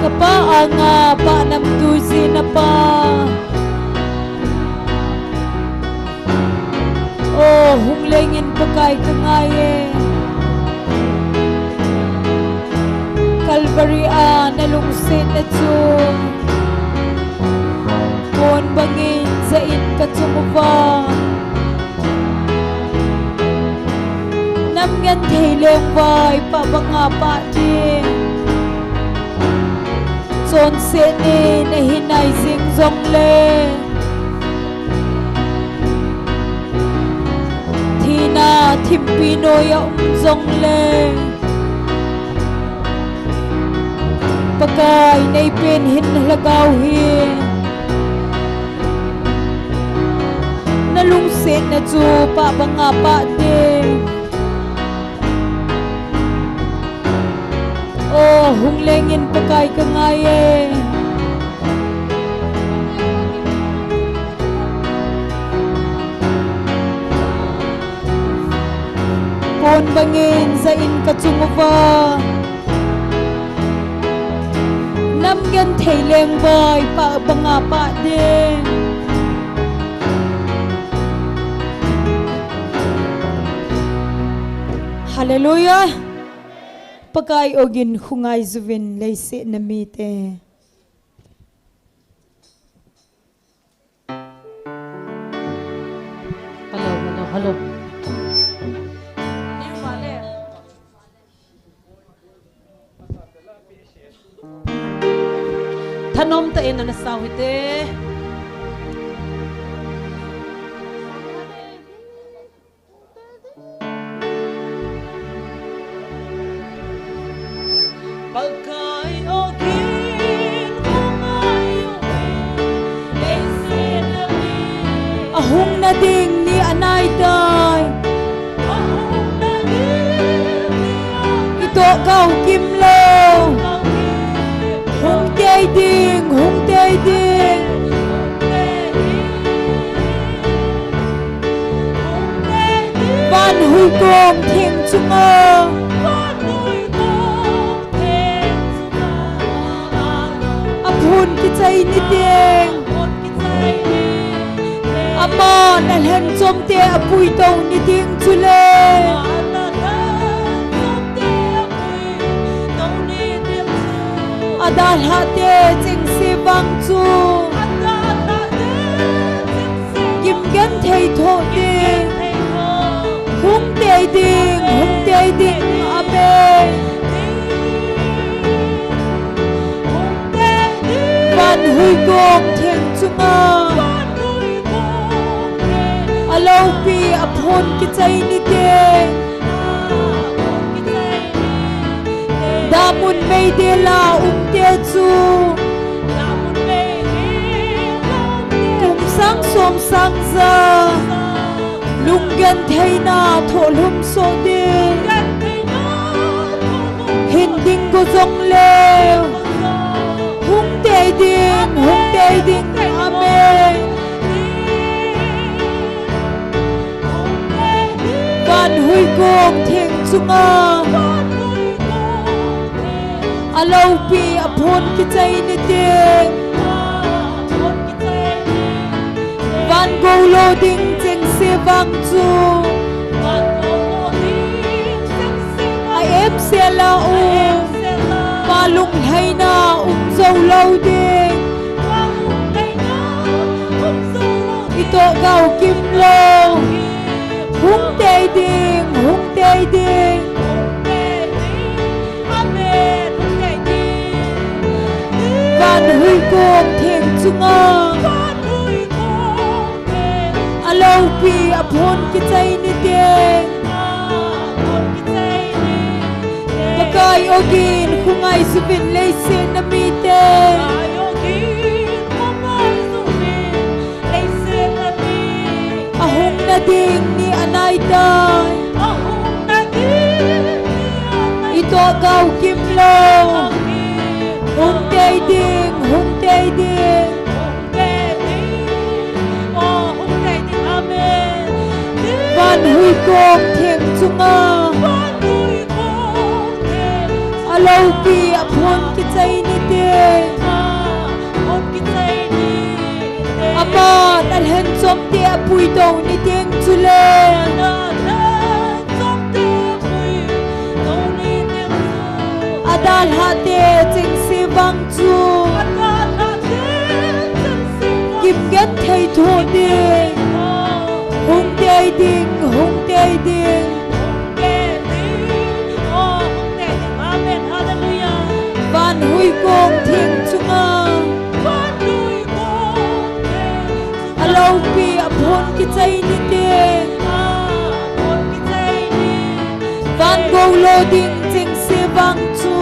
kapa anga pa nam tu zina pa oh hung lengin pakai kangaye Calvary na lung sen na chu kon bangin sa in ka chumuwa nam ngan thei leng vai pa banga pa ti chon se ne na hinai jing jong le thina thimpi no ya jong le pakai nei pen hin lagaw hi na lung sen na chu pa banga pa de oh hung lengin pakai kangaye kon bangin sa in ka chumuwa nam gen thei leng vai pa banga pa de hallelujah pakai ogin hungai zuvin leise namite hello thanom ta en na sawite pakai ogin hungai leise namite ahung na ding ni anay tay ahung na ding ito kau kim lo hung tei ding van hui gom thing chunga apun ki chai ni ding ama na hen chom te apui to ni ding chule adal hate ching si bang chu kim gen thei tho de hung te ding abe van hui gom theng chunga alo pi aphon ki chai ni de damun mei de la te chu kum sang som sang za lung gan thei na tho lum so de hin ding go jong le hung te ding ame van hui gom theng chunga alo pi aphon ki chai ni te van go lo ding cheng se bang chu ai em se la o pa lung hai na zo lo ding ito gao kim lo hung te chunga alo pi apon ki chai ni te pakai ogin khungai subin leise na mi te ahong na ding ni anay tay ito gaw kimlo hong tay ding van hui kong thieng chunga alo pi apon ki chai ni te ama dalhen som te apui do ni teng chule adal ha te ching si bang chu kim get thai tho de hung day ding van hui kong thieng chunga alo pi apon ki chai ni te van go lo ding ching se bang chu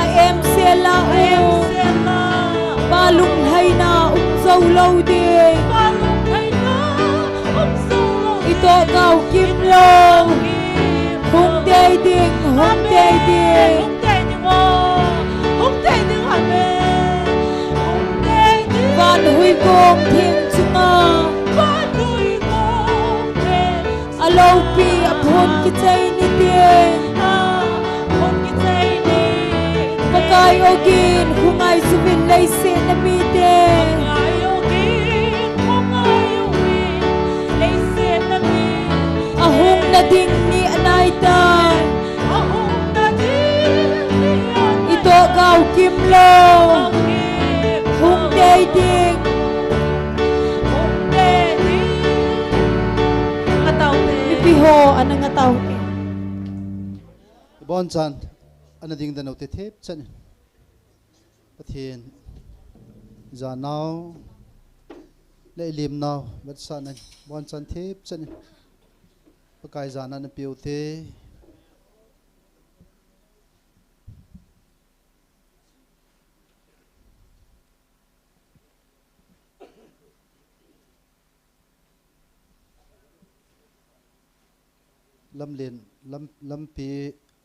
I am se la ba lung hai na sâu lâu đi ito gao kim lâu hung tê ding van hui kong thieng chunga alo pi apon ki chai ni te pakai ogin khungai subin leise na mi te ahong na ding ni anay tay ito gaw kim lo hung day ding mipiho anang ngataw bon chan ana ding da no te thep chan pathian za now le lim now bat san bon chan thep chan pakai za na piu te lam len lam pi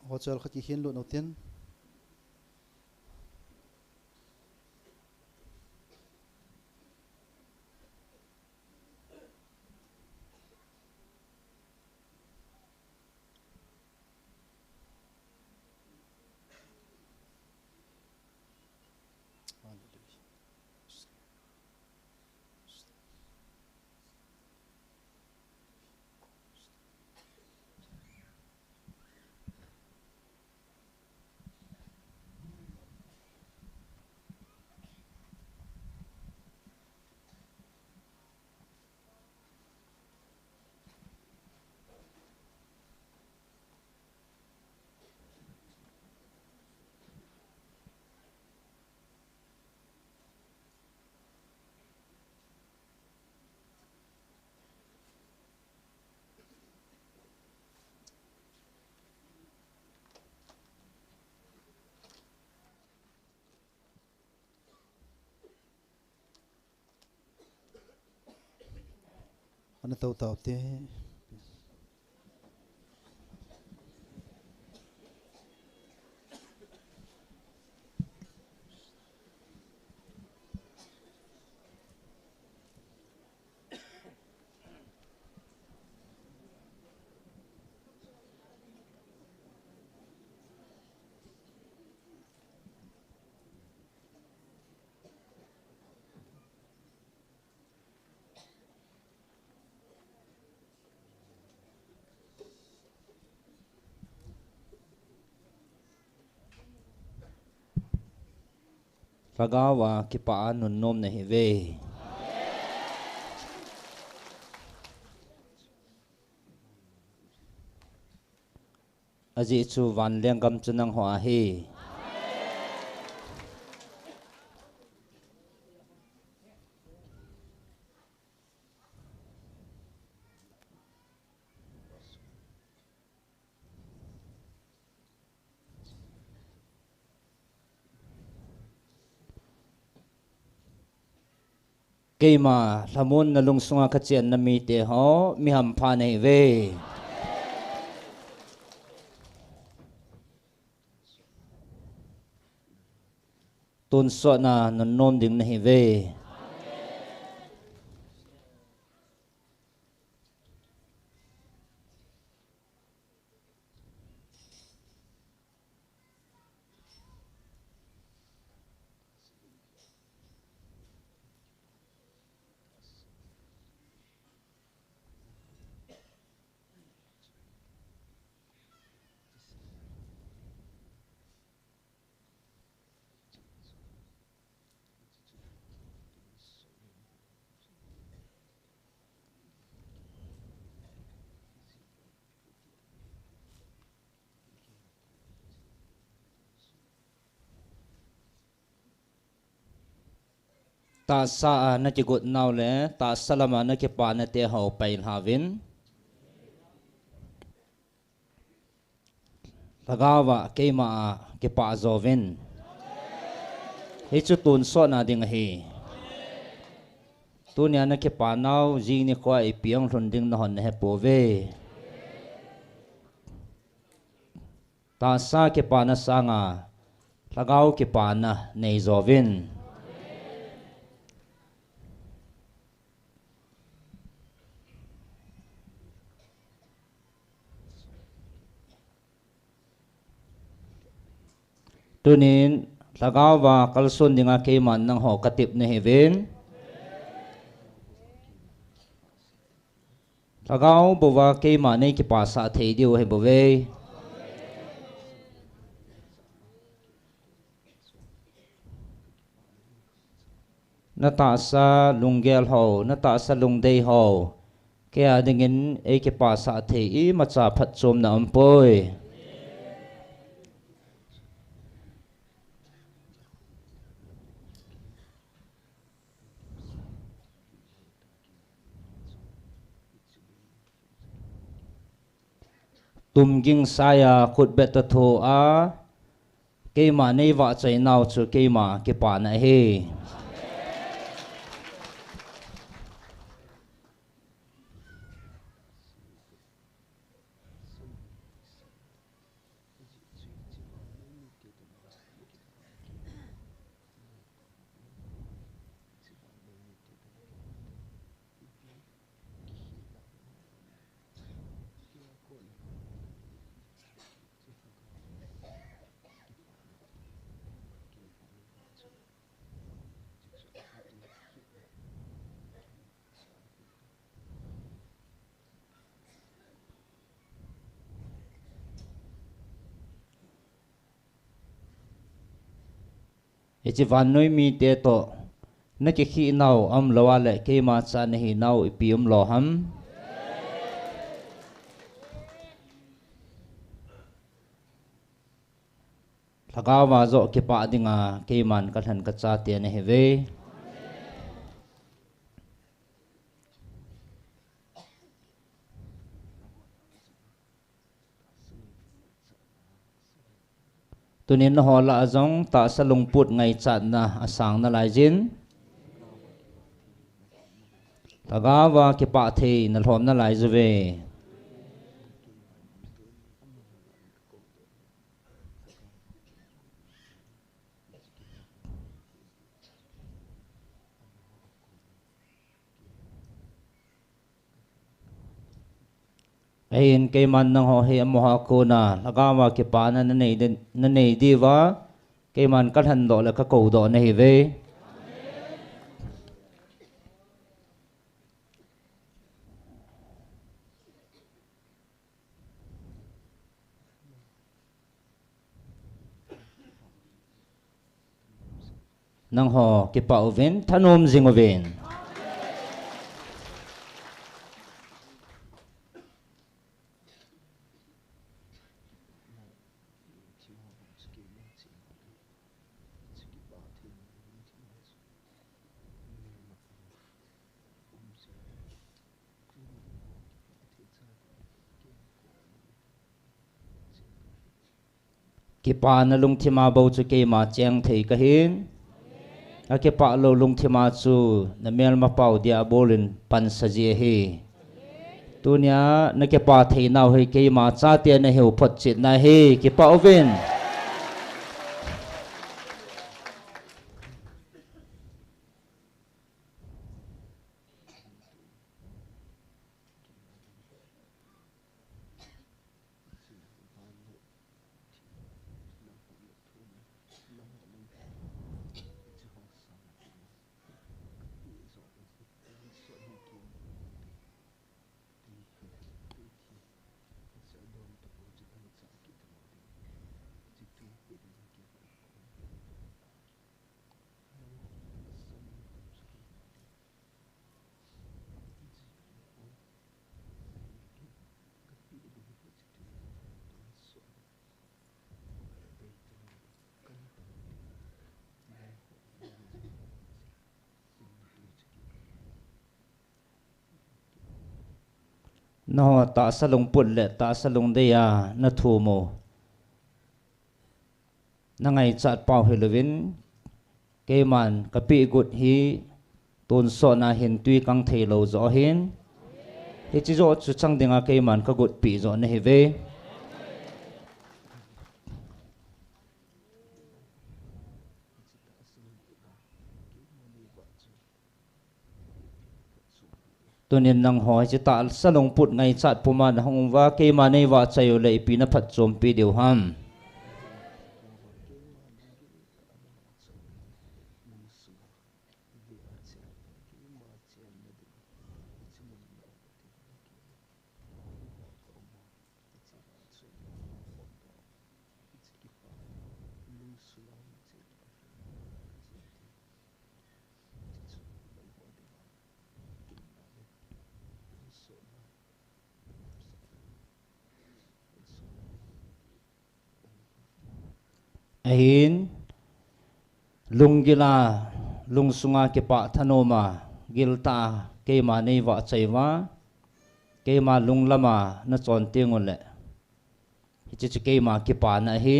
hotel khati hin lo no ten ana tau tau te Ragawa kipaan nun nom na hive. Aji chu van liang gam chunang hoa hi. cây mà làm môn là lung sunga khát chen na mi te ho mi ham pha nei ve tôn so na non nom ding nei ve ta sa na ki gut naw le ta salama na ki pa na te ho pain havin lagawa ke ma ki pa zovin he chu tun so na ding hi tu nya na ki pa naw ji ni kwa i piang thun ding na hon he po ve ta sa ki pa na sanga lagaw ki pa na nei zovin tunin lagawa kalson dinga keiman nang ho katip na heaven lagaw buwa keiman nei ki pasa thei diu he bove nata sa lunggel ho nata sa lungdei ho kaya dingin e ki pasa thei i macha phat chom na ampoi tumging saya khut bet tho a keima nei wa chai naw chu keima ke pa na he echi van noi mi te to na ki khi naw am lawa le ke ma cha ne hi naw ipium lo ham lagawa zo ke pa dinga ke man ka than ka cha te ne he ve tunin na hola azong ta sa lungput ngai chat na asang na lai jin tagawa ki pa the na hlom na lai zuwe ayin kay man nang ho he moha ko na lagawa ki pa na nei di wa kay man kan han do la ka ko do na hi ve nang ho ki pa oven thanom jing oven ki pa na lung thima bo chu ke ma cheng thei ka hin ake pa lo lung thima chu na mel ma pau dia bolin pan saji hi tunia na ke pa thei nau he ke ma cha te na heu phot chit na he ke pa ovin no ta salung put le ta salung de ya na thu mo na ngai chat pau helowin ke man ka pi gut hi ton so na hin tui kang thei lo zo hin he chi zo chu chang dinga ke man ka gut pi zo na he ve tunin nang hoi chi ta salong put ngai chat puma na hong wa ke ma nei wa chayo le pi na phat chom pi deu ham ahin lunggila lungsunga ke pa thanoma gilta ke ma nei wa chaiwa ke ma lunglama na chon tingun le hi chi ke ma ke pa na hi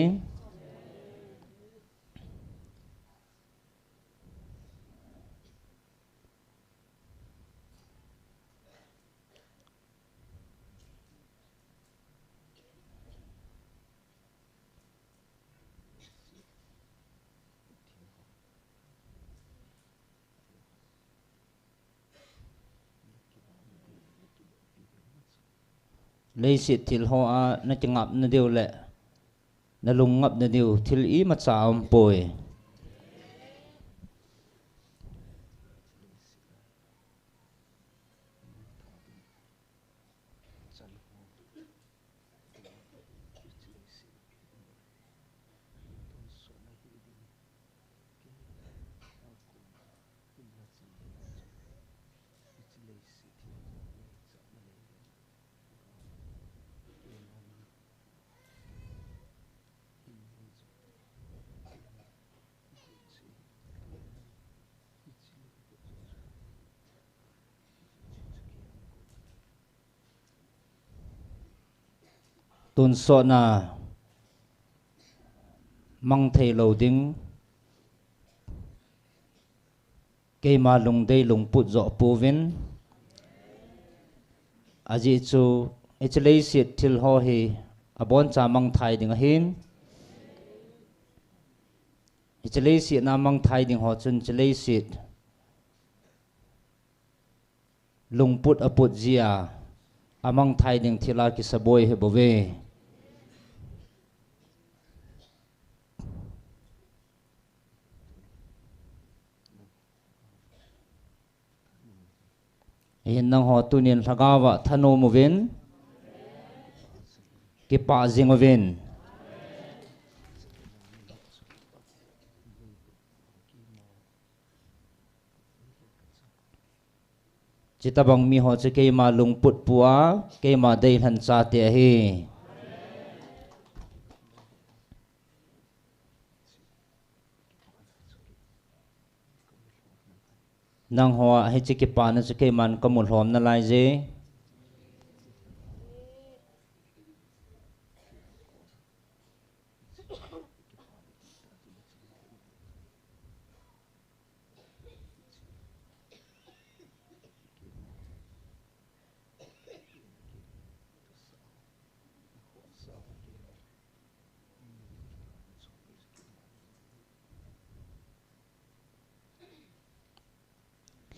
lấy sự thil hoa na chăng ngập na điều lệ na lung ngập na điều thil ý mà sao ông bồi tôn so na mang thầy lâu đinh cây mà lùng đây lùng put dọ pu vin aji chu echlei sit thil ho hi abon cha mang thai ding hin echlei sit na mang thai ding ho chun echlei sit lùng put aput zia amang thai ding thila ki saboi he bove hin nang ho tunin lagawa thano movin ki pa zingovin chitabang mi ho che ke ma lung put puwa ke ma dei han cha te hi nang ho he che ke pa na che ke man kamul hom na lai je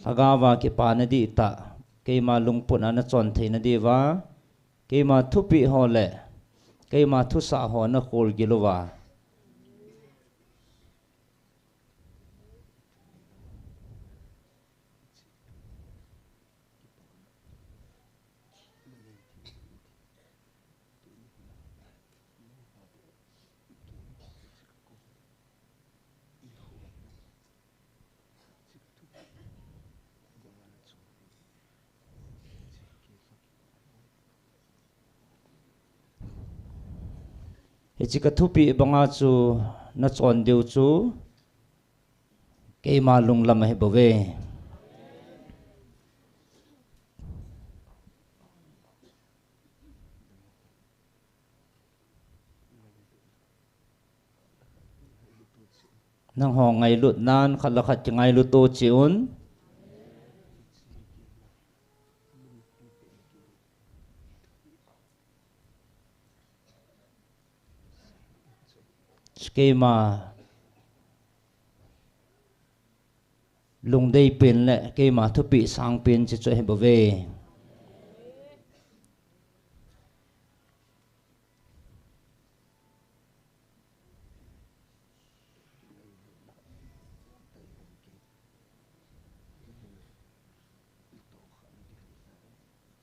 agawa ki pa na di ta ke ma lungpun ana chon the na di wa ke ma thupi ho le ke ma thu sa ho na khol gilowa Hechika thupi banga chu na chon deu chu ke ma lung lam he bove nang ho ngai lut nan khala khat ngai lu to chiun schema lung dei pin le ke ma thu pi sang pin chi cho he bove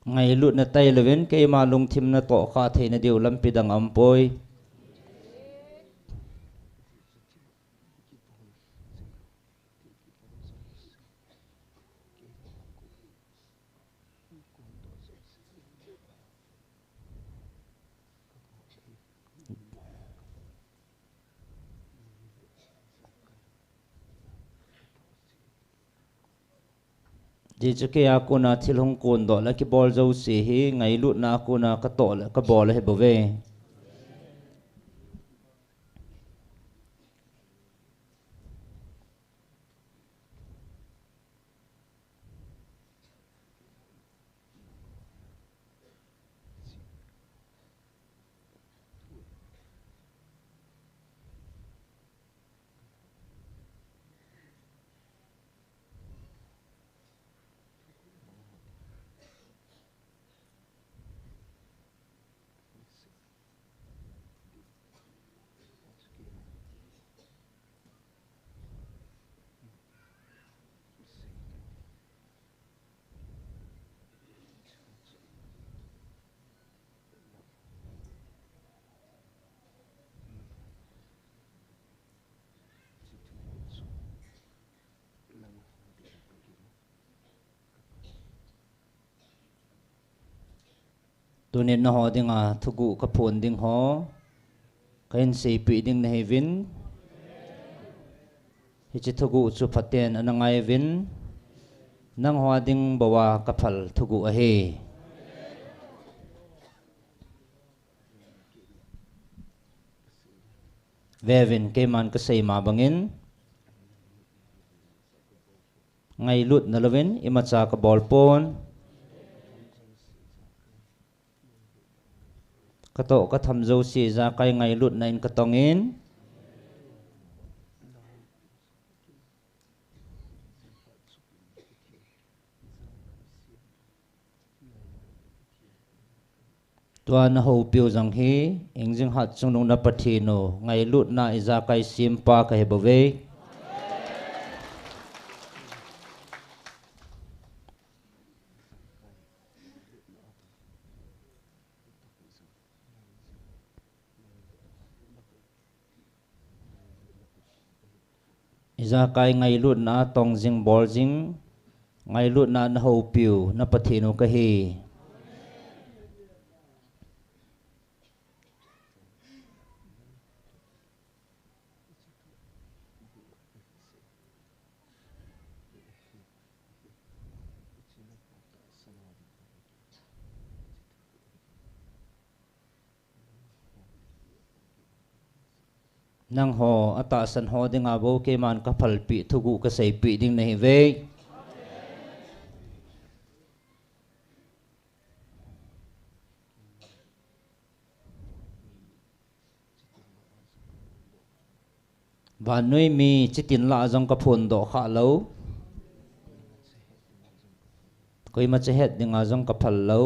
ngai lut na tai leven ke ma lung thim na to kha the na deu lam pi dang am poi ji chuke akuna thilhung kon do la ki bol zo se hi ngai lut na akuna ka to la ka bol he bove tunin na ho dinga thugu ka phun ding ho kain sei pi ding na hevin hi chi thugu chu phaten anangai vin nang ho ding bawa ka phal thugu a he vevin ke man ka sei ma bangin ngai lut na lovin imacha ka bol pon ka to ka tham zo si za kai ngai lut na in ka tongin tua na ho piu jang hi engjing hat chung nong na pathi no ngai lut na iza kai sim pa ka he bove iza kai ngai lut na tong jing bol jing ngai lut na na ho piu na pathi no ka hi nang ho ata san ho dinga bo ke man ka phal pi thugu ka sei pi ding nei ve van noi mi chitin la jong ka phun do kha lo koi ma che het dinga jong ka phal lo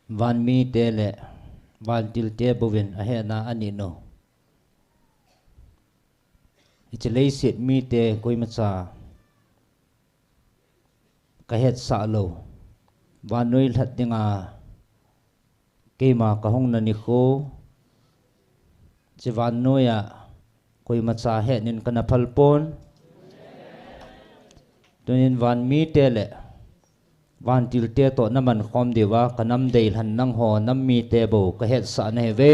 van mi te le van til te bovin a he na ani no ichi lei sit mi te koi ma cha ka het sa lo van noi that dinga ke ma ka hong na ni kho chi van noya koi ma cha he nin kana phal pon tunin van mi te le van til te to naman khom dewa kanam deil han nang ho nam mi te bo ka het sa ne ve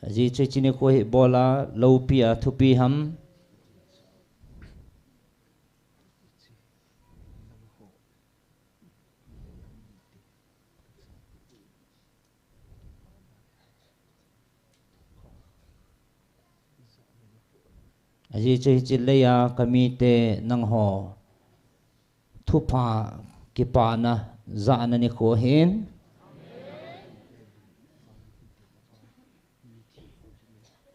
aji che chini ko he bola lo pi a thu pi ham aji che chileya kami te nang ho thu pha ki pa na za na ni ko hin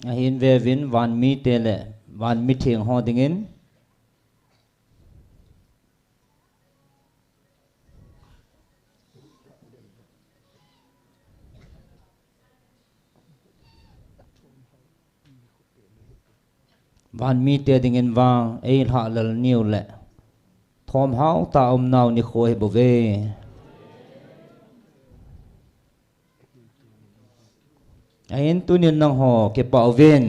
a hin ve vin van mi te le van mi thing ho dingin van mi te dingin wang ei ha lal niu le thom hau ta naw ni kho he bo ve ain tunin nang ho ke pau vin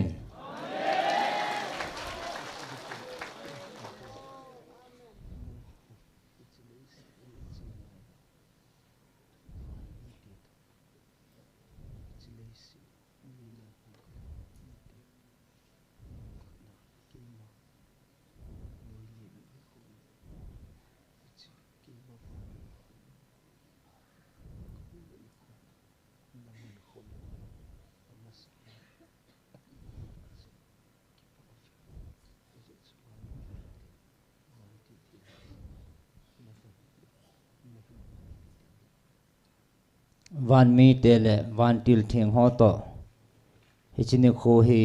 van mi te le van til thing ho to hi chini kho hi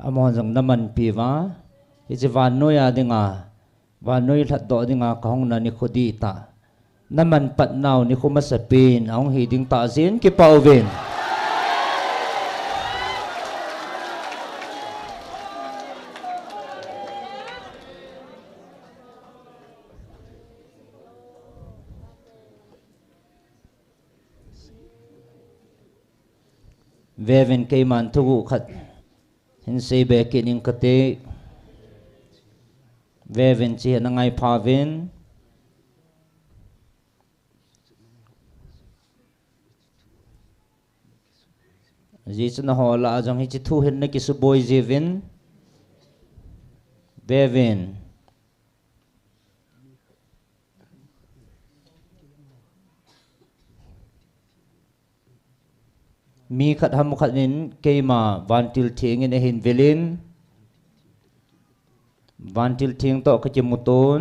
amon jong naman pi wa hi chi van no ya dinga van noi that do dinga ka hong na ni khodi ta naman pat naw ni khoma sa pin ong hi ding ta zin ki pau vin veven kay man tugu khat hin sei be kin in kate veven chi na ngai phavin ji chna hola jong hi chi thu hin na ki su boy jevin veven mi khat ham khat nin keima van til thing in hin velin van til thing to ka chi muton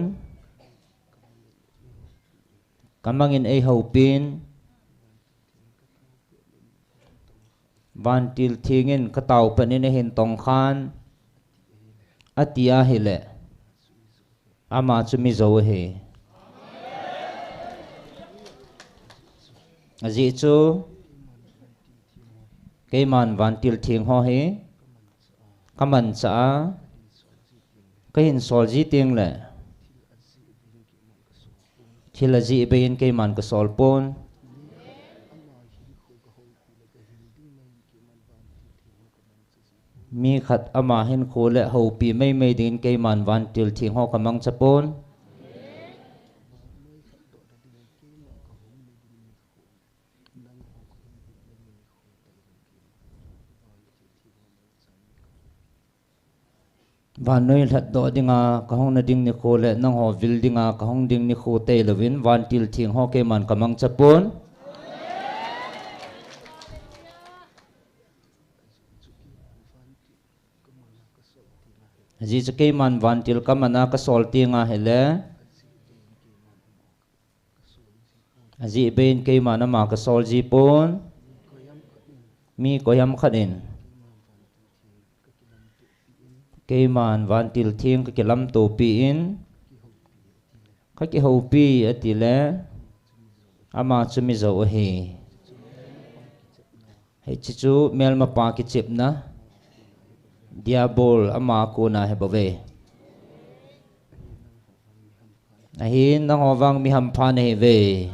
kamangin ei hopin van til thingin ka tau panin hin tong khan atia hele ama chumi zo he aji chu cái màn van til thiêng ho he kaman cha cái hình sol ji tiếng lệ thila ji bein cái màn ka sol pon mi khat ama hin khole ho pi mai mai din cái màn van til thiêng ho kamang chapon van noi that do dinga kahong na ding ni khole nang ho vil dinga kahong ding ni khu te lovin van til thing ho ke man kamang chapon ji ke man van til kamana ka sol tinga hele aji bein ke man ma ka sol ji pon mi koyam khanin cái màn van til thiêng cái lam tổ pi in cái hậu pi ở tỷ lệ ama chumi zo he hay chu mel ma pa ki chip na diabol ama ko na he bave ahin nang howang mi ham phan he ve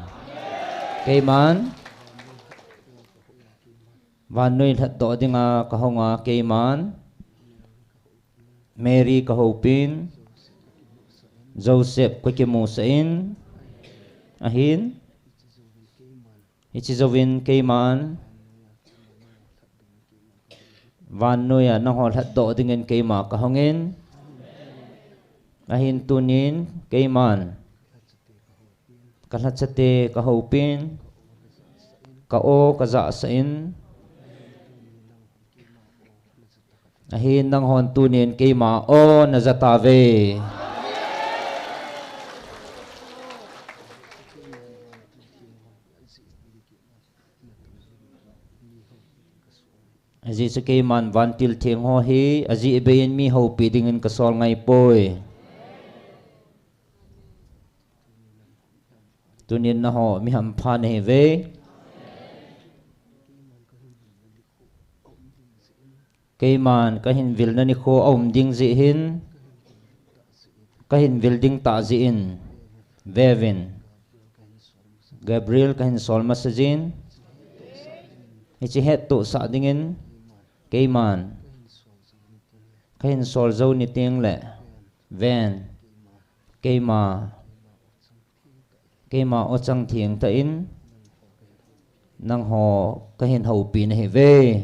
cái man van noi that do dinga ka honga cái man Mary kahopin Joseph kwakimusain ahin ichizovin kayman van noya nang hol hat do dingen kayma kahongin ahin tunin kayman kalhatsate kahopin kao kaza sain ahin nang hon tunin kay ma o nazatave aji sa kay man van til thiêng ho hi aji ibein mi ho pi dingin kasol ngai poi tunin na ho mi ham phan he ve cái màn cái hình vil nani kho om ding dị hin cái hình vil ding ta dị in Vevin Gabriel cái hình sol masajin ichi het to sa dingin cái màn cái hình sol zo ni tiếng lệ ven cái mà o chang thieng ta in nang ho cái hình hậu pi ne ve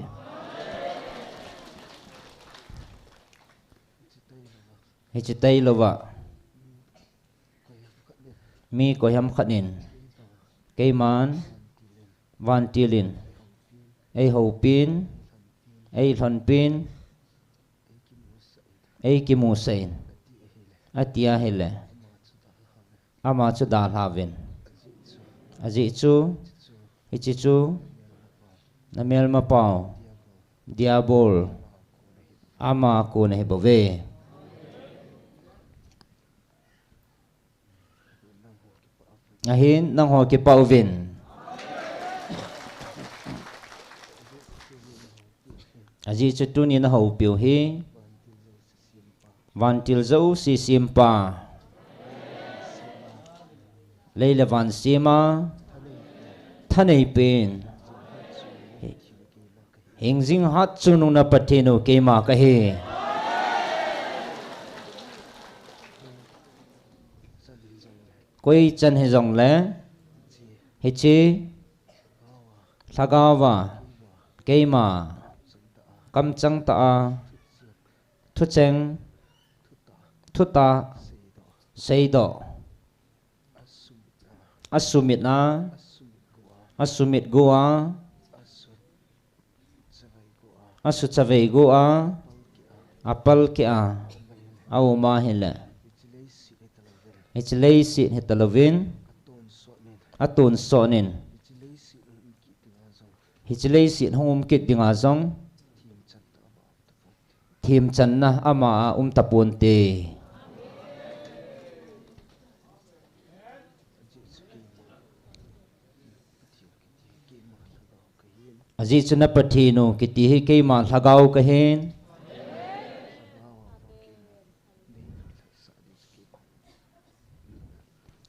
hi tay lova mi ko yam khanin cái man van tilin ai ho pin ai thon pin ai ki musain atia hele ama chu dal havin aji chu hi chu namel ma pau diabol ama ko ne bove ahin nang ho ki pauvin aji chu ni na ho piu hi van til zo si simpa leila van sima thanei pen hingjing hat chunung na pathinu kema ka he koi chan he jong le he chi thagawa kema kam chang ta thu cheng thu ta seido asumit na asumit goa asu chavei goa apal ke a au ma hele ichlei si hetalovin atun sonin hi chilei sin hongum kit dinga zong thim chan na ama tapun te aji chuna pathinu kiti hi keima lagau ka hen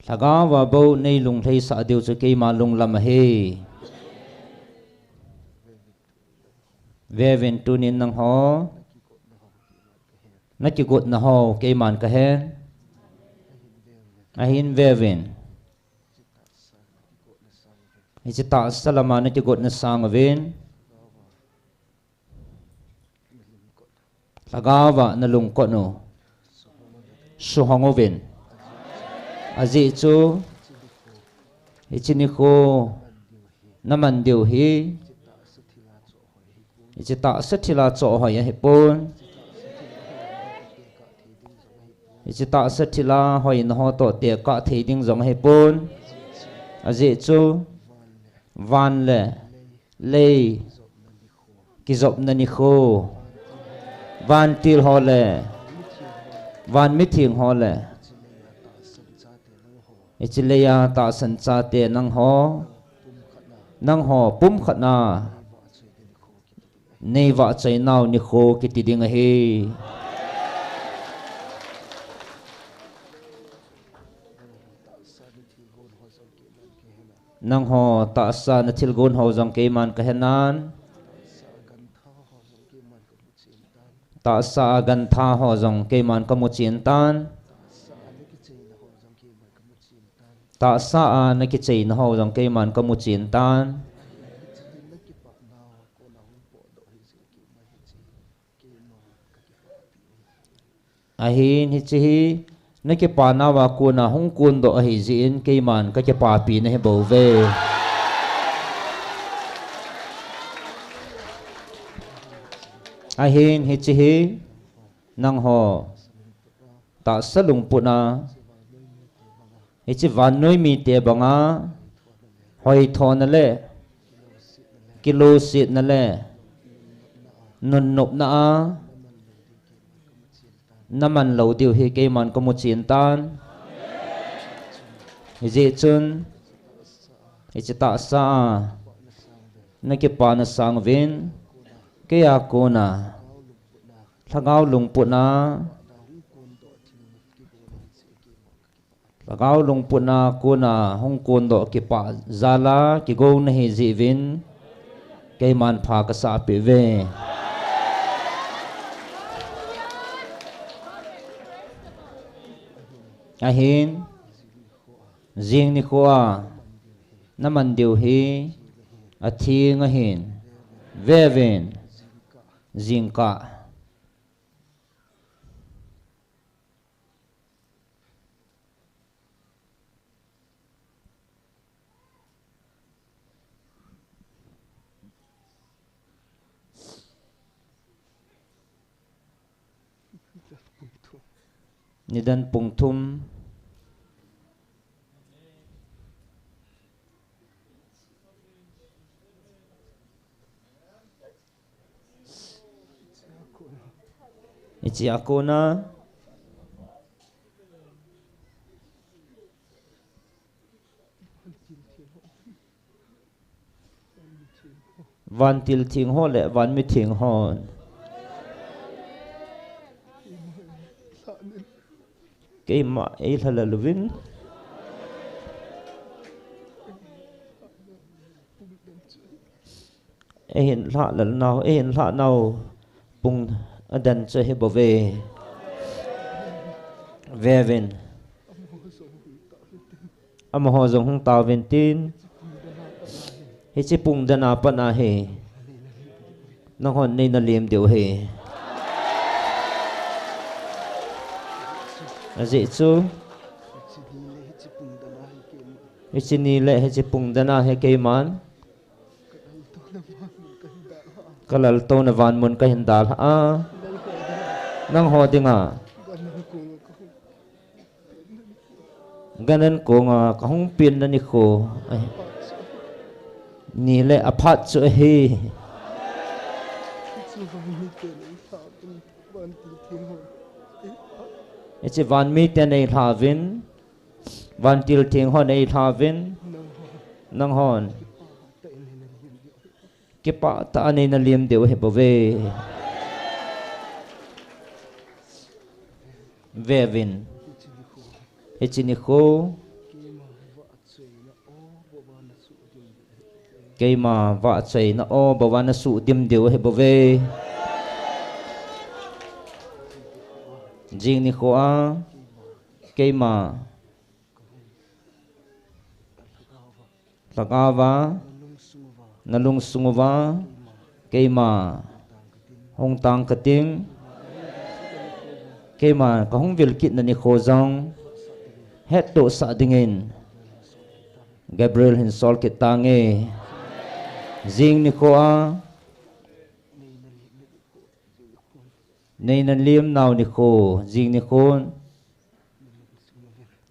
lagau wa bo nei lung thei sa deu chu keima lung lam he veven tunin nang ho naki gut na ho keiman ka hen ahin veven Ijita salama na tigot na sang ven lagawa na lungkot no suhangovin azi chu ichiniko naman diu hi ijita sathila cho hoya hepon ijita sathila hoin ho to te ka theiding jong hepon azi chu van le kizop na ni kho van til ho le van mi thing ho le ichileya ta san cha te nang ho pum khatna nei wa chai naw ni kho kiti ding he nang ho ta sa na thil gon ho jong ke man ka henan ta sa gan tha ho jong ke man ka mu chin tan ta sa na ki chei na ho jong ke man ka mu chin tan ahin hi chi na ke pa na wa ku na hong kun do hi zin ke man ka ke pa pi na he bo ve ahin hi chi nang ho ta salung pu na hi chi van noi mi te banga hoi thon na le kilo sit na le nun nop na a naman lo tiêu hi ke man ko mu chin tan ji chun ichita sa na ke pa na sang vin ke ya ko na thagau lung pu na thagau lung pu na ko na hong kon do ke pa zala ki go na hi ji vin ke man pha ka sa pe ve ahin zing ni khoa naman diu hi athi ngahin veven zingka nidan pungthum ichi akona van til thing ho le van mi thing hon cái mà ấy là luvin ấy hiện lạ là nào ấy hiện lạ nào bung đần chơi hết bảo vệ về vin ama ho giống hung tàu vin tin hết chỉ bung đần apa na he nó hòn nên là liềm điều he dễ chú hết ni lệ hết chỉ bung đần he cái man kalal to na van mun ka hindal a nang ho dinga ganan ko nga kahong pin na ni ko ni le aphat chu hi Eche van mi te nei thavin van til thing hon ei thavin nang hon ke pa ta nei na liam deu he bove vevin echini kho keima va chei na o bawana su dim deu he bove jing ni kho a keima lagawa nalung sunguwa keima hong tang kating keima ka hong vil kit na ni kho jong het to sa dingin Gabriel hin sol kit tange jing ni kho a nei na liam naw ni kho jing ni kho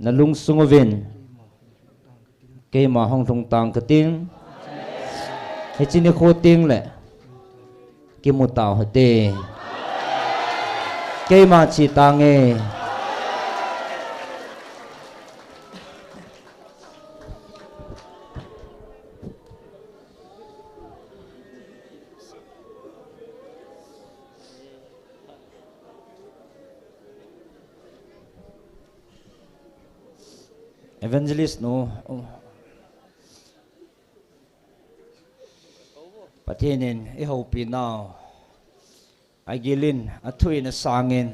nalung sunguvin keima hong thong tang kating he chini kho ting le ki mu taw hate keima chi tange evangelist no patinin I hope now agilin athui na sangin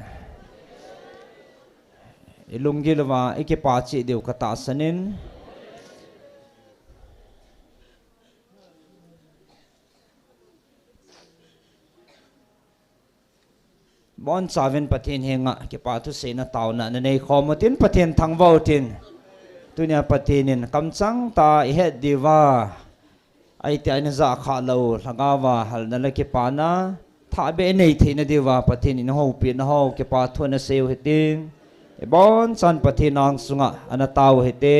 ilunggilawa ikipachi deu katasanin bon savin patin henga kipatu sena tauna nanei khomotin patin thangvautin tunya patinin kamchang ta ihet diwa ai ti aina za kha lo lagawa hal na la ke pana tha be nei theina diwa patinin ho pi na ho ke pa thona seu heting e bon chan patinang sunga ana taw hete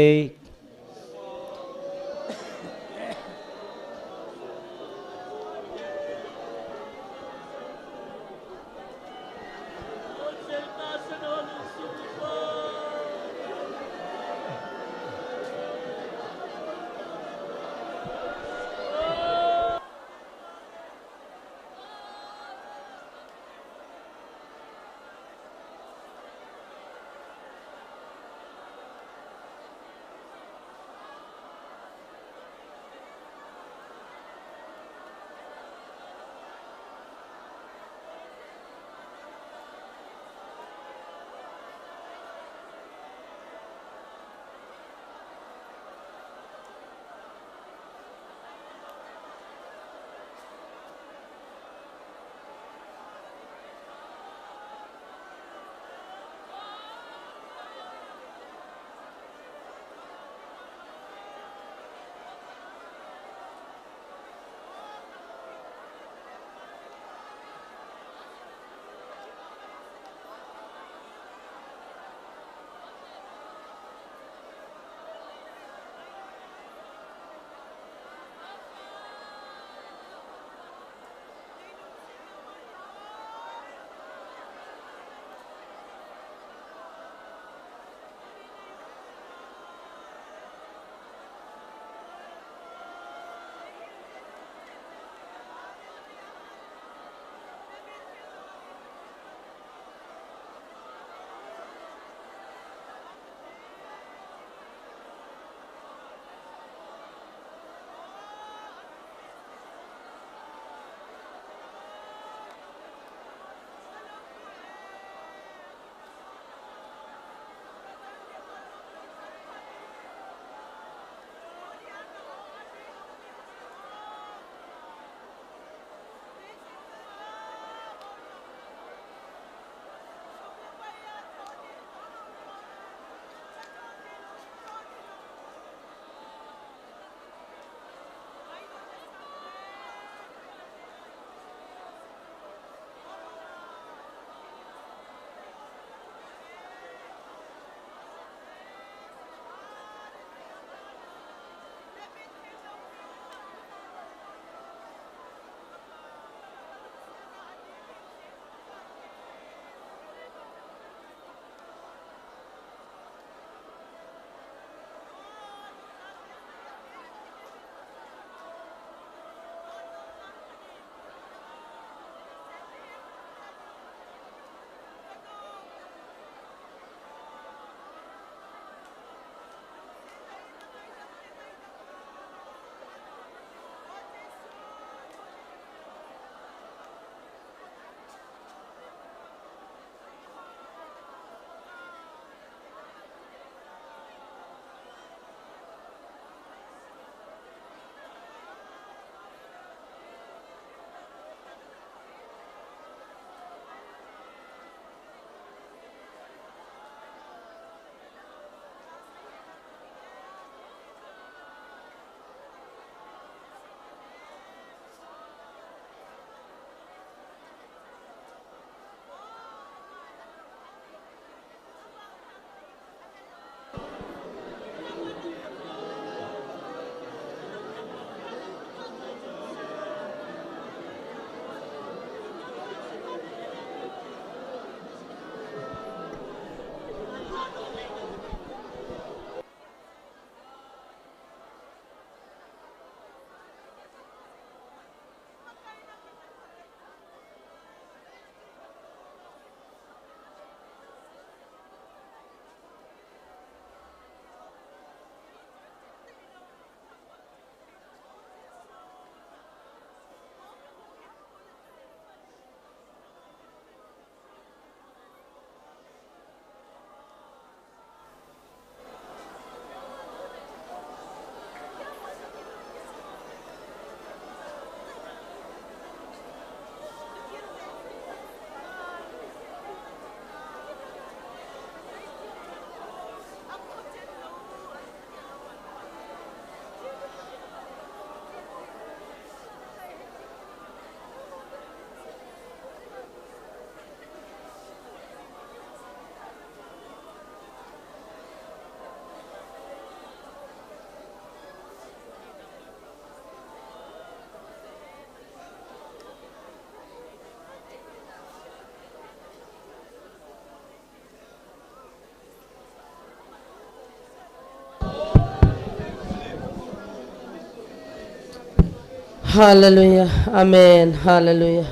Hallelujah. Amen. Hallelujah.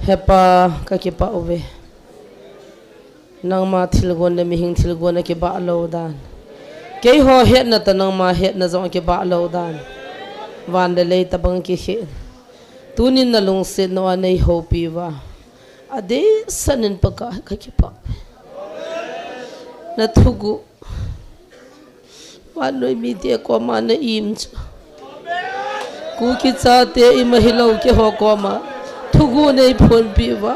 Hepa kakipa uve. Nang ma thilgon na mihing thilgon na kiba laudan. Kay ho het na tanang ma het na zong kiba laudan. Van de lay tabang ki he. Tunin na lungsit no anay hopi wa. Ade sanin pagka kakipa. Natugu. Wanoy media ko mana imch. Kuki chate imahilaw ke ho ko ma. Tugu nay phon piwa.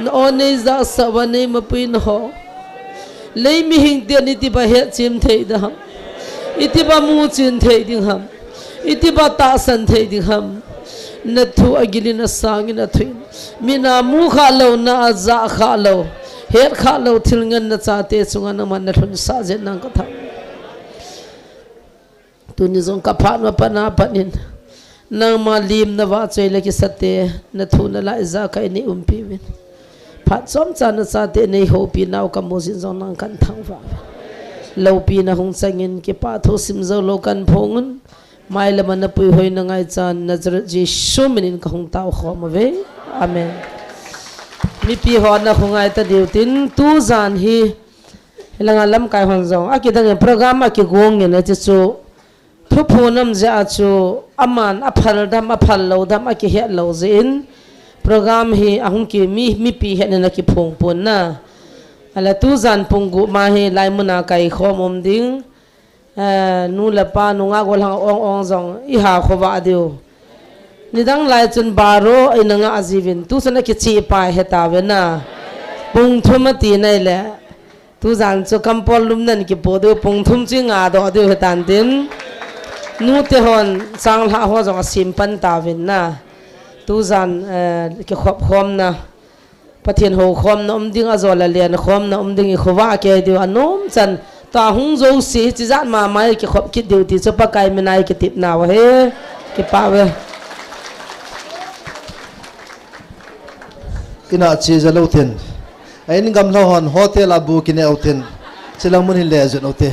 No nay za sawanay mapin ho. Lay mihing tiyan iti ba het chim thay daham. Iti ba mu chin thay ding ham. Iti ba tasan thay ding ham. Natu agili na sangin na tuin. Mina mu khalaw na za khalaw. Het khalaw tilngan na chate sungan naman na thun sajet nang katham. Tunizong kapan mapanapanin. Nang malim na watsoy laki sate na tuna la iza kay ni umpiwin. Pat som chan na sate ni hopi naw kamusin zong nang kantang va. Laupi na hong sangin ki patho simzaw lokan pongun. May laman na puy hoy na ngay chan Nazaret Jesu minin ka hong tao ko mave. Amen. Mi pi ho na hong ay ta diutin tu zan hi. Ilang alam kay hong zong. Aki dang program aki gongin na tiso. Thupunam ja chu aman aphal dam aphal lo dam aki he lo zin program hi ahung ki mi pi he na ki phong pon na ala tu zan punggu ma he lai muna kai khomom ding nu la pa nu nga gol hang ong ong zong I ha khowa dio nidang lai chun baro ina nga azivin tu sana ki chi pa he ta we na pung thumati nai le tu zan chu kampol lum nan ki podo pung thum chi nga do dio he tan din nu te hon sang la ho jong simpan ta vin na tu zan ke khop khom na pathian ho khom na ding azol la len khom na ding I khowa ke dio anom chan ta hung zo si chi zat ma mai ke khop ki dio ti chapa kai menai ke tip na wa he ke pa we Ina chi zalutin ain gam lo hon hotel abu kine autin silang mun hin le zun ote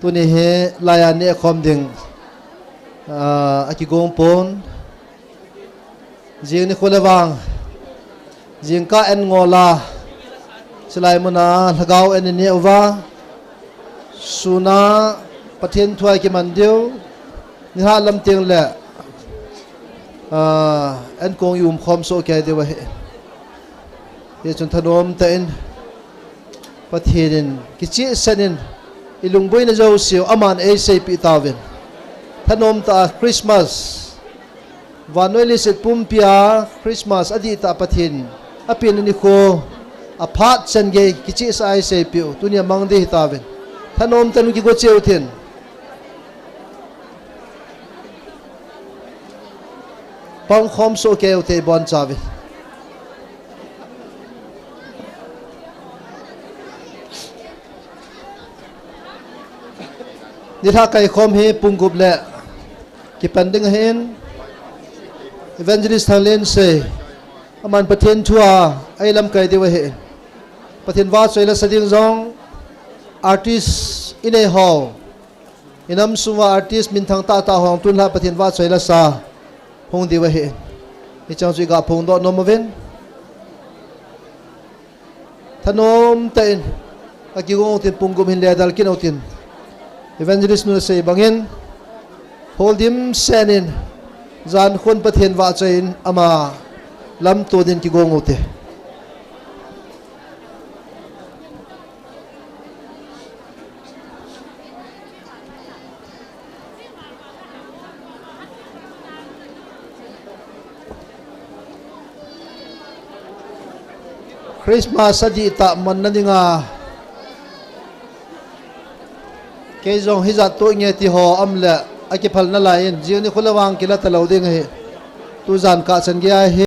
tuni he laya ne khom ding aki gong pon jing ni kholewang jing ka en ngola silai muna lagaw en ni over suna pathen thwai ki mandiu ni ha lam ting le en kong yum khom so ke de wa he ye chun thanom ta in pathin ki chi sanin ilungboi na jaw siu aman a say pi tawin thanom ta Christmas vanoi lisit pumpia Christmas adi ta pathin apin ni ko aphat change kichi sai say pi tunia mangde tawin thanom tanu ki go cheu thin pang khom so ke te bon chawi nitha kai khom he pungup le ki panding hen evangelist thalen se aman pathen thua ai lam kai dewa he pathen wa soila sading zong artist in a hall inam suwa artist min thang ta hong tun la pathen wa soila sa hong dewa he ni chang sui ga phong do nomaven thanom tain akigong tin pungup hin le dal kin autin evangelist nu say bangin hold him senin zan khon pathen wa chain ama lam to din ki gong ote Christmas adi ta man na dinga ke jong hizat to nge ti ho amle aki phal na lain jiu ni khulawang kila talo ding he tu zan ka chan gya he